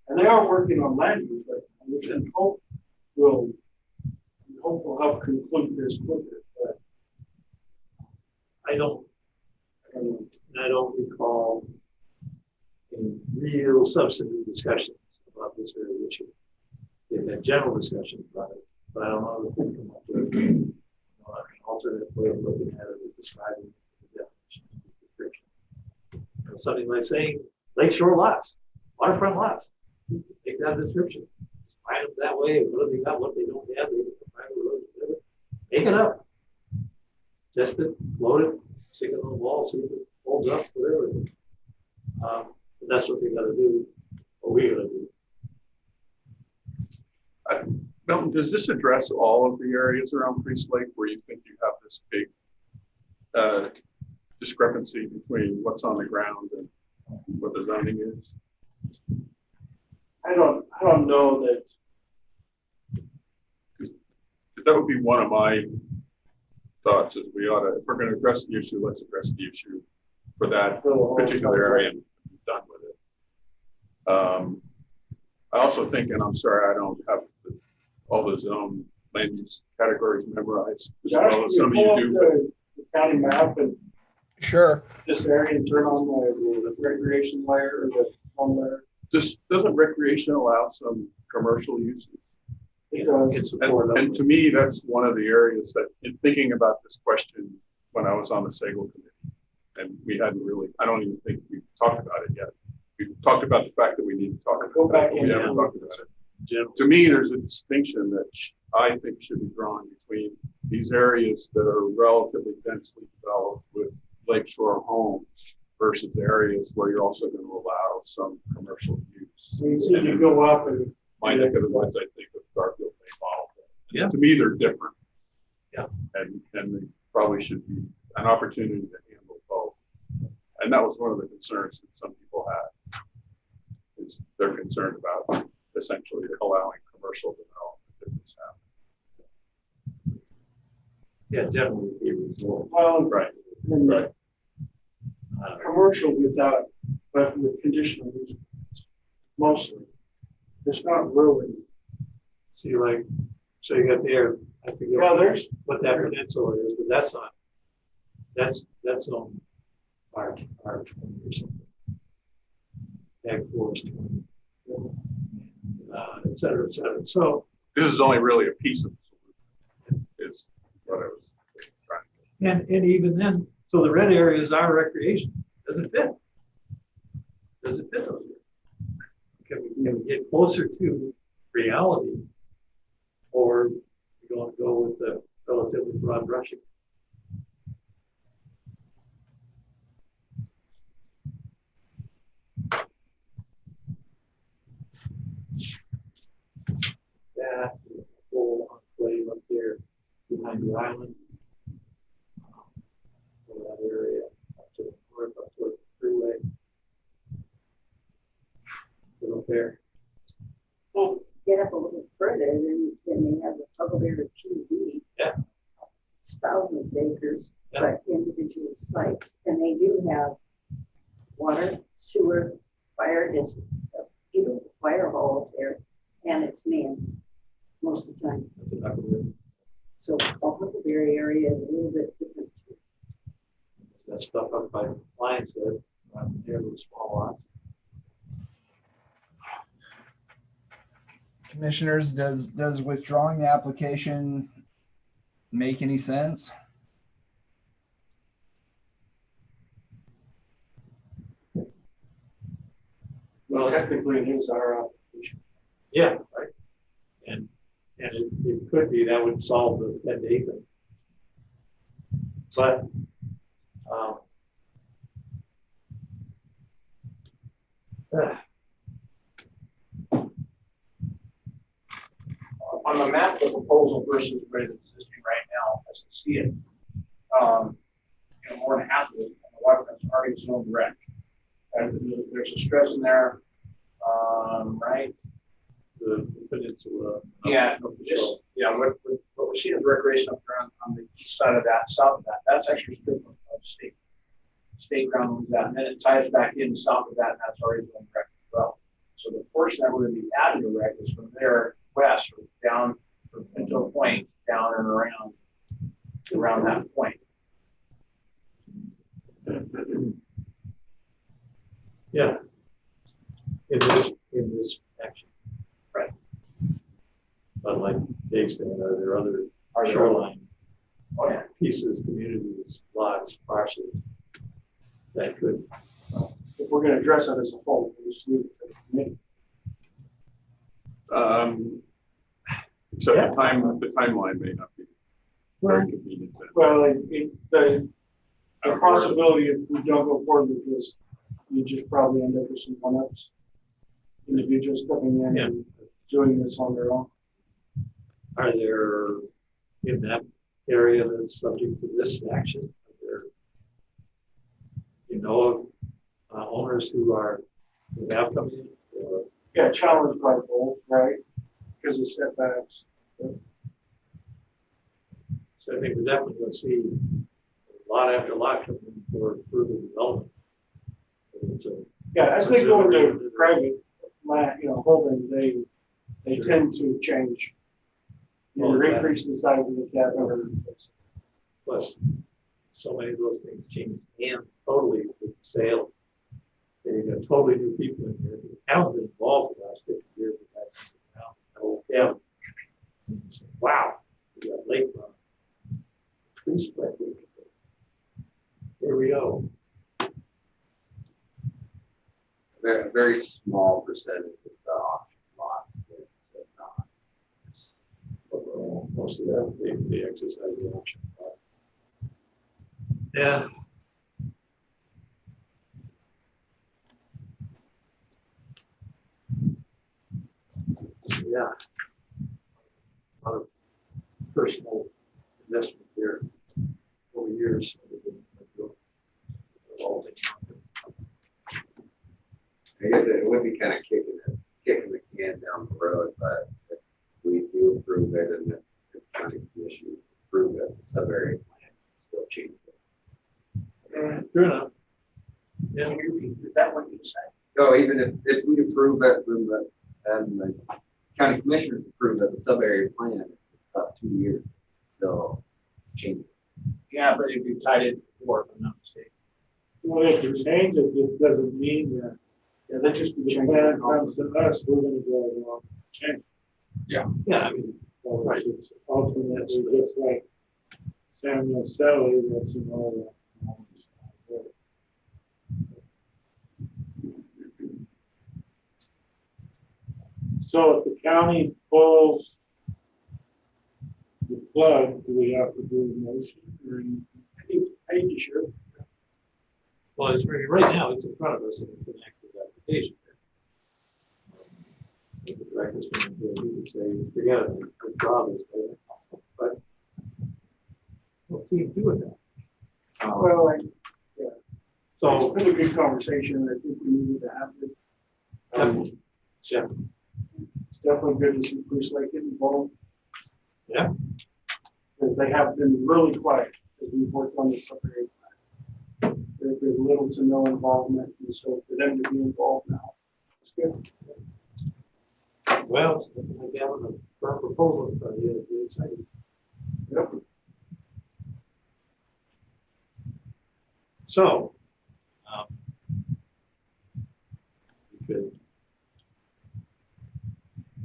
And they are working on land use right now, which we hope will help conclude this quicker. But I don't recall any real substantive discussions about this very issue. They've had general discussions about it, but I don't know if we can come up with an alternate way of looking at it or describing the definition of description. Something like saying lakeshore lots, waterfront lots. Take that description. Find them that way. What do they got? What they don't have? They can private roads, whatever. Make it up. Test it, load it, stick it on the wall, see if it holds up, whatever. But that's what they got to do. What we got to do. Milton, does this address all of the areas around Priest Lake where you think you have this big discrepancy between what's on the ground and what the zoning is? I don't know that. That would be one of my thoughts, is we ought to, if we're going to address the issue, let's address the issue for that particular area and be done with it. I also think, and I'm sorry, I don't have all the zone land use categories memorized as well as some of you do. The county map and sure. This area and turn on the recreation layer or the home layer. Doesn't recreation allow some commercial uses? And to me, that's one of the areas that, in thinking about this question when I was on the SAGL committee, and we hadn't really, I don't even think we've talked about it yet. We've talked about the fact that we need to talk about it, but we haven't talked about it. To me, there's a distinction that I think should be drawn between these areas that are relatively densely developed with lakeshore homes versus areas where you're also going to allow some commercial use. And you go up and my neck of the woods, I think, of Garfield Bay model. Yeah. To me, they're different. Yeah. And they probably should be an opportunity to handle both. And that was one of the concerns that some people had. Is they're concerned about essentially allowing commercial development if this happens. Yeah, generally be resolved. Well, right. Commercial without, but with conditional use mostly. It's not really. See, like, so you got there, I forget what that peninsula is, but that's on R20 or something. Ag forest 20. Et cetera, et cetera. So this is only really a piece of the solution. Is what I was trying to. and even then, so the red areas are recreation. Doesn't fit. Doesn't fit those areas. Can we get closer to reality, or we're going to go with the relatively broad brushing? That whole enclave up there behind the island, that area up to the north, up toward the freeway. Up there. Well, get up a little further, then they have the Huckleberry TV. Yeah. It's thousands of acres, but individual sites, and they do have water, sewer, fire district, either fire hall there, and it's manned most of the time. So Huckleberry area is a little bit different. That stuff up by Lions Head, near the small lots. Commissioners, does withdrawing the application make any sense? Well, technically, it is our application. Yeah, right. And it could be that would solve the 10-day thing. But on the map, the proposal versus what is existing right now, as I see it, more than half of it, the waterfront's already zoned rec. And there's a stretch in there, right? the peninsula. Yeah, what we're seeing is recreation up there on the east side of that, south of that. That's extra strip of state ground owns that, and then it ties back in south of that, and that's already zoned rec as well. So the portion that we're going to be adding to rec is from there west or down into a point down and around that point. Yeah. In this action. Right. But like Dave said, are there other shoreline pieces, communities, lots, parcels that could? If we're going to address it as a whole, we just leave it to the committee. So the timeline may not be very convenient then. Well, the possibility if we don't go forward with this, you just probably end up with some one-ups. Individuals coming in and doing this on their own. Are there, in that area that's subject to this action, are there, owners who have come in? Yeah, challenged by both, right? Because of setbacks. So I think we're definitely going to see lot after lot coming in for further development. Yeah, as they go into private land, holding, they tend to change. Either increase the size of the cabin or plus so many of those things change hands totally with the sale. You've got totally new people in here who haven't been involved the last 50 years with that whole cabin. Wow, we got lakefront. Tree spread. Here we go. A very small percentage of the auction lots that not. Most of that, they exercise the option. Yeah. Yeah. A lot of personal investment there over years. I guess it would be kind of kicking the can down the road, but if we do approve it and the county commission approve it, the sub-area plan can still change it. True enough. Yeah. Is that what you say? So even if we approve it and the county commissioners approve it, the sub-area plan, it's about 2 years, it's still changing. Yeah, but if you tied it to four, if I'm not mistaken. Well, if you change it, it doesn't mean that. Yeah, that just be changing. When it comes to us, we're going to go along and change. Yeah. Yeah, I mean, right. It's ultimately just like Samuel Selly, that's an old. So if the county pulls the plug, do we have to do a motion or anything? I think you sure. well, it's right now, it's in front of us and it's an active application. The director's going to say, forget it, withdraw this, but we'll see him doing that. Well, yeah. So it's been a good conversation. I think we needed to have it. Yeah. It's definitely good to see Bruce Lake get involved. Yeah. Because they have been really quiet as we've worked on this separate. They're little to no involvement, and so for them to be involved now, it's good. Well, I got a firm proposal for you, it'd be exciting. Yep. So, we could,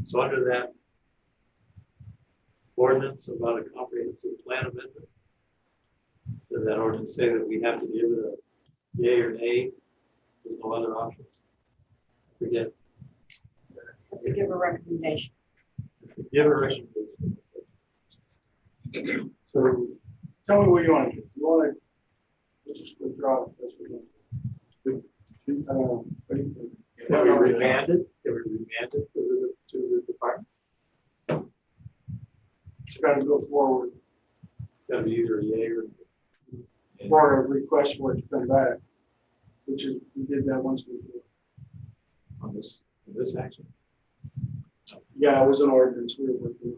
so under that ordinance about a comprehensive plan amendment, does that ordinance say that we have to give it a yay or nay? There's no other options? Forget. To give a recommendation. Give a recommendation. So tell me what you want to do. You want to, let's just withdraw it. That's what we're going to do. Can we remand it? Can we remand it to the department? It's got to go forward. It's got to be either a yay Or a request for it to come back, which is, we did that once before. on this action. Yeah, it was an ordinance we were working.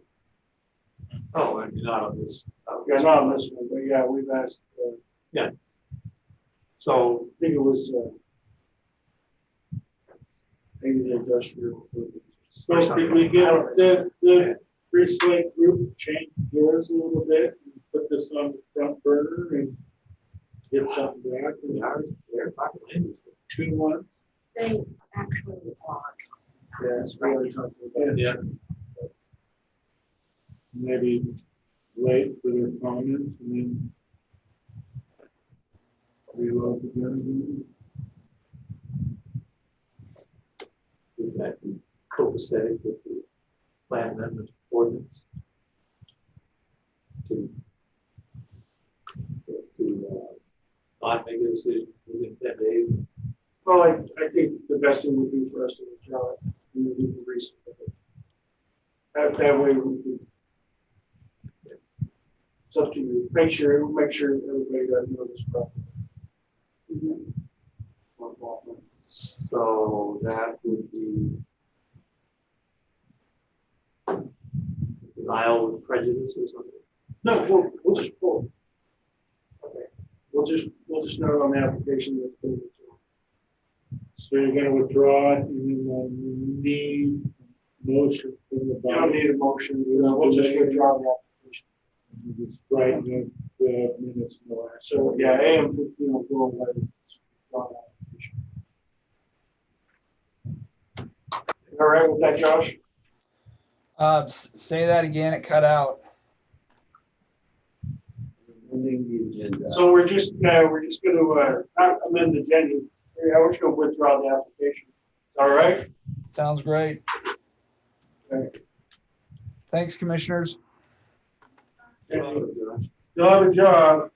Oh, I mean, not on this. Yeah, not on this one, but yeah, we've asked. Yeah. So I think it was maybe the industrial. So did we get the Free Slate group change gears a little bit and put this on the front burner and get something back? And they're talking land use. 2 months. They actually are. Yeah, that's really talking about. Yeah. Maybe wait for their comments and then reload again. Would that be copacetic with the plan amendment ordinance? To not make a decision within 10 days? Well, I think the best thing would be for us to withdraw it and then we can resubmit it. That way we can. It's up to you. Make sure everybody does know this properly. So that would be denial with prejudice or something? No, we'll just pull it. Okay. We'll just note on the application that's been withdrawn. So you're going to withdraw it and then need motion from the body. You don't need a motion. We'll just withdraw the application. Just write the minutes. So yeah, AM 15 will go away. Withdraw the application. All right with that, Josh? Say that again, it cut out. So we're just going to amend the agenda. Yeah, we're just going to withdraw the application. All right? Sounds great. Okay. Thanks, commissioners. You'll have a job.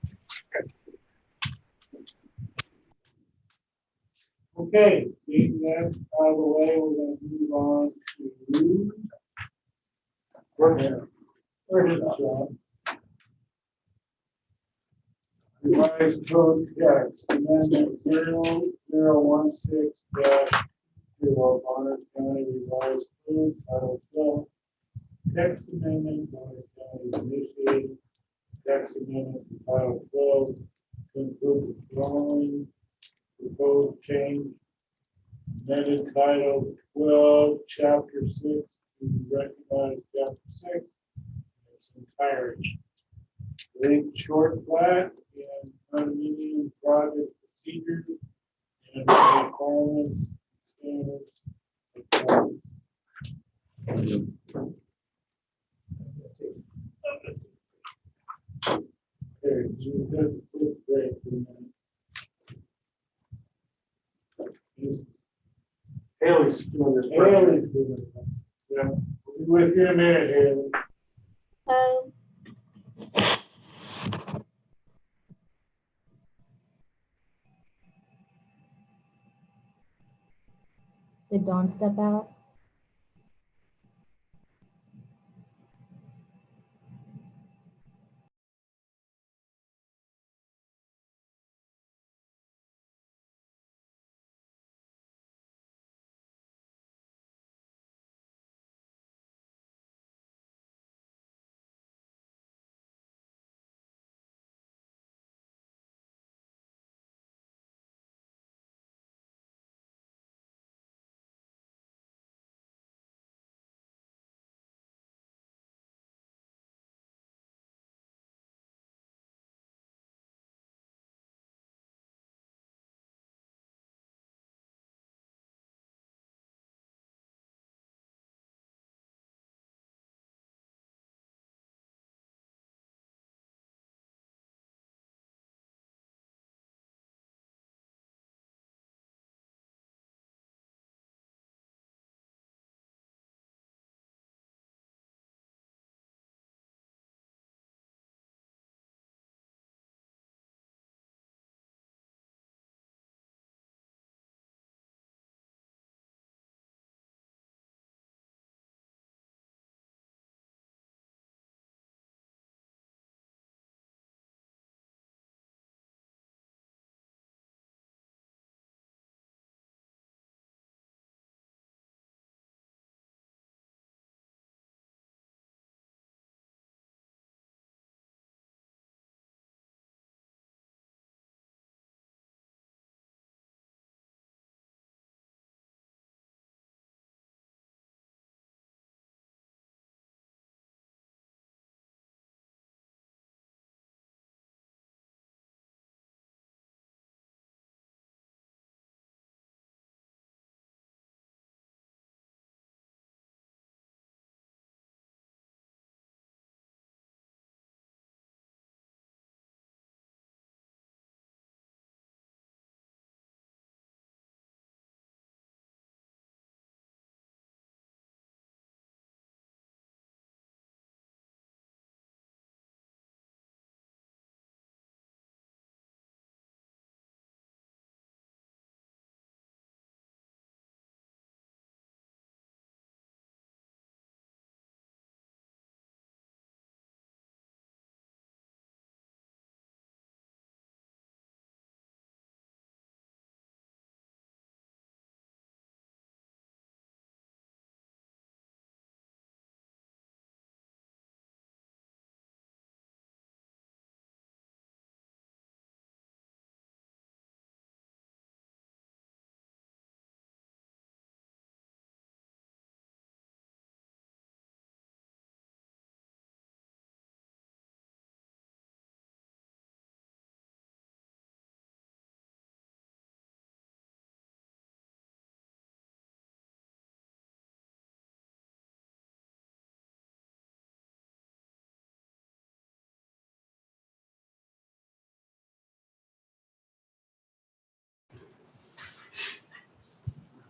Okay, being that out of the way, we're going to move on to where is it, John? Revised code text, amendment 0016-0 Bonner County Revised Code Title 12. Text amendment, Bonner County initiated text amendment to Title 12 to include the following proposed change. Amended Title 12, Chapter 6 to recognize Chapter 6 in its entirety. Link short plat and condominium project procedures and requirements, standards. Okay, so that's great. Haley's doing this. Haley's doing it. Yeah, we'll be with you in a minute, Haley. Did Dawn step out?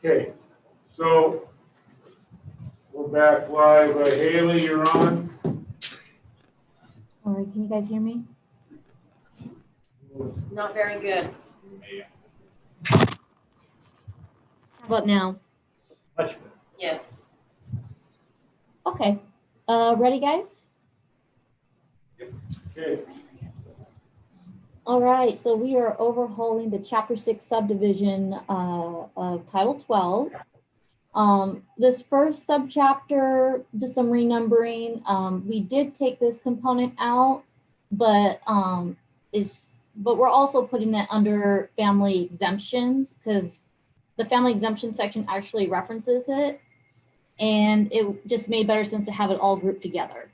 Okay, so we're back live. Haley, you're on. All right, can you guys hear me? Not very good. How about now? Much better. Yes. Okay, ready, guys? Okay. All right, so we are overhauling the Chapter 6 subdivision of Title 12. This first subchapter, just some renumbering. We did take this component out, but we're also putting it under family exemptions because the family exemption section actually references it, and it just made better sense to have it all grouped together,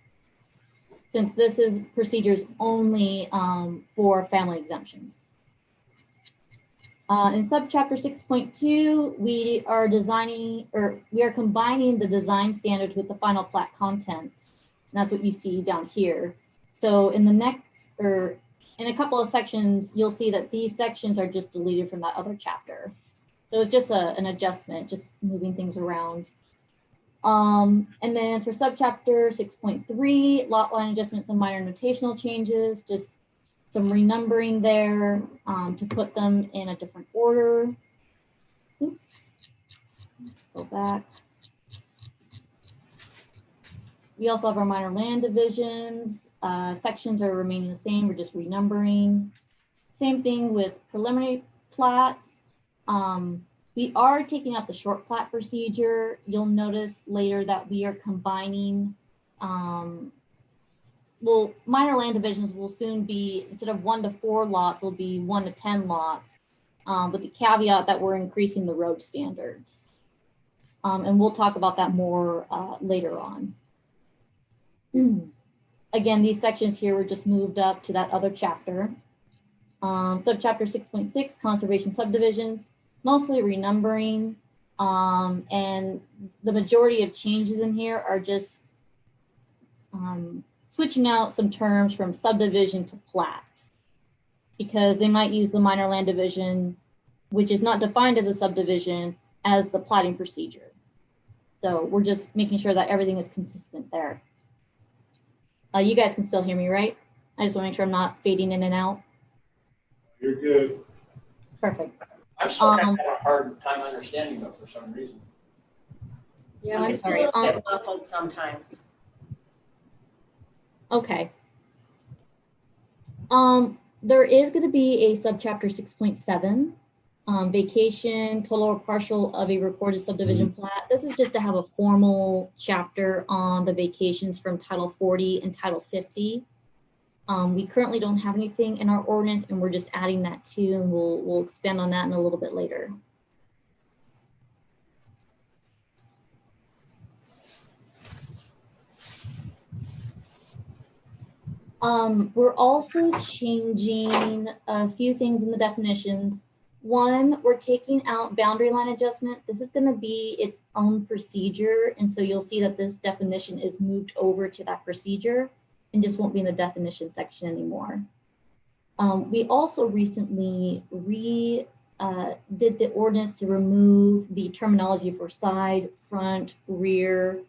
since this is procedures only for family exemptions. In subchapter 6.2, we are combining the design standards with the final plat contents. And that's what you see down here. So in a couple of sections, you'll see that these sections are just deleted from that other chapter. So it's just an adjustment, just moving things around. And then for subchapter 6.3, lot line adjustments and minor notational changes, just some renumbering there to put them in a different order. Oops, go back. We also have our minor land divisions. Sections are remaining the same, we're just renumbering. Same thing with preliminary plats. We are taking out the short plat procedure. You'll notice later that we are combining, minor land divisions will soon be, instead of 1 to 4 lots, will be 1 to 10 lots, with the caveat that we're increasing the road standards. And we'll talk about that more later on. Again, these sections here were just moved up to that other chapter. Subchapter 6.6, conservation subdivisions, mostly renumbering, and the majority of changes in here are just switching out some terms from subdivision to plat, because they might use the minor land division, which is not defined as a subdivision, as the platting procedure. So we're just making sure that everything is consistent there. You guys can still hear me, right? I just want to make sure I'm not fading in and out. You're good. Perfect. I'm still having a hard time understanding though for some reason. Yeah, I'm sorry. Get muffled sometimes. Okay. There is going to be a subchapter 6.7, vacation, total or partial of a recorded subdivision plat. This is just to have a formal chapter on the vacations from Title 40 and Title 50. We currently don't have anything in our ordinance, and we're just adding that too, and we'll expand on that in a little bit later. We're also changing a few things in the definitions. One, we're taking out boundary line adjustment. This is going to be its own procedure, and so you'll see that this definition is moved over to that procedure and just won't be in the definition section anymore. We also recently did the ordinance to remove the terminology for side, front, rear,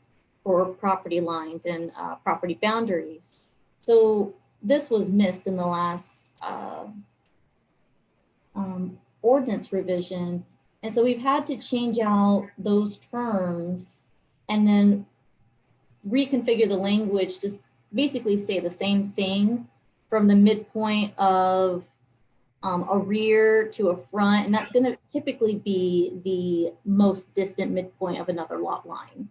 for property lines and property boundaries. So this was missed in the last ordinance revision. And so we've had to change out those terms and then reconfigure the language to basically say the same thing from the midpoint of a rear to a front. And that's going to typically be the most distant midpoint of another lot line.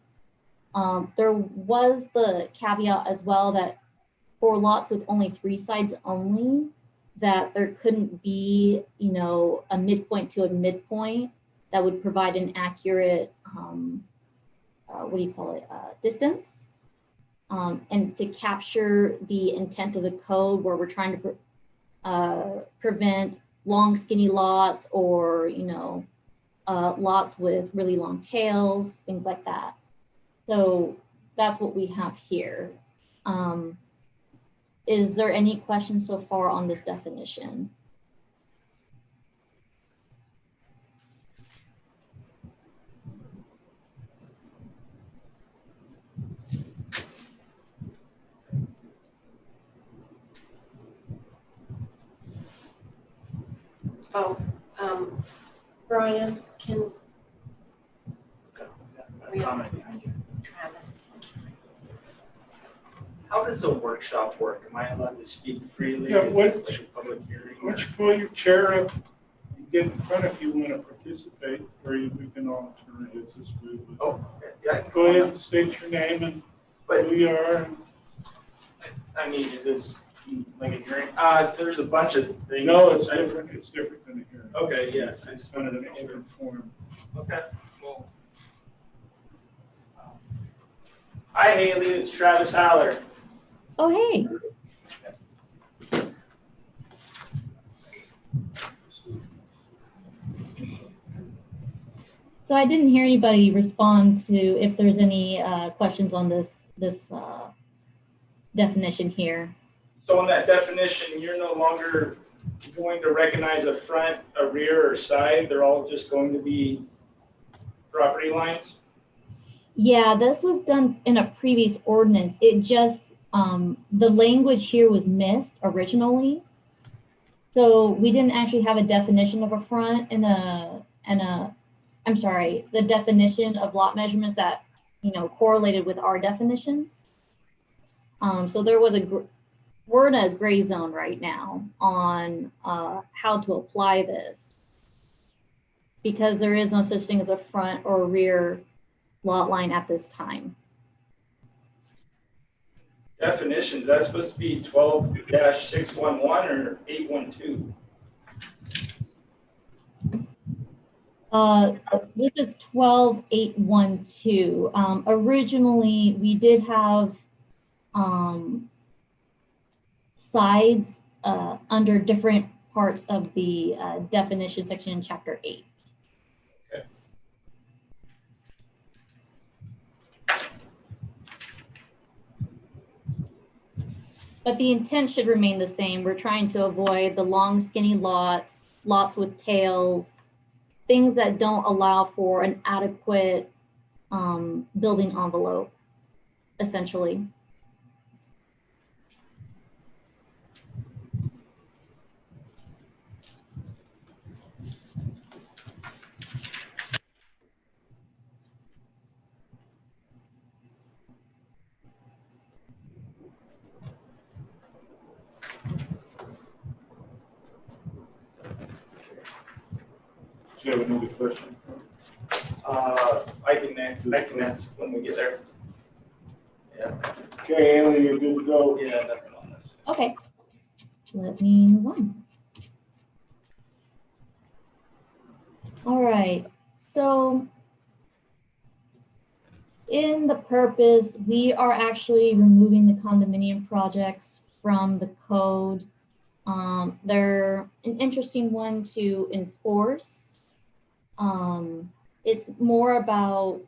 There was the caveat as well that for lots with only 3 sides only, that there couldn't be, a midpoint to a midpoint that would provide an accurate, distance. And to capture the intent of the code where we're trying to prevent long skinny lots or, lots with really long tails, things like that. So that's what we have here. Is there any questions so far on this definition? Oh, Brian, can we have Comment behind you. Travis? How does a workshop work? Am I allowed to speak freely? Yeah, Is what- this like a public hearing? Why don't you pull your chair up and get in front if you want to participate, or we can all turn it as this way. Oh, yeah. Go ahead and state your name and who you are. I mean, is this like a hearing? There's a bunch of things. No, it's different. It's different than a hearing. Okay, yeah. I It's just kind wanted of to an make sure. open forum. Okay, well. Hi Haley, it's Travis Haller. Oh, hey. So I didn't hear anybody respond to if there's any questions on this definition here. So in that definition, you're no longer going to recognize a front, a rear, or side. They're all just going to be property lines? Yeah, this was done in a previous ordinance. It just, the language here was missed originally. So we didn't actually have a definition of a front and I'm sorry, the definition of lot measurements that, correlated with our definitions. So there was we're in a gray zone right now on how to apply this because there is no such thing as a front or rear lot line at this time. Definitions, that's supposed to be 12-611 or 812? This is 12812. Originally, we did have sides under different parts of the definition section in chapter 8. Okay. But the intent should remain the same. We're trying to avoid the long, skinny lots, lots with tails, things that don't allow for an adequate building envelope, essentially. Do you have another question? I can ask when we get there. Yeah. Okay, Haley, you're good to go. Yeah, nothing on this. Okay, let me move on. All right, so in the purpose, we are actually removing the condominium projects from the code. They're an interesting one to enforce. It's more about,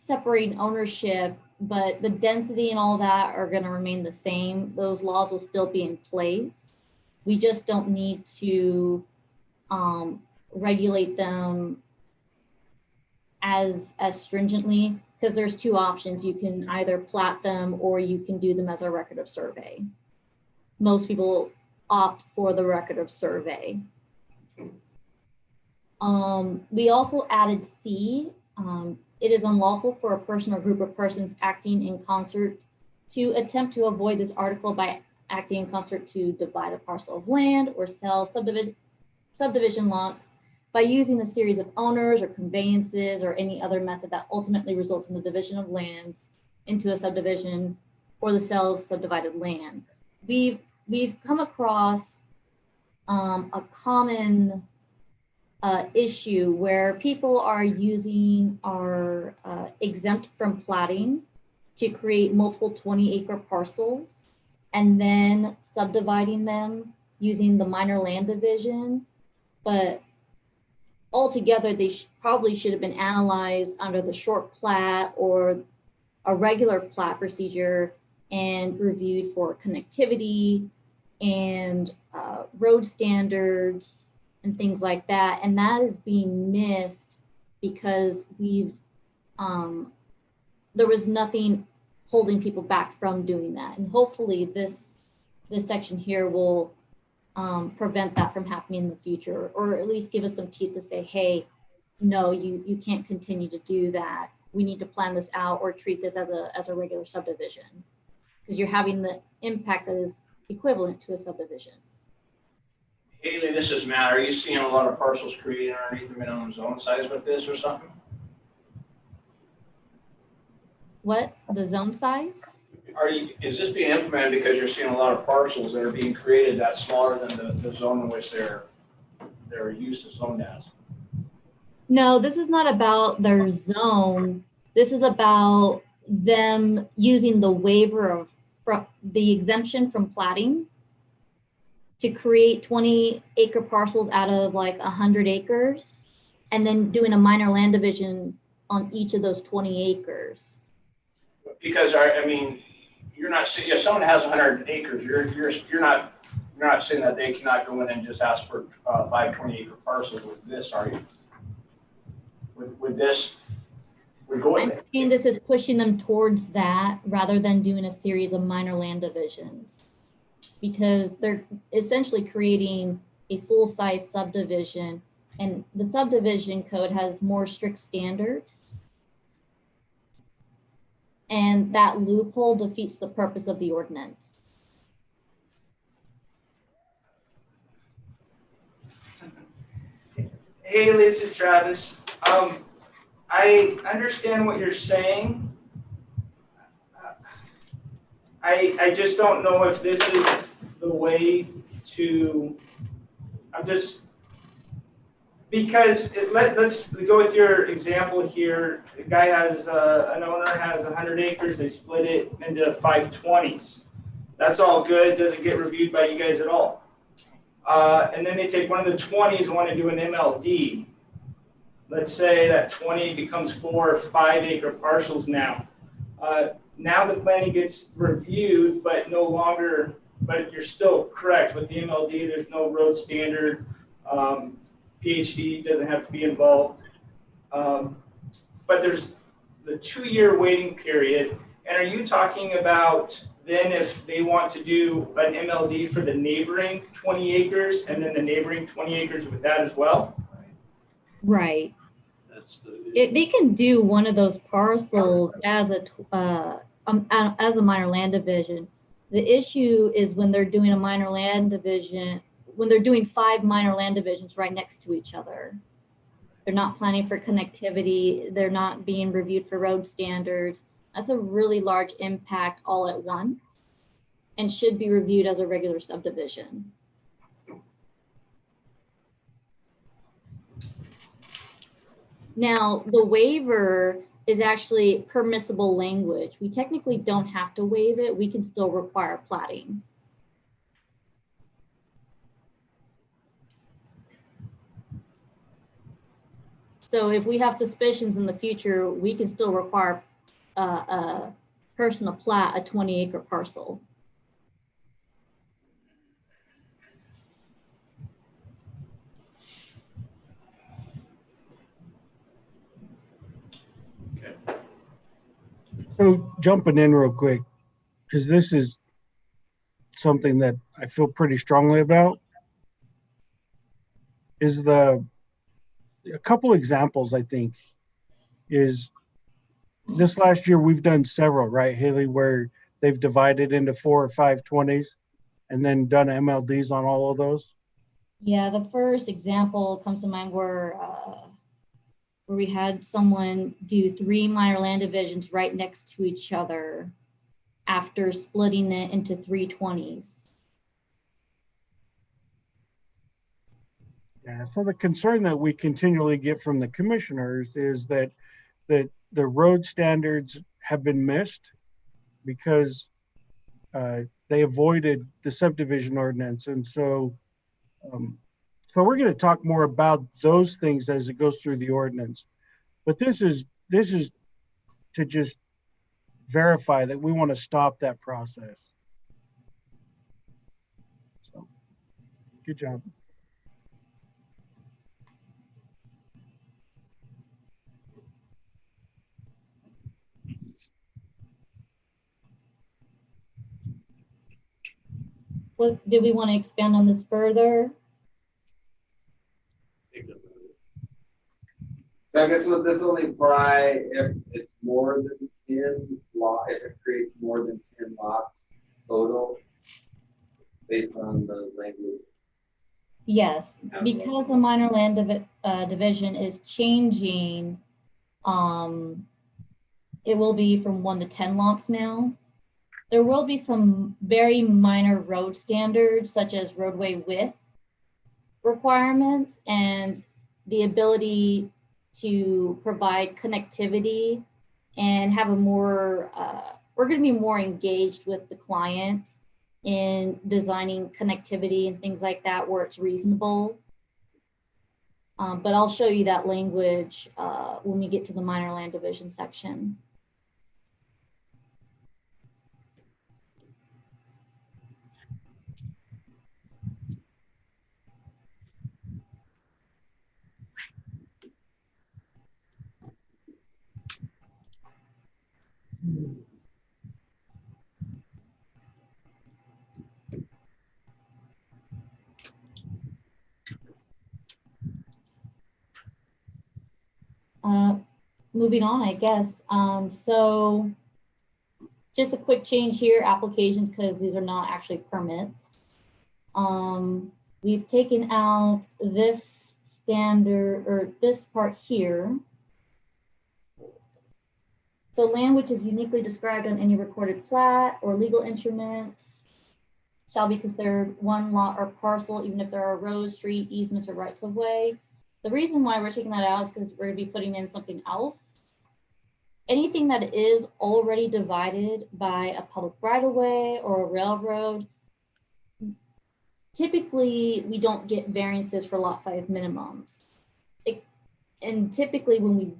separating ownership, but the density and all that are going to remain the same. Those laws will still be in place. We just don't need to regulate them as stringently because there's two options. You can either plat them or you can do them as a record of survey. Most people opt for the record of survey. We also added C. It is unlawful for a person or group of persons acting in concert to attempt to avoid this article by acting in concert to divide a parcel of land or sell subdivision lots by using a series of owners or conveyances or any other method that ultimately results in the division of lands into a subdivision or the sale of subdivided land. We've come across a common issue where people are exempt from platting to create multiple 20-acre parcels and then subdividing them using the minor land division. But altogether, they probably should have been analyzed under the short plat or a regular plat procedure and reviewed for connectivity and road standards and things like that. And that is being missed because there was nothing holding people back from doing that. And hopefully this section here will prevent that from happening in the future, or at least give us some teeth to say, hey, no, you can't continue to do that. We need to plan this out or treat this as a regular subdivision, because you're having the impact that is equivalent to a subdivision. Haley, this is Matt. Are you seeing a lot of parcels created underneath the minimum zone size with this or something? What, the zone size? Is this being implemented because you're seeing a lot of parcels that are being created that's smaller than the zone in which their use is zoned as? No, this is not about their zone. This is about them using the waiver of the exemption from platting to create 20-acre parcels out of like 100 acres, and then doing a minor land division on each of those 20 acres. Because I mean, you're not saying if someone has 100 acres, you're not saying that they cannot go in and just ask for 5 20-acre parcels with this, are you? With this, we're going. I think this is pushing them towards that rather than doing a series of minor land divisions, because they're essentially creating a full-size subdivision, and the subdivision code has more strict standards. And that loophole defeats the purpose of the ordinance. Hey, this is Travis. I understand what you're saying. I just don't know if this is the way to, because let's go with your example here. The guy has, an owner has 100 acres, they split it into 520s. That's all good, doesn't get reviewed by you guys at all. And then they take one of the 20s and want to do an MLD. Let's say that 20 becomes 4 or 5 acre parcels now. Now the planning gets reviewed, but no longer, but you're still correct with the MLD, there's no road standard. PhD doesn't have to be involved. But there's the 2-year waiting period. And are you talking about then if they want to do an MLD for the neighboring 20 acres and then the neighboring 20 acres with that as well? Right. They can do one of those parcels as a minor land division. The issue is when they're doing a minor land division, when they're doing 5 minor land divisions right next to each other. They're not planning for connectivity. They're not being reviewed for road standards. That's a really large impact all at once and should be reviewed as a regular subdivision. Now, the waiver is actually permissible language. We technically don't have to waive it. We can still require platting. So if we have suspicions in the future, we can still require a person to plat a 20-acre parcel. So jumping in real quick, because this is something that I feel pretty strongly about, is a couple examples, I think, is this last year we've done several, right, Haley, where they've divided into 4 or 5 20s and then done MLDs on all of those? Yeah, the first example comes to mind where we had someone do 3 minor land divisions right next to each other after splitting it into 3 20s. Yeah, so the concern that we continually get from the commissioners is that the road standards have been missed because they avoided the subdivision ordinance. And so we're going to talk more about those things as it goes through the ordinance. But this is to just verify that we want to stop that process. So, good job. did we want to expand on this further? So I guess would this only apply if it's more than 10 lot, if it creates more than 10 lots total, based on the language? Yes, because the minor land division is changing, it will be from 1 to 10 lots now. There will be some very minor road standards, such as roadway width requirements and the ability to provide connectivity and have a more, we're going to be more engaged with the client in designing connectivity and things like that where it's reasonable. But I'll show you that language when we get to the minor land division section. Moving on, I guess. So just a quick change here, applications, because these are not actually permits. We've taken out this standard, or this part here. So land which is uniquely described on any recorded plat or legal instruments shall be considered one lot or parcel, even if there are roads, street, easements, or rights of way. The reason why we're taking that out is because we're going to be putting in something else. Anything that is already divided by a public right-of-way or a railroad, typically we don't get variances for lot size minimums. And typically when we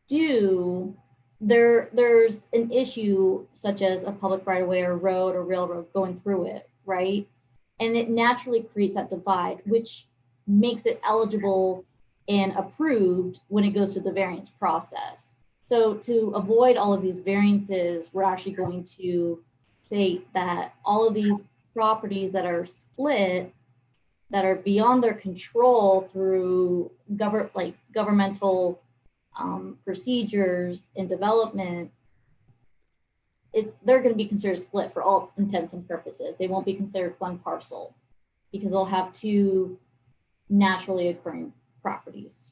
do, there's an issue such as a public right-of-way or road or railroad going through it, right? And it naturally creates that divide, which makes it eligible and approved when it goes through the variance process. So to avoid all of these variances, we're actually going to say that all of these properties that are split, that are beyond their control through governmental procedures and development, they're going to be considered split for all intents and purposes. They won't be considered one parcel because they'll have two naturally occurring properties.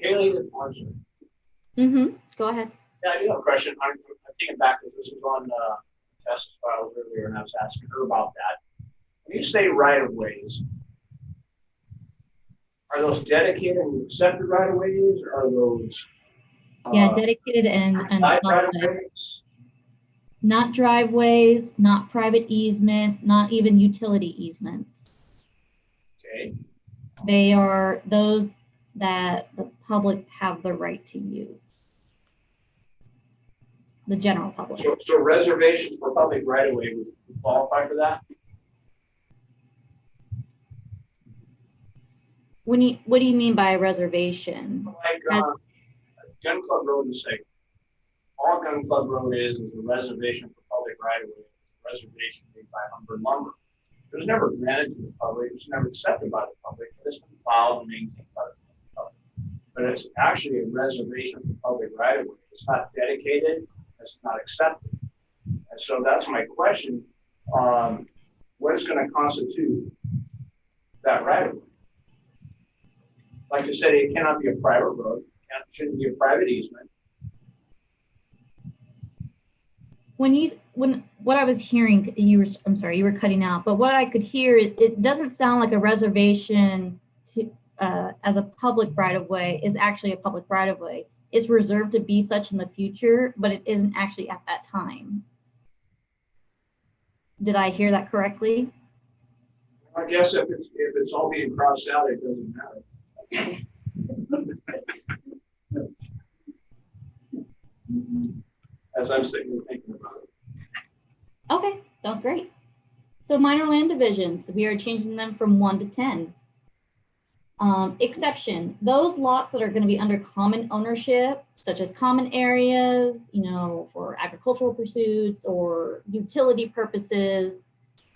Haley, Go ahead. yeah, I do have a question. I'm thinking back because this was on Tessa's files earlier, and I was asking her about that. When you say right of ways, are those dedicated and accepted right of ways, or are those Dedicated and right of ways? Not driveways, not private easements, not even utility easements. Okay. They are those that the public have the right to use. The general public. So reservations for public right of way would qualify for that? What do you mean by a reservation? Like Gun Club Road is saying, all Gun Club Road is a reservation for public right of way. Reservation made by Lumber. It was never granted to the public. It was never accepted by the public. It's been filed and maintained by the public. But it's actually a reservation for public right of way. It's not dedicated. It's not accepted. And so that's my question. What is going to constitute that right of way? Like you said, it cannot be a private road. It shouldn't be a private easement. What I was hearing, I'm sorry, you were cutting out, but what I could hear, it doesn't sound like a reservation to, as a public right of way is actually a public right of way. It's reserved to be such in the future, but it isn't actually at that time. Did I hear that correctly? I guess if it's all being crossed out, it doesn't matter. As I'm sitting here thinking about it. Okay, sounds great. So minor land divisions, we are changing them from 1 to 10. Exception, those lots that are going to be under common ownership, such as common areas, for agricultural pursuits or utility purposes,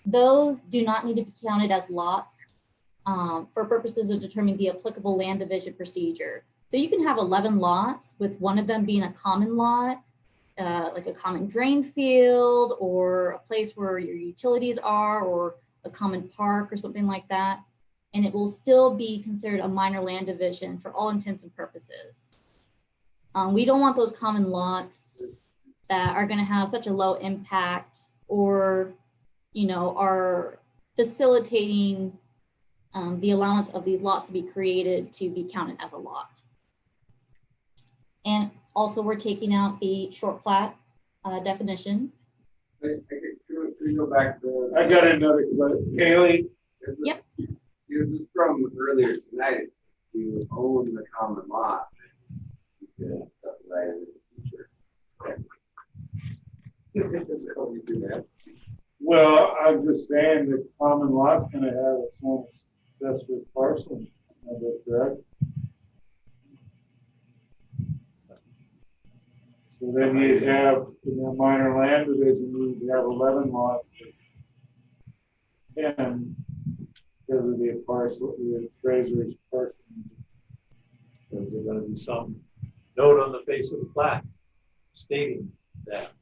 those do not need to be counted as lots for purposes of determining the applicable land division procedure. So you can have 11 lots with one of them being a common lot, like a common drain field or a place where your utilities are, or a common park or something like that. And it will still be considered a minor land division for all intents and purposes. We don't want those common lots that are going to have such a low impact or, are facilitating the allowance of these lots to be created to be counted as a lot. And also we're taking out the short plat definition. Can we go back to? I got another question. Haley? Yep. You just from earlier tonight, you own the common lot, you can subdivide it in the future. Well, I'm just saying that common lot's gonna have its own accessory parcel, is that correct? So then you'd have, in a minor land division, you'd have 11 lots. 10 because of the parcel, the appraiser's parcel. Is there gonna be some note on the face of the plat stating that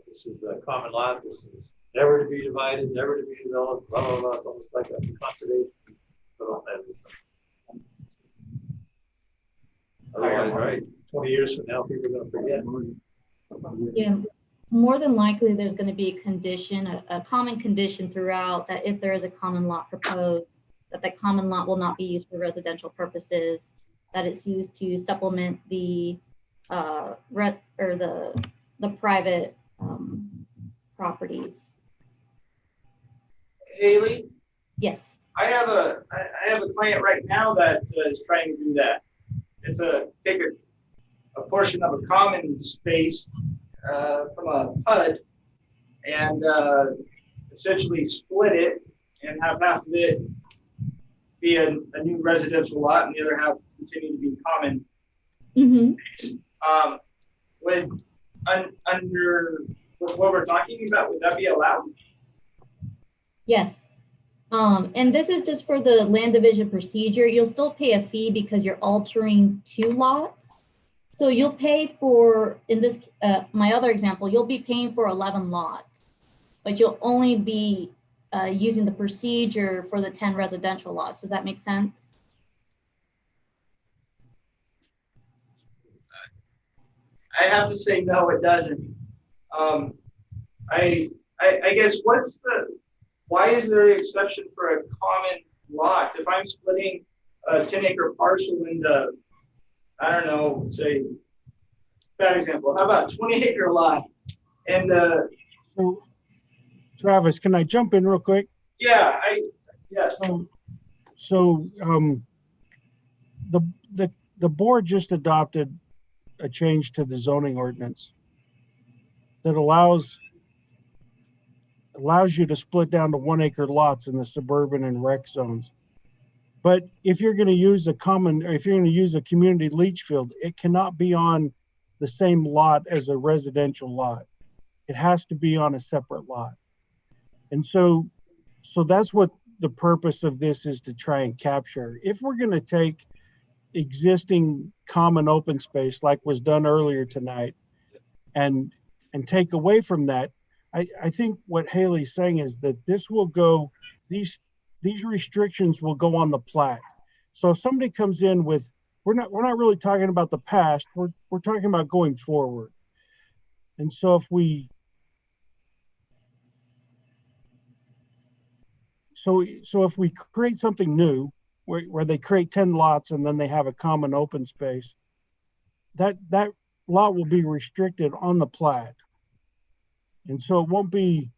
this is a common lot, this is never to be divided, never to be developed, blah, blah, blah, it's almost like a conservation. Otherwise, right, 20 years from now, people are gonna forget. Yeah, more than likely there's going to be a condition, a common condition throughout, that if there is a common lot proposed, that common lot will not be used for residential purposes, that it's used to supplement the the private properties. Haley, Yes. I have a client right now that is trying to do that. It's take a portion of a common space from a PUD and essentially split it and have half of it be a new residential lot and the other half continue to be common. Mm-hmm. Under what we're talking about, would that be allowed? Yes. And this is just for the land division procedure. You'll still pay a fee because you're altering 2 lots. So you'll pay for, in this, my other example, you'll be paying for 11 lots, but you'll only be using the procedure for the 10 residential lots. Does that make sense? I have to say, no, it doesn't. I guess why is there an exception for a common lot? If I'm splitting a 10-acre parcel into, I don't know, say, bad example, how about 20-acre lot? And so, Travis, can I jump in real quick? Yeah, So the board just adopted a change to the zoning ordinance that allows you to split down to 1-acre lots in the suburban and rec zones. But if you're going to use a community leach field, it cannot be on the same lot as a residential lot. It has to be on a separate lot. And so that's what the purpose of this is, to try and capture. If we're going to take existing common open space like was done earlier tonight and take away from that, I think what Haley's saying is that this will go, these restrictions will go on the plat. So if somebody comes in with, we're not really talking about the past, we're talking about going forward. And so if we create something new where they create 10 lots and then they have a common open space, that lot will be restricted on the plat. And so it won't be,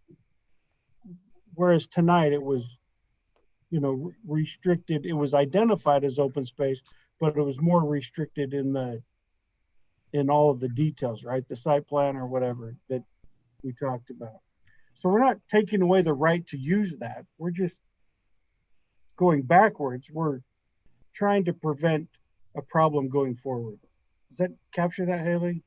whereas tonight it was, restricted, it was identified as open space, but it was more restricted in all of the details, right? The site plan or whatever that we talked about. So we're not taking away the right to use that. We're just going backwards. We're trying to prevent a problem going forward. Does that capture that, Haley?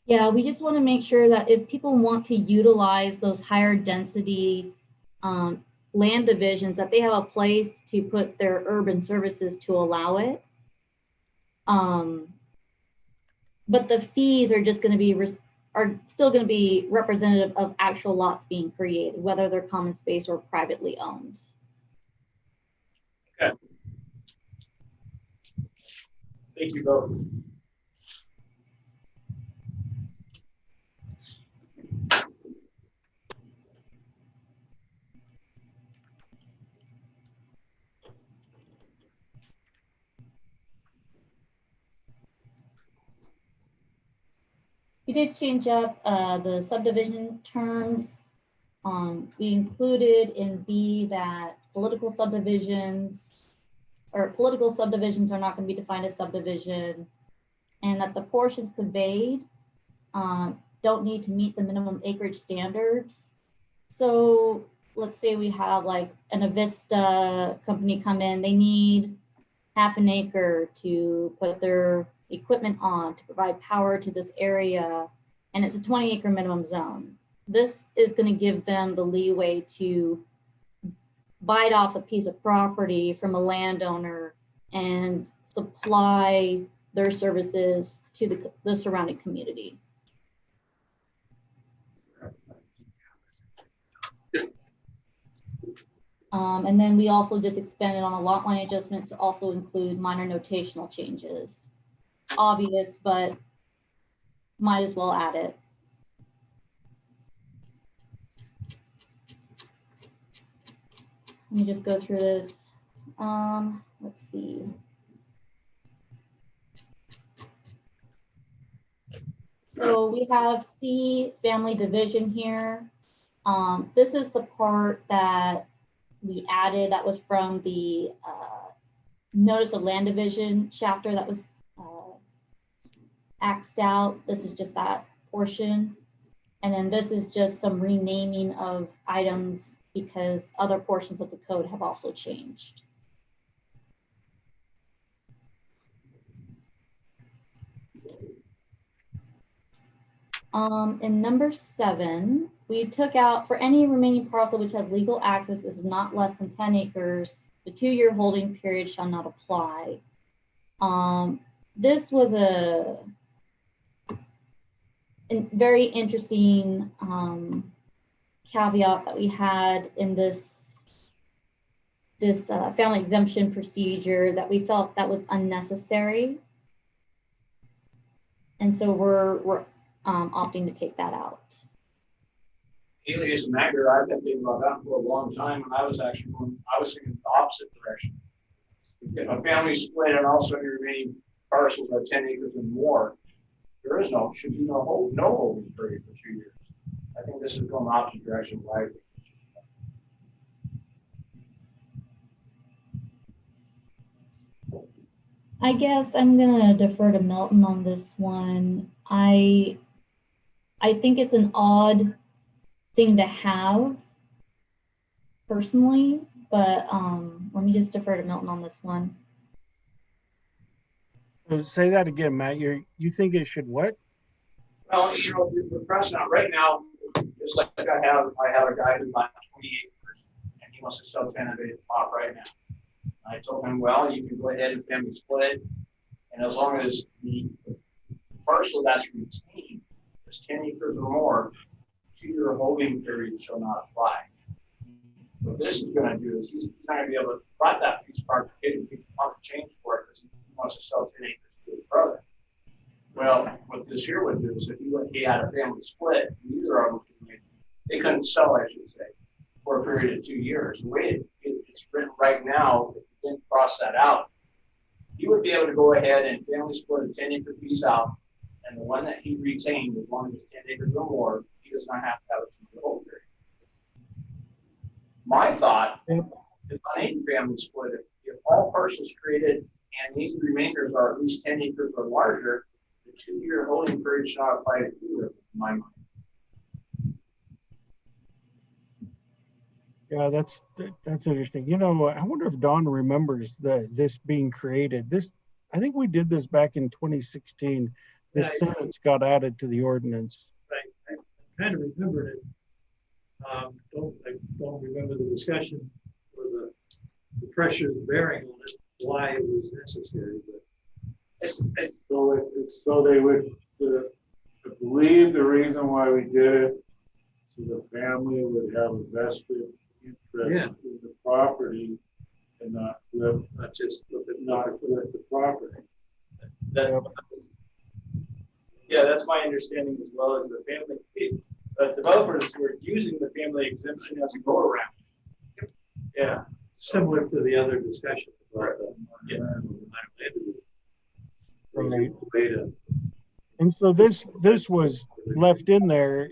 Yeah, we just want to make sure that if people want to utilize those higher density land divisions, that they have a place to put their urban services to allow it. But the fees are just going to be still going to be representative of actual lots being created, whether they're common space or privately owned. Okay. Thank you both. We did change up the subdivision terms. We included in B that political subdivisions are not going to be defined as subdivision, and that the portions conveyed don't need to meet the minimum acreage standards. So let's say we have like an Avista company come in, they need half an acre to put their equipment on to provide power to this area, and it's a 20-acre minimum zone. This is going to give them the leeway to bite off a piece of property from a landowner and supply their services to the surrounding community. And then we also just expanded on a lot line adjustment to also include minor notational changes. Obvious, but might as well add it. Let me just go through this. Let's see. So we have C, family division here. This is the part that we added that was from the notice of land division chapter that was axed out. This is just that portion. And then this is just some renaming of items because other portions of the code have also changed. In number 7, we took out for any remaining parcel which has legal access is not less than 10 acres, the 2-year holding period shall not apply. This was a very interesting caveat that we had in this family exemption procedure that we felt that was unnecessary. And so we're opting to take that out. Haley, as a matter, I've been thinking about that for a long time, and I was thinking the opposite direction. If a family split and also your remaining parcels are 10 acres and more, there is should be no holding period for 2 years. I think this is going the opposite direction. Why? I guess I'm gonna defer to Milton on this one. I think it's an odd thing to have personally, but let me just defer to Milton on this one. Say that again, Matt. You think it should what? Well, the precedent right now, just like I have a guy who bought 20 acres and he wants to sell 10 of it off right now. I told him, well, you can go ahead and family split it, and as long as the parcel that's retained is 10 acres or more, 2-year holding period shall not apply. What this is going to do is he's not going to be able to buy that piece of property and want to change for it because he wants to sell 10 acres to his brother. Well, what this here would do is if he had a family split, neither of them they couldn't sell, I should say, for a period of 2 years. The way it's written right now, if you didn't cross that out, he would be able to go ahead and family split a 10-acre piece out, and the one that he retained, as long as it's 10 acres or more, he does not have to have a 2-year hold period. My thought is on any family split, if all parcels created and these remainders are at least 10 acres or larger, the 2-year holding period shall not apply to either, in my mind. Yeah, that's interesting. You know, I wonder if Don remembers this being created. I think we did this back in 2016. This sentence got added to the ordinance. I kind of remembered it. I don't remember the discussion or the pressure bearing on it, why it was necessary, but So they would, I believe the reason why we did it, so the family would have a vested interest in the property and not flip the property. That's my understanding as well as the family. Developers were using the family exemption as a go around. Yeah. Similar to the other discussion about Right. And so this was left in there.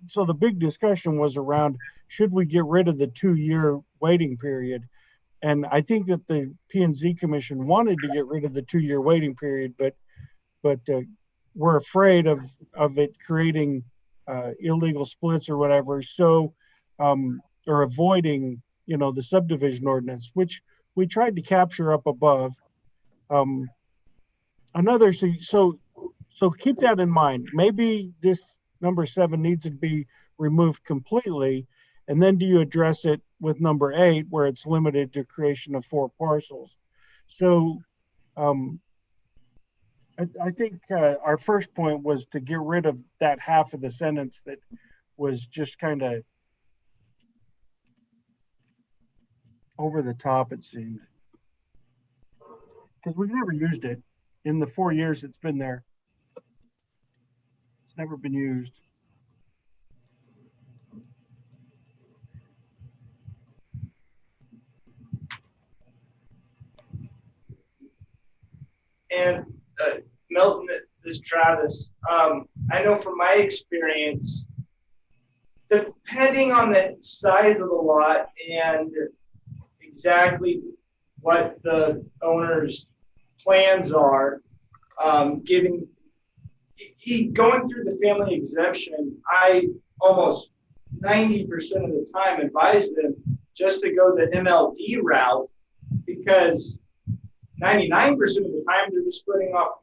So the big discussion was around, should we get rid of the 2-year waiting period? And I think that the P&Z Commission wanted to get rid of the 2-year waiting period, but we're afraid of it creating illegal splits or whatever. So, or avoiding, the subdivision ordinance, which we tried to capture up above. So keep that in mind. Maybe this number 7 needs to be removed completely. And then do you address it with number 8, where it's limited to creation of 4 parcels? So I think our first point was to get rid of that half of the sentence that was just kind of over the top, it seemed. Because we've never used it. In the 4 years it's been there, it's never been used. And Milton, this is Travis. I know from my experience, depending on the size of the lot and exactly what the owner's plans are, going through the family exemption, I almost 90% of the time advise them just to go the MLD route, because 99% of the time they're just splitting off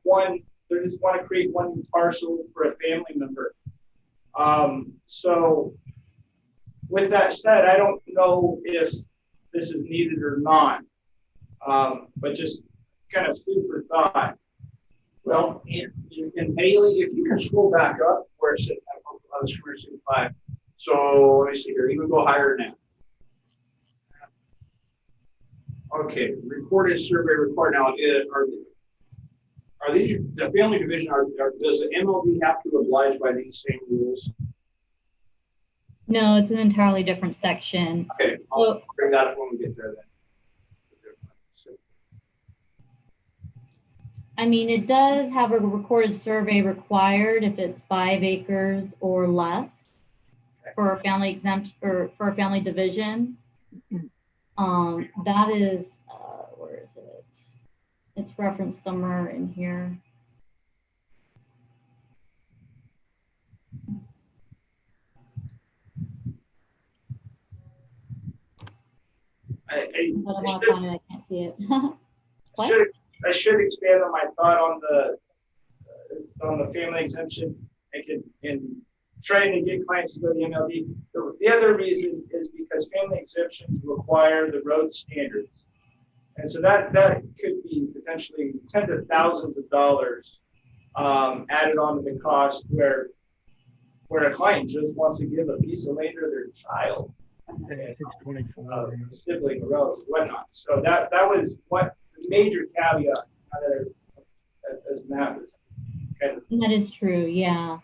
they just want to create one parcel for a family member. So with that said, I don't know if this is needed or not, but just kind of food for thought. Well, in Haley, if you can scroll back up where it said on the screen 5. So let me see here. You can go higher now. Okay, recorded survey required. Now, are these the family division? Does the MLD have to oblige by these same rules? No, it's an entirely different section. Okay, I'll bring that up when we get there then. I mean, it does have a recorded survey required if it's 5 acres or less for a family exempt or for a family division. That is, where is it? It's referenced somewhere in here. I can't see it. I should expand on my thought on the family exemption and trying to get clients to go to the MLD. The other reason is because family exemptions require the road standards. And so that could be potentially tens of thousands of dollars added onto the cost where a client just wants to give a piece of land to their child, sibling, relative, whatnot. So that was what the major caveat as Matt was kind of. That is true, yeah.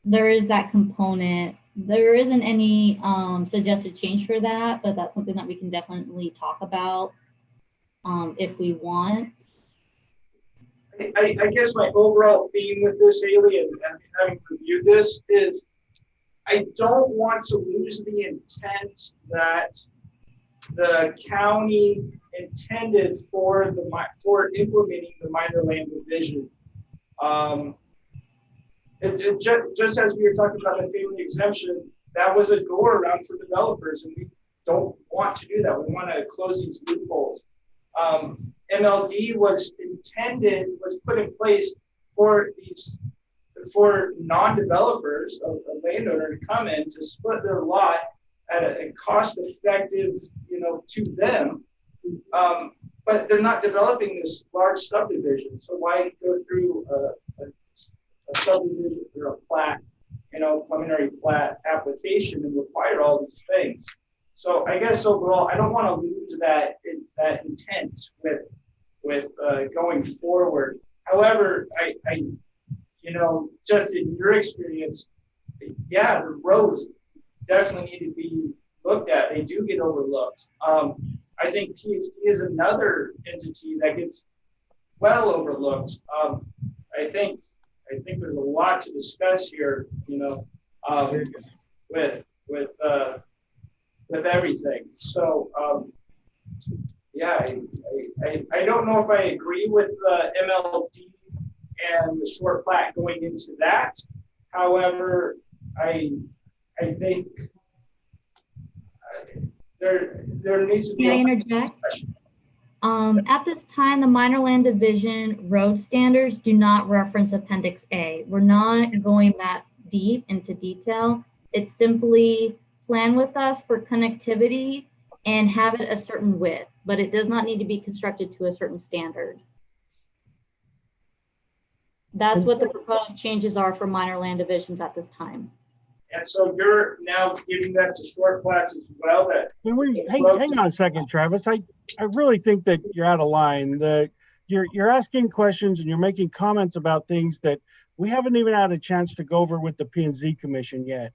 There is that component. There isn't any suggested change for that, but that's something that we can definitely talk about if we want. I guess my overall theme with this, Haley, and having reviewed this is I don't want to lose the intent that the county intended for implementing the minor land division. Just as we were talking about the family exemption, that was a door around for developers, and we don't want to do that. We want to close these loopholes. MLD was put in place for non-developers, a landowner to come in to split their lot at a cost-effective, to them. But they're not developing this large subdivision. So why go through a subdivision or a plat, preliminary plat application and require all these things? So I guess overall, I don't want to lose that intent with going forward. However, I just in your experience, yeah, the roads definitely need to be looked at. They do get overlooked. I think PhD is another entity that gets well overlooked. I think there's a lot to discuss here, with everything. So yeah, I don't know if I agree with MLD and the short plat going into that. However, I think there needs to be. Can I interject? At this time, the minor land division road standards do not reference Appendix A. We're not going that deep into detail. It's simply plan with us for connectivity and have it a certain width, but it does not need to be constructed to a certain standard. That's what the proposed changes are for minor land divisions at this time. And so you're now giving that to short plats as well. Hang on a second, Travis. I really think that you're out of line. You're asking questions and you're making comments about things that we haven't even had a chance to go over with the P&Z Commission yet.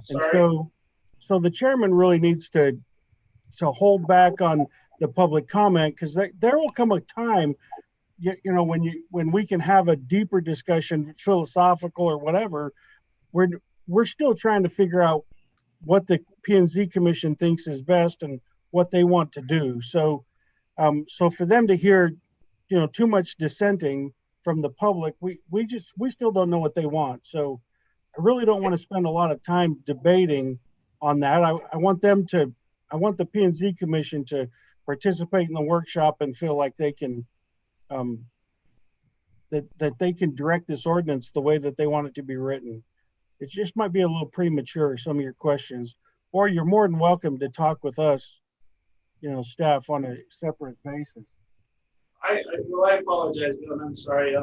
And so the chairman really needs to hold back on the public comment, because there will come a time, when we can have a deeper discussion, philosophical or whatever. We're still trying to figure out what the P&Z Commission thinks is best and what they want to do. So, so for them to hear, too much dissenting from the public, we still don't know what they want. So I really don't want to spend a lot of time debating on that. I want the P&Z Commission to participate in the workshop and feel like they can, that they can direct this ordinance the way that they want it to be written. It just might be a little premature, some of your questions, or you're more than welcome to talk with us, staff, on a separate basis. I apologize, Bill. I'm sorry.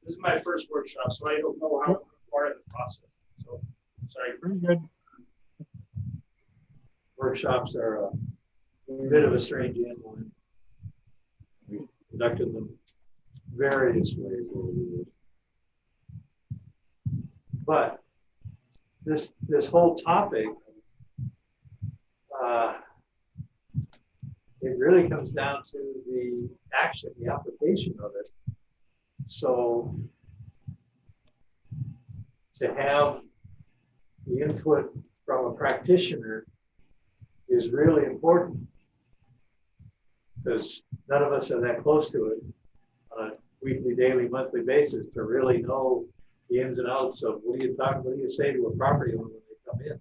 This is my first workshop, so I don't know how I'm part of the process. So sorry. Pretty good. Workshops are a bit of a strange animal. We conducted them various ways over the years. But this whole topic, it really comes down to the action, the application of it. So to have the input from a practitioner is really important, because none of us are that close to it on a weekly, daily, monthly basis to really know the ins and outs of what do you say to a property owner when they come in.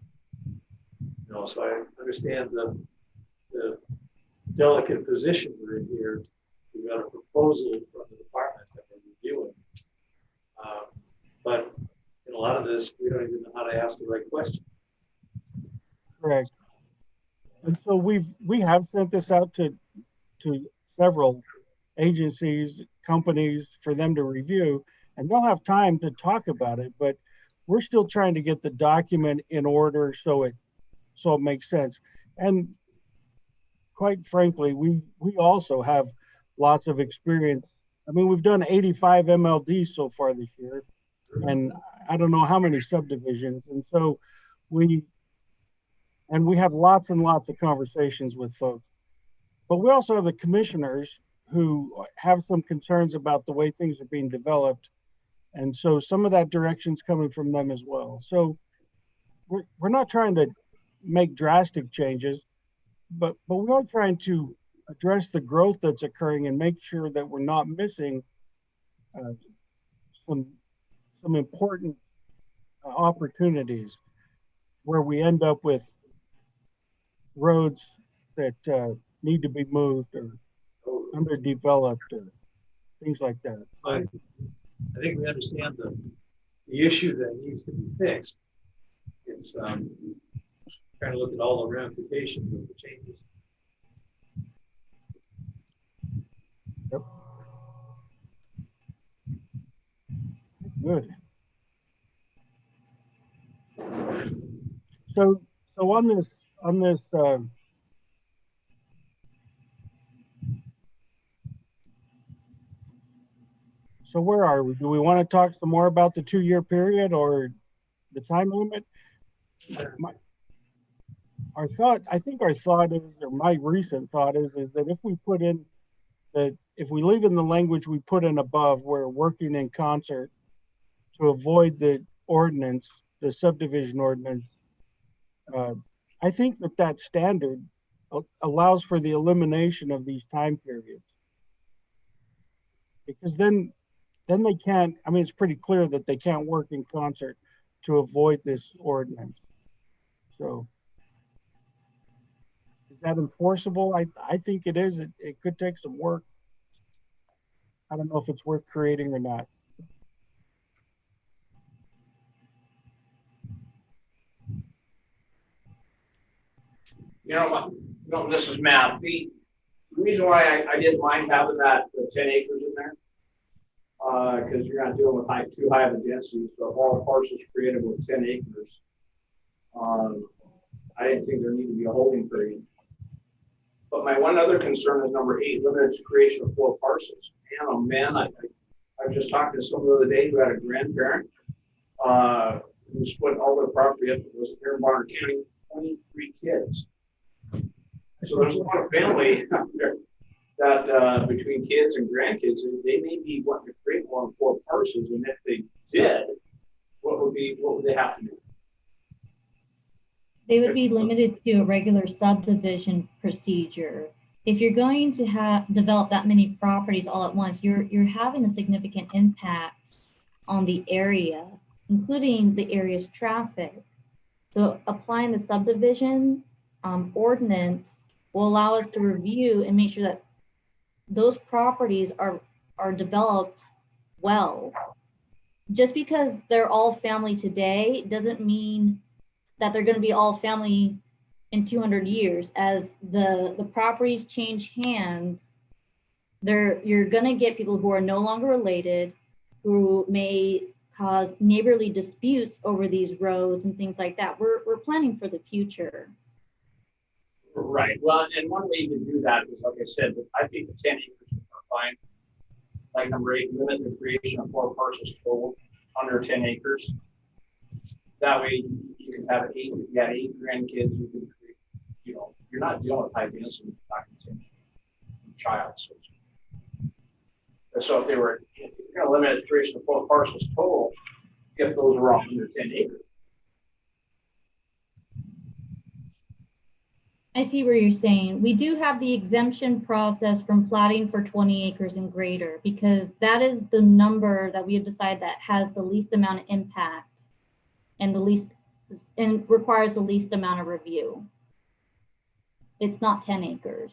So I understand the delicate position we're in here. We've got a proposal from the department that we're reviewing. But in a lot of this, we don't even know how to ask the right question. Correct. And so we have sent this out to several agencies, companies, for them to review, and they'll have time to talk about it, but we're still trying to get the document in order so it makes sense. And quite frankly, we also have lots of experience. I mean, we've done 85 MLDs so far this year, and I don't know how many subdivisions. And so we have lots and lots of conversations with folks. But we also have the commissioners who have some concerns about the way things are being developed. And so some of that direction's coming from them as well. So we're not trying to make drastic changes, but we are trying to address the growth that's occurring and make sure that we're not missing some important opportunities. where we end up with roads that need to be moved or underdeveloped or things like that. I think we understand the issue that needs to be fixed. It's trying to look at all the ramifications of the changes. Yep. Good. So on this, so where are we? Do we want to talk some more about the 2-year period or the time limit? Our thought, I think our thought is, or my recent thought is that if we put in that, if we leave in the language we put in above, where working in concert to avoid the ordinance, the subdivision ordinance, I think that standard allows for the elimination of these time periods. Because then they can't, I mean, it's pretty clear that they can't work in concert to avoid this ordinance. So is that enforceable? I think it is. It could take some work. I don't know if it's worth creating or not. This is Matt. The reason why I didn't mind having that 10 acres in there, because you're not dealing with too high of a density, so if all the parcels created with 10 acres, I didn't think there needed to be a holding period. But my one other concern is number 8, limited to creation of 4 parcels. Man, oh man, I was just talking to someone the other day who had a grandparent who split all their property up. It was here in Bonner County, 23 kids. So there's a lot of family out there that between kids and grandkids, they may be wanting to create more than 4 parcels. And if they did, what would they have to do? They would be limited to a regular subdivision procedure. If you're going to develop that many properties all at once, you're having a significant impact on the area, including the area's traffic. So applying the subdivision ordinance will allow us to review and make sure that those properties are developed well. Just because they're all family today doesn't mean that they're going to be all family in 200 years. As the properties change hands, you're going to get people who are no longer related, who may cause neighborly disputes over these roads and things like that. We're planning for the future. Right. Well, and one way you can do that is, like I said, I think the 10 acres are fine. Like number 8, limit the creation of 4 parcels total under 10 acres. That way you can have 8, if you had 8 grandkids, you can create, you're not dealing with high density child. So if you're going to limit the creation of 4 parcels total, if those are all under 10 acres. I see where you're saying. We do have the exemption process from platting for 20 acres and greater, because that is the number that we have decided that has the least amount of impact and requires the least amount of review. It's not 10 acres.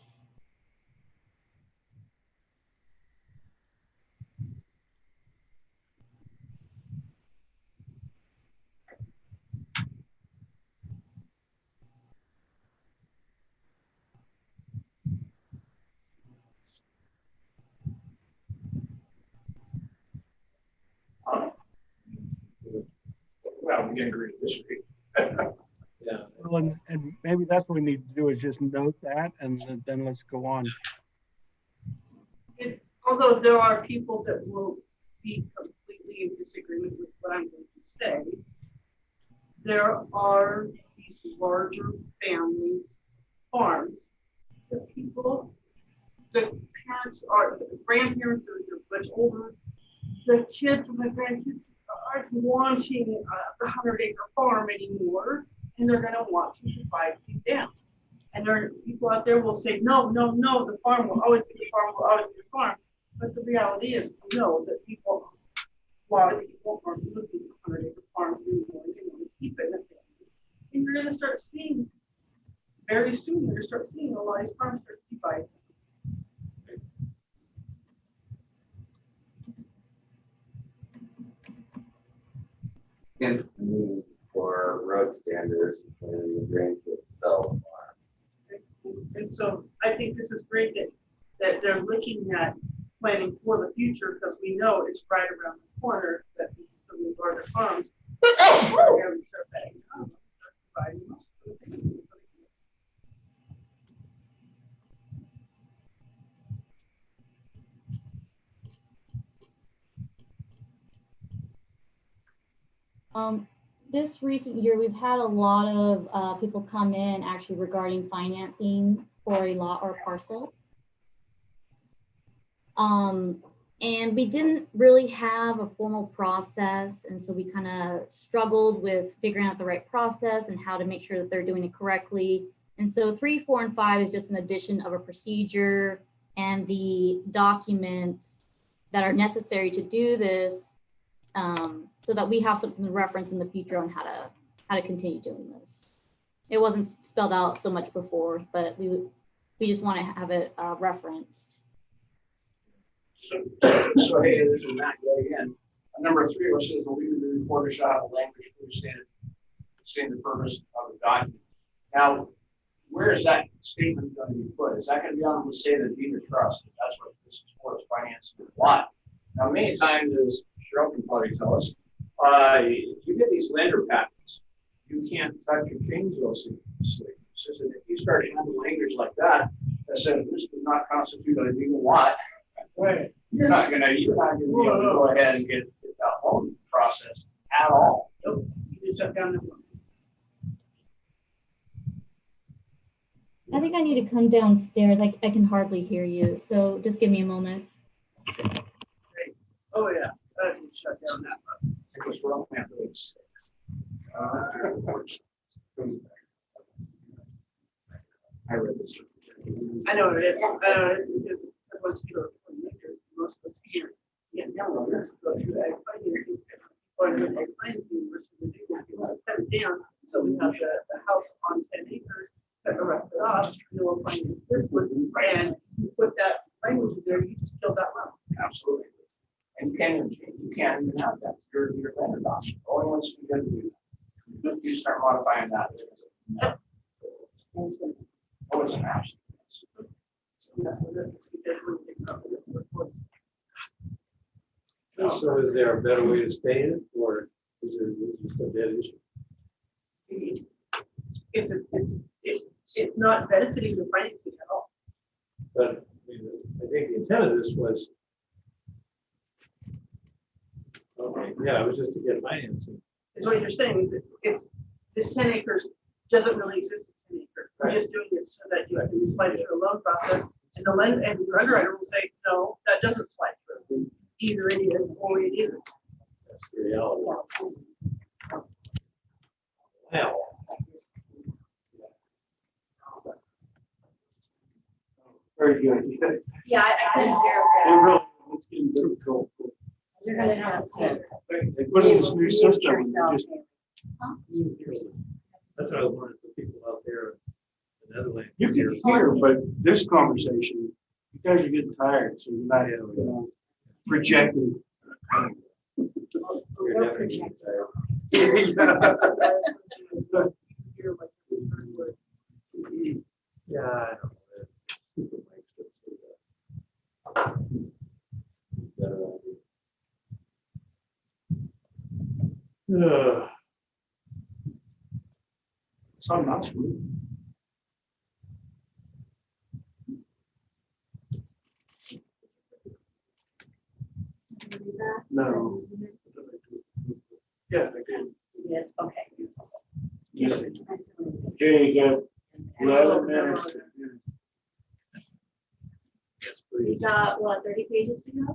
Well, we can agree to disagree. Yeah. Well, and maybe that's what we need to do, is just note that, and then let's go on. Although there are people that will be completely in disagreement with what I'm going to say, there are these larger families, farms, that the grandparents are much older. The kids and the grandkids aren't wanting the 100-acre farm anymore, and they're going to want to divide these down. And there are people out there will say, no, the farm will always be the farm, will always be the farm. But the reality is, we know that a lot of people aren't looking at 100-acre farms anymore. They want to keep it in the family. And you're gonna start seeing, very soon, you're gonna start seeing a lot of these farms start dividing. Hence the need for road standards and the drainage itself. And so I think this is great that they're looking at planning for the future, because we know it's right around the corner that these some of the larger farms are going to start betting on, start providing most of the things. This recent year, we've had a lot of people come in actually regarding financing for a lot or parcel. And we didn't really have a formal process. And so we kind of struggled with figuring out the right process and how to make sure that they're doing it correctly. And so 3, 4, and 5 is just an addition of a procedure and the documents that are necessary to do this, so that we have something to reference in the future on how to continue doing this. It wasn't spelled out so much before, but we just want to have it referenced. So hey, this is Matt again. Number 3 says the leader of the reporter shall have a language stating the purpose of the document. Now, where is that statement going to be put? Is that going to be on the say the deed of trust? That's what this is for, is financing a lot. Now, many times, as Cheryl can probably tell us, you get these lender patents. You can't touch or change those statements. So if you start handling language like that says this does not constitute a legal lot, you're not gonna be able to go ahead and get that loan process at all. Nope. You just shut down the phone. I think I need to come downstairs. I can hardly hear you, so just give me a moment. Oh yeah, I can shut down that one. Because we're only at page 6. I read this. I know it is. Because once you're most of us here, yeah, now let's go through that financing or the financing versus the big one. It's cut it down. So we have the house on 10 acres that the rest of it off, we'll finance this one, and you put that language in there, you just kill that loan. Absolutely. And you can't even have that. Your lender option. Only once you get to do that. You start modifying that. Oh, it's an option. That's what it is, because we're thinking about the reports. So is there a better way to state it, or is it a dead issue? It's not benefiting the financing at all. But I think the intent of this was, okay, yeah, it was just to get financing. Is what you're saying, is it's this 10 acres doesn't really exist in 10 acres. We're just doing it so that you can slide through the loan process, and the lender and your underwriter will say, no, that doesn't slide through. Either it is or it isn't. That's the reality. Now. Very good. Yeah, I couldn't hear Really, it's getting difficult. You're gonna have to. They put in this new system. And just, That's what I was wondering for people out there in the Netherlands. you can hear, but this conversation, you guys are getting tired, so you're not projecting. You're definitely getting tired. Yeah, I don't know. Some not smooth. No. Yeah, I did. Yeah, okay. Yes. Okay, you got 11 minutes. We got, what, 30 pages to go?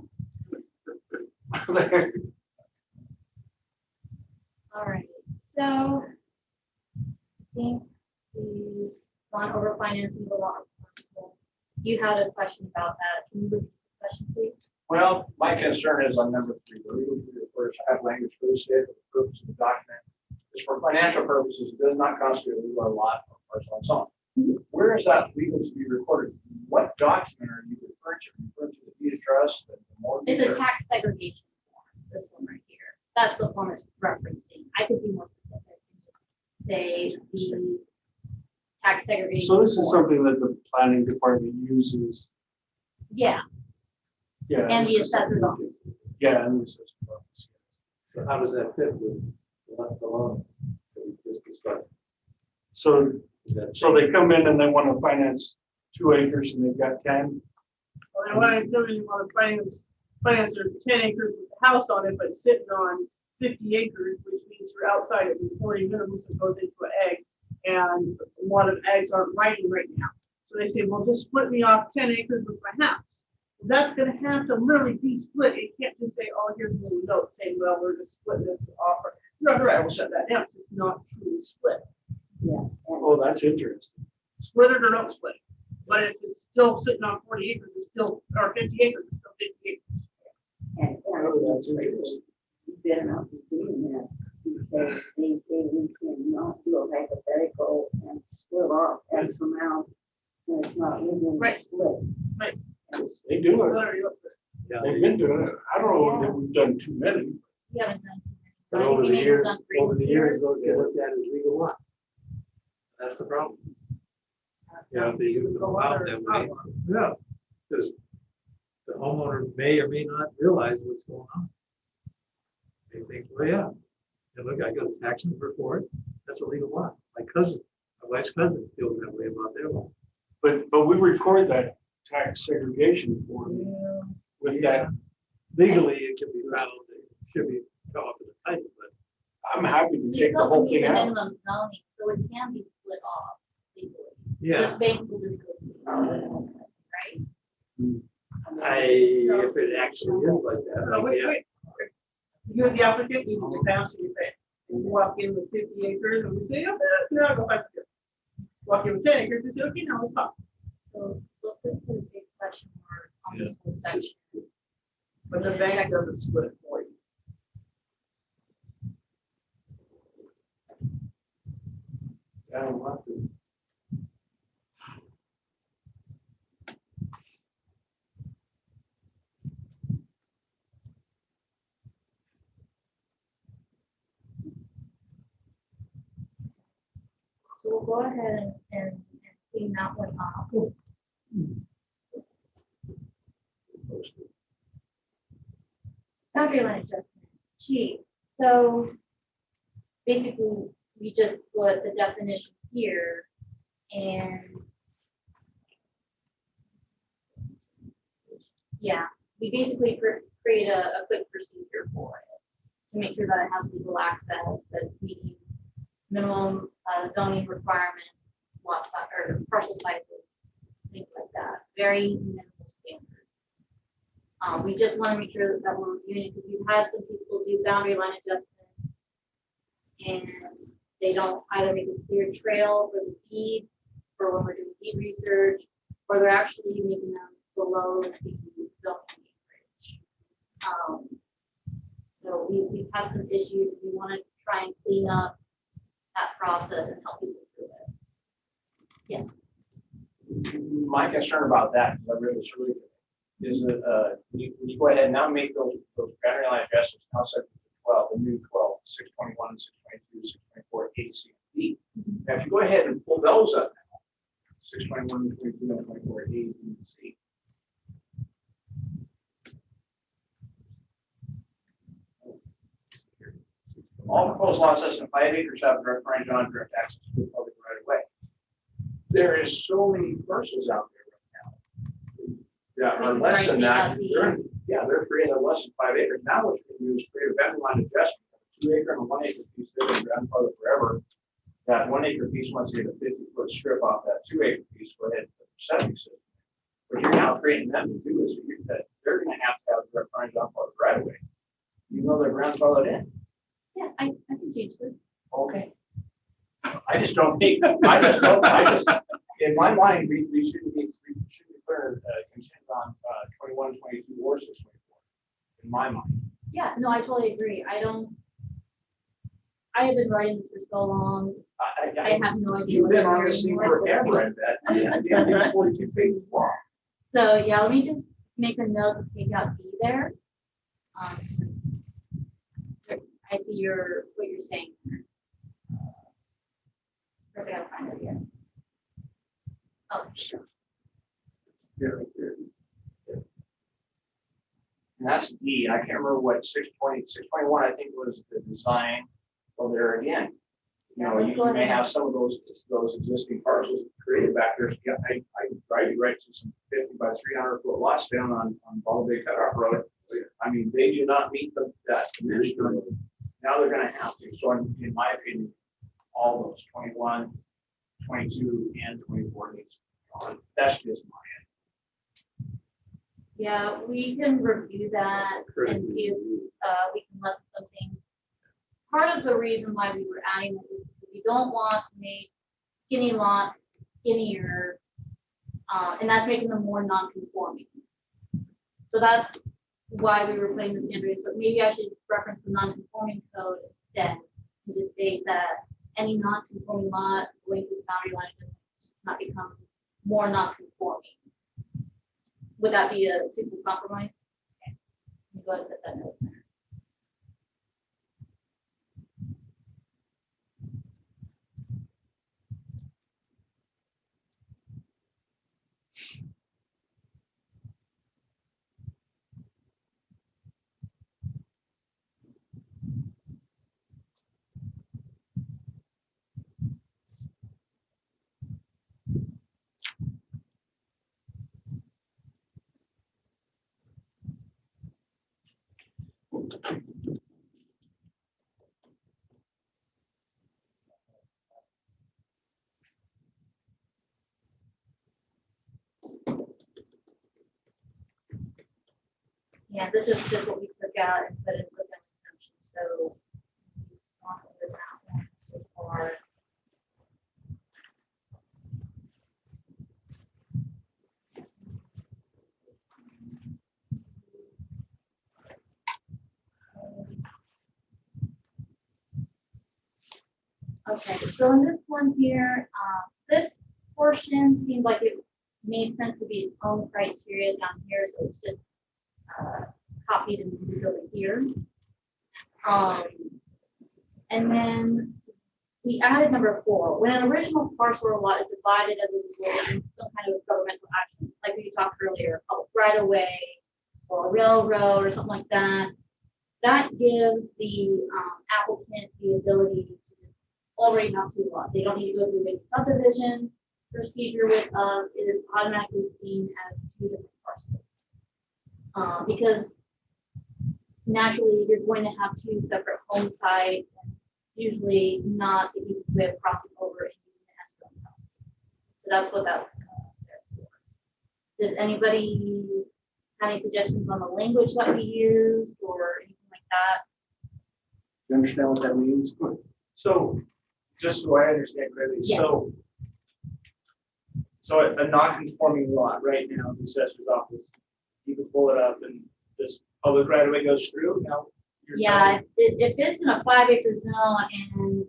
All right, so I think we've gone over financing the water parcel. You had a question about that. Can you repeat the question, please? Well, my concern is on number 3, the legal report shall have language for the state of the purpose of the document. just for financial purposes, it does not constitute a legal lot or parcel and so on. Where is that legal to be recorded? What document are you referring to? Referring to the deed of trust, the mortgage? It's a tax segregation form, this one right here. That's the form it's referencing. I could be more specific and just say the tax segregation. So this is form. something that the planning department uses. Yeah, Yeah. and the assessor's office. Yeah, and the assessor's office. So how does that fit with the loan that we just discussed? So, so they come in and they want to finance 2 acres and they've got 10. Well, then what I'm doing, you want to finance their 10 acres with a house on it, but sitting on 50 acres, which means you're outside of the 40 minimum that goes into an egg. And a lot of eggs aren't writing right now. So they say, well, just split me off 10 acres with my house. Well, that's going to have to literally be split. It can't just say, oh, here's a little note saying, well, we're just splitting this off. No, right, we'll shut that down. It's not truly split. Yeah. Oh, that's interesting. Split it or don't split it. But if it's still sitting on 40 acres, it's still, or 50 acres, it's still 50 acres. And Oh, that's interesting. you better not be doing that because they say we cannot do a hypothetical and split off X amount when it's not legally Right. split. Right. They do it. Literally, Yeah, They've been doing it. I don't know that we've done too many. We haven't done too many. but I over think the we may have years, done three those get looked at as legal lots. That's the problem. You know, if they use them out that way, yeah, because the homeowner may or may not realize what's going on. They think, well, yeah, and look, I got a tax number for it, that's a legal lot. My wife's cousin feels that way about their lot. But we record that tax segregation form with that. Legally, it can be found, it should be come up with a title, but I'm happy to We take the still whole need thing a out. minimum zoning, so it can be split off legally. yeah. This bank will just go through the process, right? If it actually is like that, Oh, like, wait, yeah. wait. You as the applicant, you need to pass your pay. And you walk in with 50 acres and we say, okay, no, I'll go back to this. Walk in with 10 acres, we say, okay, now let's talk. So let's put a big question mark on this whole section. But the bank doesn't split it for you. I don't want to. So we'll go ahead and clean that one off. Boundary line adjustment. Gee, so basically we just put the definition here and yeah, we basically create a quick procedure for it to make sure that it has legal access, that it's meeting minimum zoning requirements, lot size or parcel sizes, things like that. Very minimal standards. We just want to make sure that we're reviewing, because we've had some people do boundary line adjustments and they don't either make a clear trail for the deeds for when we're doing deed research, or they're actually making them below the zoning acreage. So we've had some issues. We want to try and clean up that process and help people through it. Yes. My concern about that, because I read this earlier, is that when you go ahead and now make those boundary line adjustments now subject to 12, the new 12, 621, 622, 624, A, C, and D. Now, if you go ahead and pull those up now, 621, 22, and 24, A, B, and C. All proposed lots less than 5 acres have direct frontage on direct access to the public right of way. There is so many parcels out there right now that are less than that. They're creating less than 5 acres. Now what you can do is create a boundary line adjustment, a 2 acre and a 1 acre piece that is grandfathered forever. That 1 acre piece, once you get a 50-foot strip off that 2 acre piece, go ahead and put the septic system. What you're now creating them to do is that they're going to have direct frontage on public right of way, even though they're grandfathered in. Yeah, I can change this. Okay. I just, in my mind, we should be clear, contingent on 21, 22, or 624, in my mind. Yeah, no, I totally agree. I have been writing this for so long. I have no idea. You've what been I'm on the doing scene anymore. forever, I bet. Yeah, it's 42 pages long. So yeah, let me just make a note to take out D there. I see what you're saying. First, I gotta find it here. Oh, sure. Very good. And that's D. I can't remember what 621, I think was the design. Well, there again, you know, you may have some of those existing parcels created back there. Yeah, I drive you right to some 50 by 300 foot lots down on Ball Bay Cutoff Road. I mean, they do not meet that dimension. Now they're going to have to. So in my opinion, all those 21, 22, and 24 needs to be on. That's just my end. Yeah, we can review that and see if we can lessen some things. Part of the reason why we were adding it is we don't want to make skinny lots skinnier, and that's making them more non-conforming. So that's why we were putting the standard, but maybe I should reference the non-conforming code instead and just state that any non-conforming lot going through the boundary line does not become more non-conforming. Would that be a suitable compromise? Okay. Let me go ahead and put that note there. Yeah, this is just what we took out and put into the exemption. So on with that one so far. Okay, so in this one here, this portion seemed like it made sense to be its own criteria down here, so it's just copied and moved over here. And then we added number 4. When an original parcel or lot is divided as a result of some kind of governmental action, like we talked earlier, public right of way or a railroad or something like that, that gives the applicant the ability to just already have 2 lots. They don't need to go through a big subdivision procedure with us. It is automatically seen as 2 different parcels. Because naturally you're going to have 2 separate home sites, and usually not the easiest way of crossing over and using it as your own property. So that's what that's there for. Does anybody have any suggestions on the language that we used or anything like that? You understand what that means? So, just so I understand correctly, Yes. So a non-conforming lot right now, the assessor's office, you can pull it up and this public right of way goes through now. Yeah, if it's in a 5-acre zone and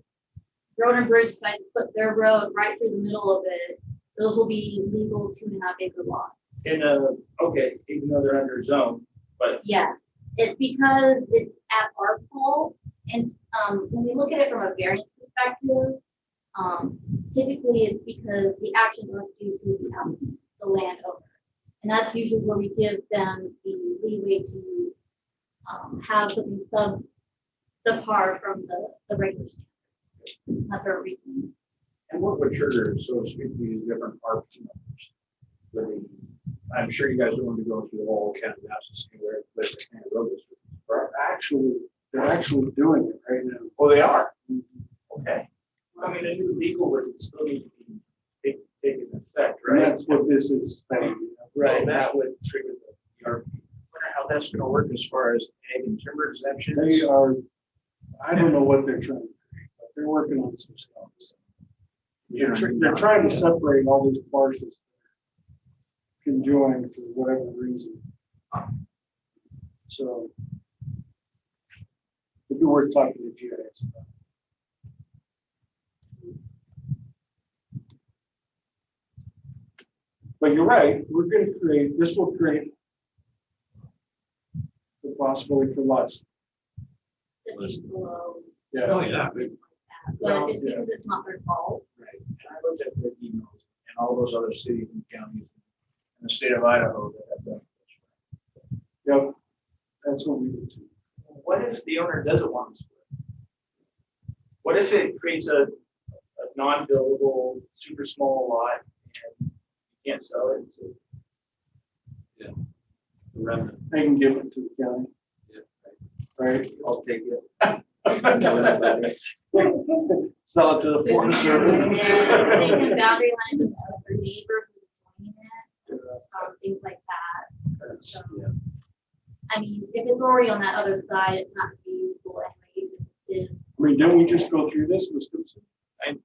Road and Bridge decides to put their road right through the middle of it, those will be legal 2.5-acre lots. Okay, even though they're under zone, but Yes, it's because it's at our fault. And when we look at it from a variance perspective, typically it's because the actions are due to the landowner. And that's usually where we give them the leeway to have something subpar from the regular standards. That's our reasoning. And what would trigger, so to speak, these different parts? I'm sure you guys don't want to go through the whole kind of maps and see where the kind of road is. They're actually doing it right now. Well, they are. Okay. I mean, a new legal would still need to be taken effect, And right? that's what this is saying. Right, that would trigger the ERP. I wonder how that's gonna work as far as ag and timber exemptions. They are, I don't know what they're trying to do, but they're working on some stuff. They're trying to separate all these parcels conjoined for whatever reason. So it'd be worth talking to GIS about. But you're right, we're gonna create, this will create the possibility for lots. To be below. Yeah. Oh, yeah. But it's because it's not their fault. Right. And I looked at the emails and all those other cities and counties in the state of Idaho that have done this. Yep, that's what we did too. What if the owner doesn't want to split? What if it creates a non-buildable, super small lot and you can't sell it? So The remnant. They can give it to the county. Yeah. Right? I'll take it. Sell it to the Forest Service. And they can boundary lines with other neighbor who's joining it, things like that. So, I mean, if it's already on that other side, it's not feasible anyway. It is. I mean, didn't we just go through this with Stimson? And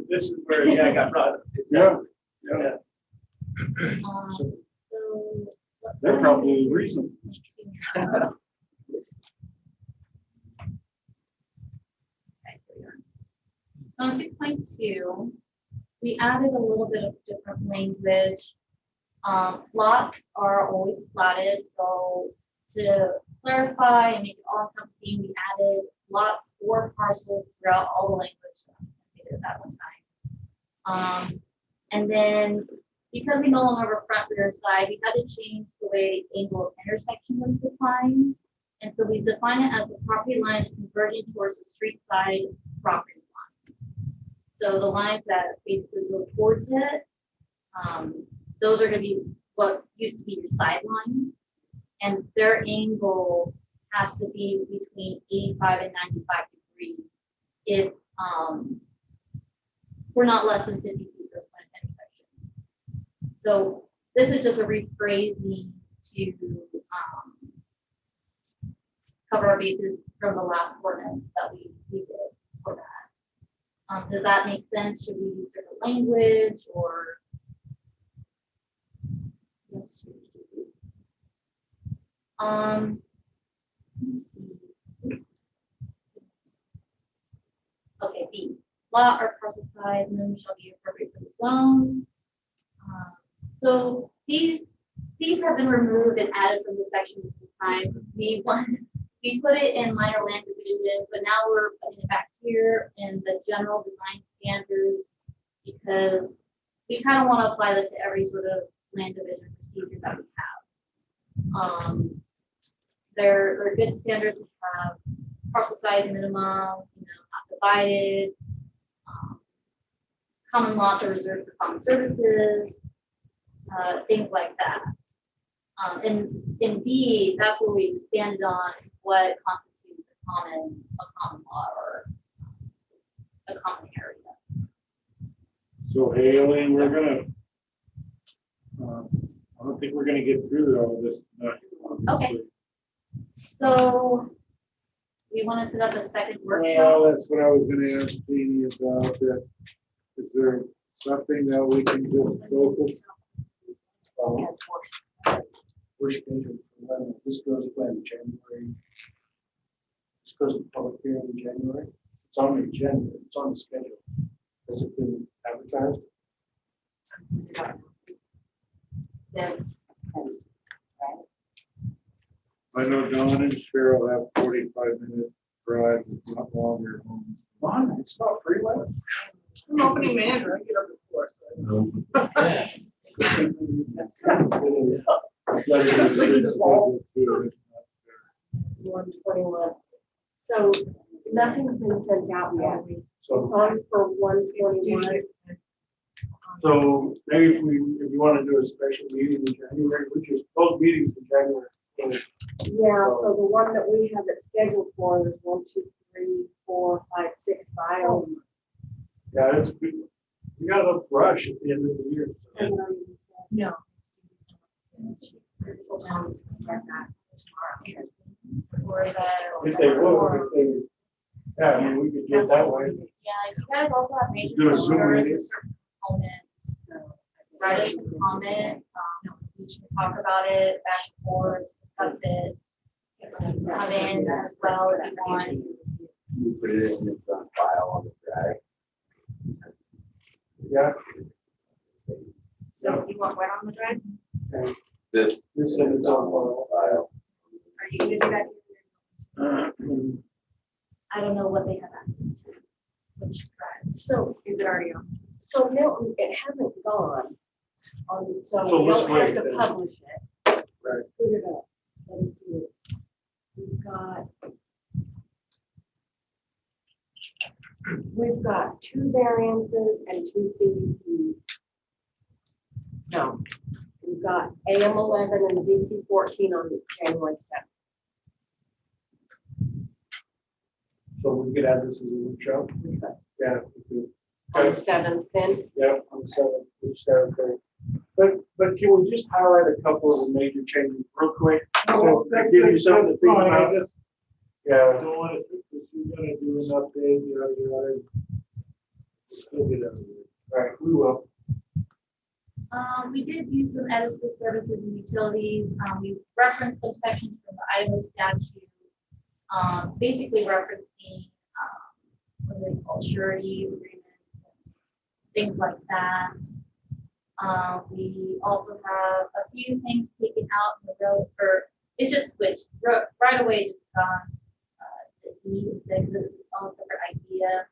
this is where I got brought up. Yeah. So They're probably the reason. So in 6.2, we added a little bit of different language. Lots are always platted, so to clarify and make it all encompassing, we added lots or parcels throughout all the language. So I did it that one time. And then because we no longer have a front rear side, we had to change the way the angle of intersection was defined. And so we define it as the property lines converging towards the street side property line. So the lines that basically go towards it, those are going to be what used to be your sidelines. And their angle has to be between 85 and 95 degrees if we're not less than 50 feet from an intersection. So this is just a rephrasing to cover our bases from the last ordinance that we did for that. Does that make sense? Should we use different language or? Let's see. Okay, B. Lot or parcel size minimum shall be appropriate for the zone. So these have been removed and added from the section times. We put it in minor land division, but now we're putting it back here in the general design standards because we kind of want to apply this to every sort of land division procedure that we have. They're good standards to have parcel size minimum, not divided. Common lots are reserved for common services, things like that. And indeed, that's where we expanded on what constitutes a common lot or a common area. So Haley, we're gonna, I don't think we're gonna get through all this tonight. Okay. So we want to set up a second workshop. Well, that's what I was gonna ask Jeannie about, that is there something that we can just focus on? We're scheduled for when this goes when January. This goes to public hearing in January. It's on the agenda. It's on the schedule. Has it been advertised? Yeah. I know Don and Cheryl have 45-minute drive, it's not longer home. Fine, it's not freeway. I'm opening manager. I get up at 121. So nothing's been sent out yet. It's on for 121. So maybe if you want to do a special meeting in January, which is both meetings in January. Yeah, so the one that we have it scheduled for is 1, 2, 3, 4, 5, 6 files. Yeah, it's good. We got enough brush at the end of the year. No. Or is that? If they would, yeah, I mean, we could do it that way. Yeah, if you guys also have major Do a Zoom concerns meeting. with certain components, write us a comment, we can talk about it, back and forth, discuss it. Come in as well if you want. You put it in the front file on the drive. Yeah. So you want where on the drive? This. This is its own file. Are you gonna do that? I don't know what they have access to. Which drive? So is it already on? So no, it hasn't gone on, so So we let's don't have wait to then. publish it. Right. Let's put it up. Let me see. We've got 2 variances and 2 CUPs. No, we've got AM 11 and ZC 14 on January 7th. So we could add this as a workshop? Yeah. we could. On the 7th then? Yeah, on the 7th, which sounds great. But can we just highlight a couple of the major changes real quick? So I give you something to think about. Yeah. Don't want to, because you're gonna do an update, you know. Still get everything. All right, we will. We did do some edits to services and utilities. We referenced some sections from the Idaho statute, basically referencing what are they called, surety agreements, things like that. We also have a few things taken out in the road, or it just switched. Right away, just gone to E instead because it's its own separate idea.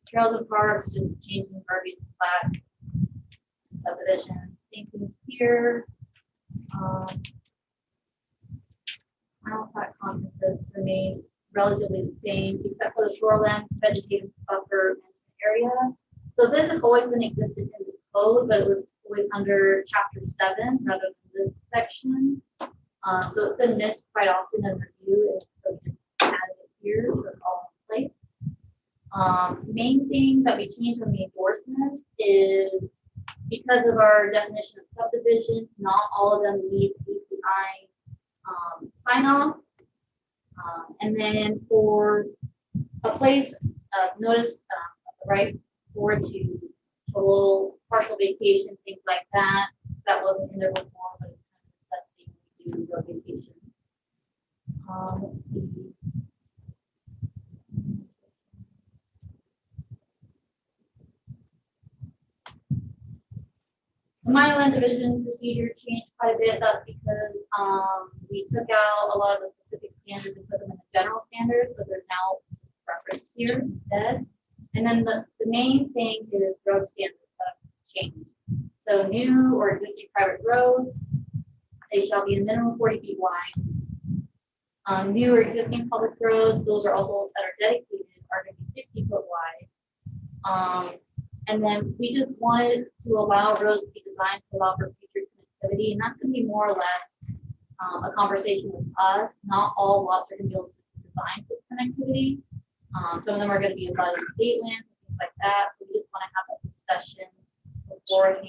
Trails and parks, just changing verbiage and flats, subdivisions, same thing here. Plat conferences remain relatively the same, except for the shoreland vegetative buffer area. So this has always been existed in the code, but it was always under chapter 7 rather than this section. So it's been missed quite often in review, and so we just added it here, so it's all in place. Main thing that we changed on the endorsement is because of our definition of subdivision, not all of them need BCI sign off. And then for a place of notice, right, forward to total partial vacation, things like that, that wasn't in there before, but it's kind of necessity when we do road vacation. Let's see. The minor land division procedure changed quite a bit. That's because we took out a lot of the specific standards and put them in the general standards, but they're now referenced here instead. And then the main thing is road standards that have changed. So new or existing private roads, they shall be a minimum 40 feet wide. New or existing public roads, those are also that are dedicated, are going to be 60 foot wide. And then we just wanted to allow roads to be designed to allow for future connectivity, and that's going to be more or less a conversation with us. Not all lots are going to be able to design for connectivity. Some of them are going to be involved in state lands and things like that. So we just want to have that discussion beforehand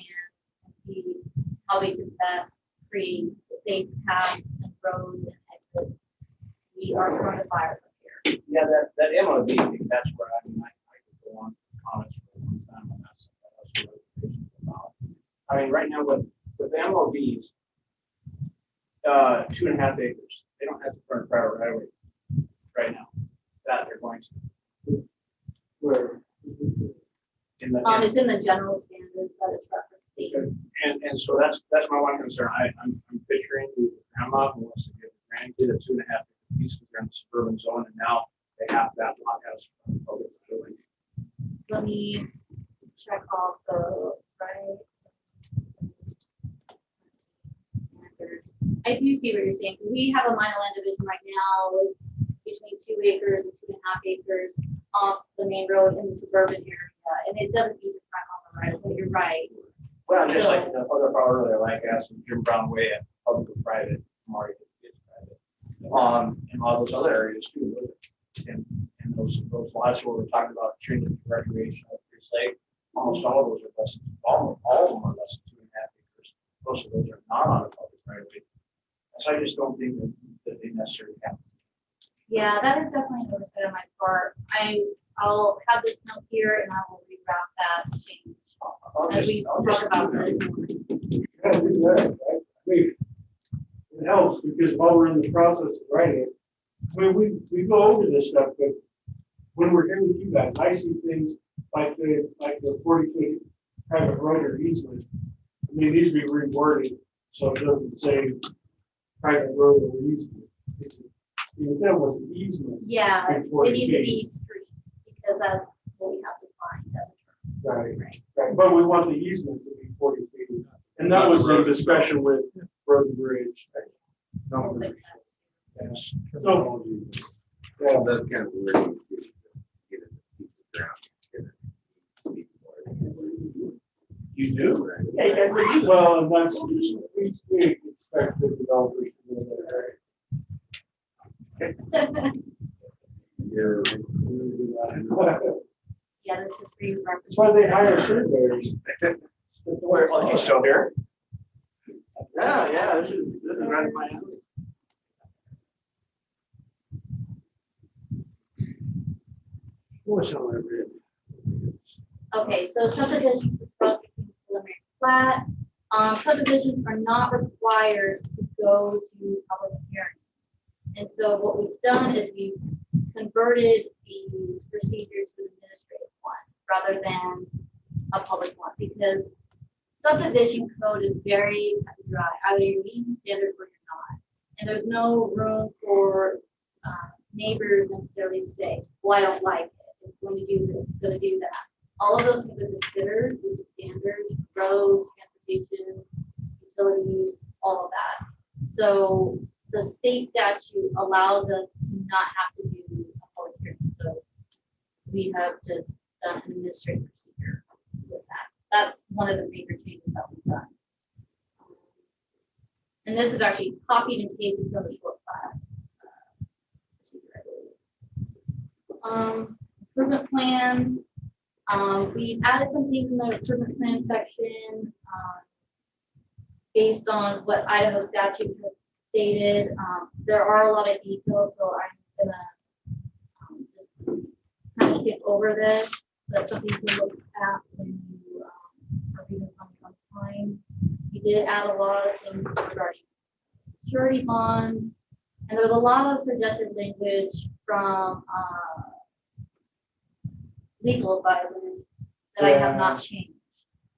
and see how we can best create safe paths and roads and exits. We are prone to fires up here. Yeah, that MOD thing, that's where I could go on comments for a long time on that. I mean, right now with the MODs, 2.5 acres, they don't have to burn private right away right now. That they're going to. Where? It's in the general standards that it's referenced. And so that's my one concern. I'm picturing the grandma who wants to give the grandkid a 2.5 acre piece because they're in the suburban zone, and now they have that lot house from public building. Let me check off the right. I do see what you're saying. We have a minor land division right now with between 2 acres and 2.5 acres off the main road in the suburban area, and it doesn't even front on the right of way. You're right. Well, just like the other part earlier, like asking Jim Brown Way at public or private, Marty gets private. And all those other areas too. And those lots where we're talking about treating recreation of Priest Lake, almost all of those are less than, all of them are less than 2.5 acres. Most of those are not on a public right of way. So I just don't think that they necessarily have. Yeah, that is definitely an oversight on my part. I'll have this note here and I will reroute that to change as we talk about this. Yeah, do that, right? I mean, it helps because while we're in the process of writing it, I mean, we go over this stuff, but when we're here with you guys, I see things like the 40 foot private road or easement. I mean, it needs to be reworded, so it doesn't say private road or easement. If that was an easement. Yeah, it'd be 40 it needs to feet. be streets, because that's what we have to find as a term. Right, but we want the easement to be 40 feet. And that was in discussion with road and bridge. Numbers. Yes. So, yeah, That's kind of weird. Get it to the ground. you do? Well, and that's, we expect the developers to do that. Yeah, this is for you. That's why they hire surveyors. Well, you still here? Yeah, this is right in my alley. What's all I read? Okay, so subdivisions for processing preliminary plat. Subdivisions are not required to go to public hearing. And so what we've done is we've converted the procedures to an administrative one rather than a public one, because subdivision code is very cut and dry. Either you're meeting standards or you're not. And there's no room for neighbors necessarily to say, well, I don't like it. It's going to do this, it's going to do that. All of those things are considered with the standards, roads, transportation, utilities, all of that. So the state statute allows us to not have to do a public hearing. So we have just done an administrative procedure with that. That's one of the major changes that we've done. And this is actually copied and pasted from the short file procedure, I believe. Improvement plans. We've added some things in the improvement plan section based on what Idaho statute has stated. There are a lot of details, so I'm gonna just kind of skip over this. That's something to look at when you are reading something on time. We did add a lot of things regarding security bonds, and there was a lot of suggested language from legal advisors that I have not changed.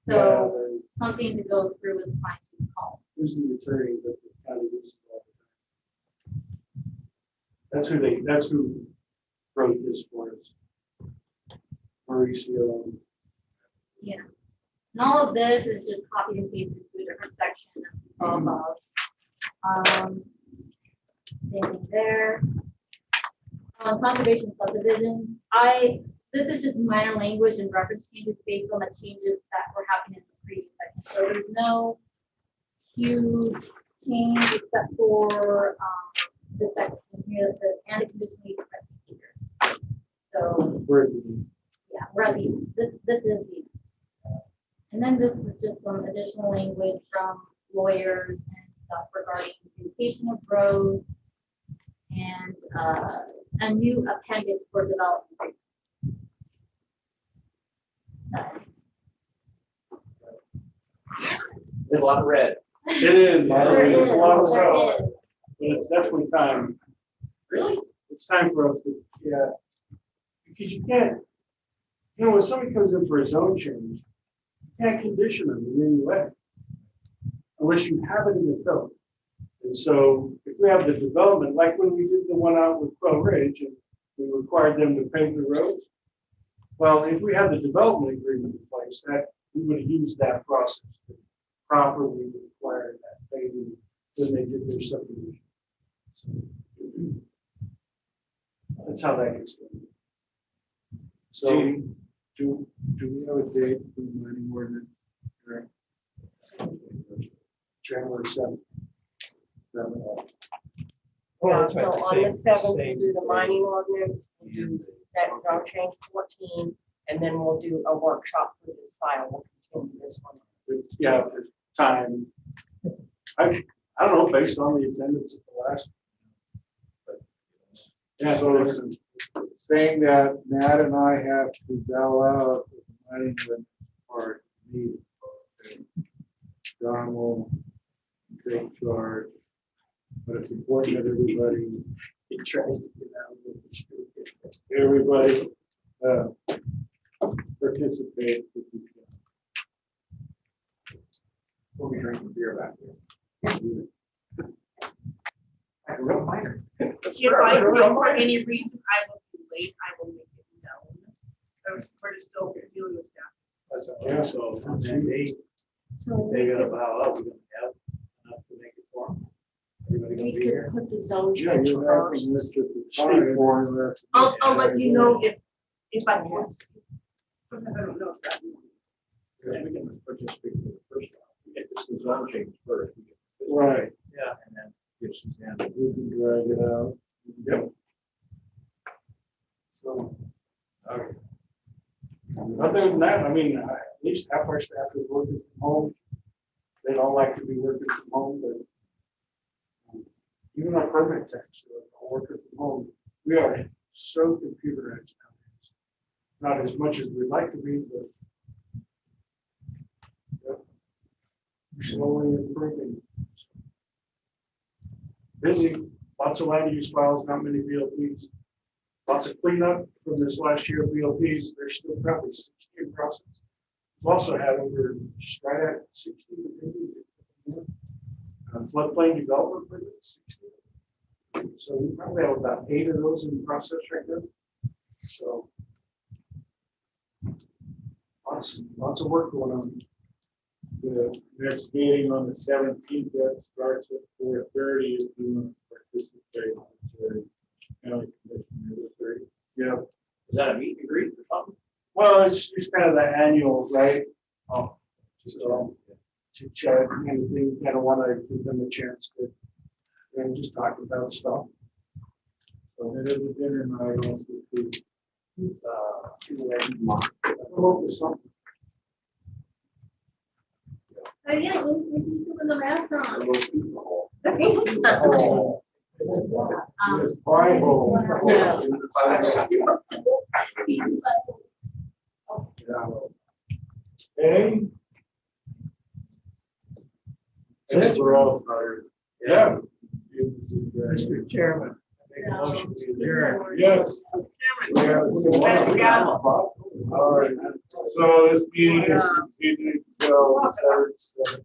So something to go through with fine tooth comb. Who's the attorney that the county uses all the time? That's who wrote this for us. Mauricio. Yeah. And all of this is just copied and pasted to a different section of same thing there. Conservation subdivisions. This is just minor language and reference changes based on the changes that were happening in the previous section. So there's no huge change except for this section here that says and a conditionally correct procedure. So yeah, we're at the this is the and then this is just some additional language from lawyers and stuff regarding communication of roads and a new appendix for development. There's a lot of red. It is. Sure It's a lot of Sure stuff. is. But it's definitely time. Really? It's time for us to, yeah. Because you can't, when somebody comes in for a zone change, you can't condition them in any way. Unless you have it in the code. And so if we have the development, like when we did the one out with Quail Ridge and we required them to pave the roads. Well, if we had the development agreement in place, that we would have used that process to properly require that paving when they did their subdivision. So, that's how that gets done. So do we have a date for the mining ordinance? January 7th. Yeah, so on the 7th, we'll do the mining ordinance, we'll do that zone change 14, and then we'll do a workshop for this file. We'll continue this one. Yeah, for time. I don't know, based on the attendance at the last. Yeah, so listen, saying that Matt and I have to bow out with the mining part meeting. John will take charge. But it's important that everybody tries to get out of it. Everybody participate. We'll be drinking beer back there. Like a real minor. If I for any reason I will be late, I will make it known. We're still dealing with staff. Yeah, so on that day, they gotta bow out, we're gonna have enough to make it for them. Everybody gonna We be could here. put the zone Yeah, change you have first. Mr. I'll let you know if I was. Sometimes I don't know if that. Yeah, we can participate in the first round. We get this zone change first. We get this Right. Yeah, and then give Suzanne. We can drag it out. Yep. So, Okay. other than that, I mean, at least half our staff is working from home. They don't like to be working from home, but even our permanent techs are working from home. We are so computerized nowadays. Not as much as we'd like to be, but yeah, we're slowly improving. Busy, lots of land use files, not many BLPs. Lots of cleanup from this last year of BLPs. There's still probably 60 in process. We've also had over just right at 60 floodplain development permits. 60. So we probably have about 8 of those in process right now. So lots of work going on. The next meeting on the 17th, that starts at 4:30. If you want to participate, county commissioner. Yeah. Is that a meet and greet or something? Well, it's kind of the annual, right? Oh, just to chat, anything, kind of want to give them a chance to, and just talk about stuff. So it is a dinner night also to, come up with something. Oh, yeah, we'll be doing the marathon. It's Bible. Hey. Since we're all tired. Yeah. Mr. Chairman. I make a motion to adjourn. Yes. All right. So this meeting is continuing until 7:30.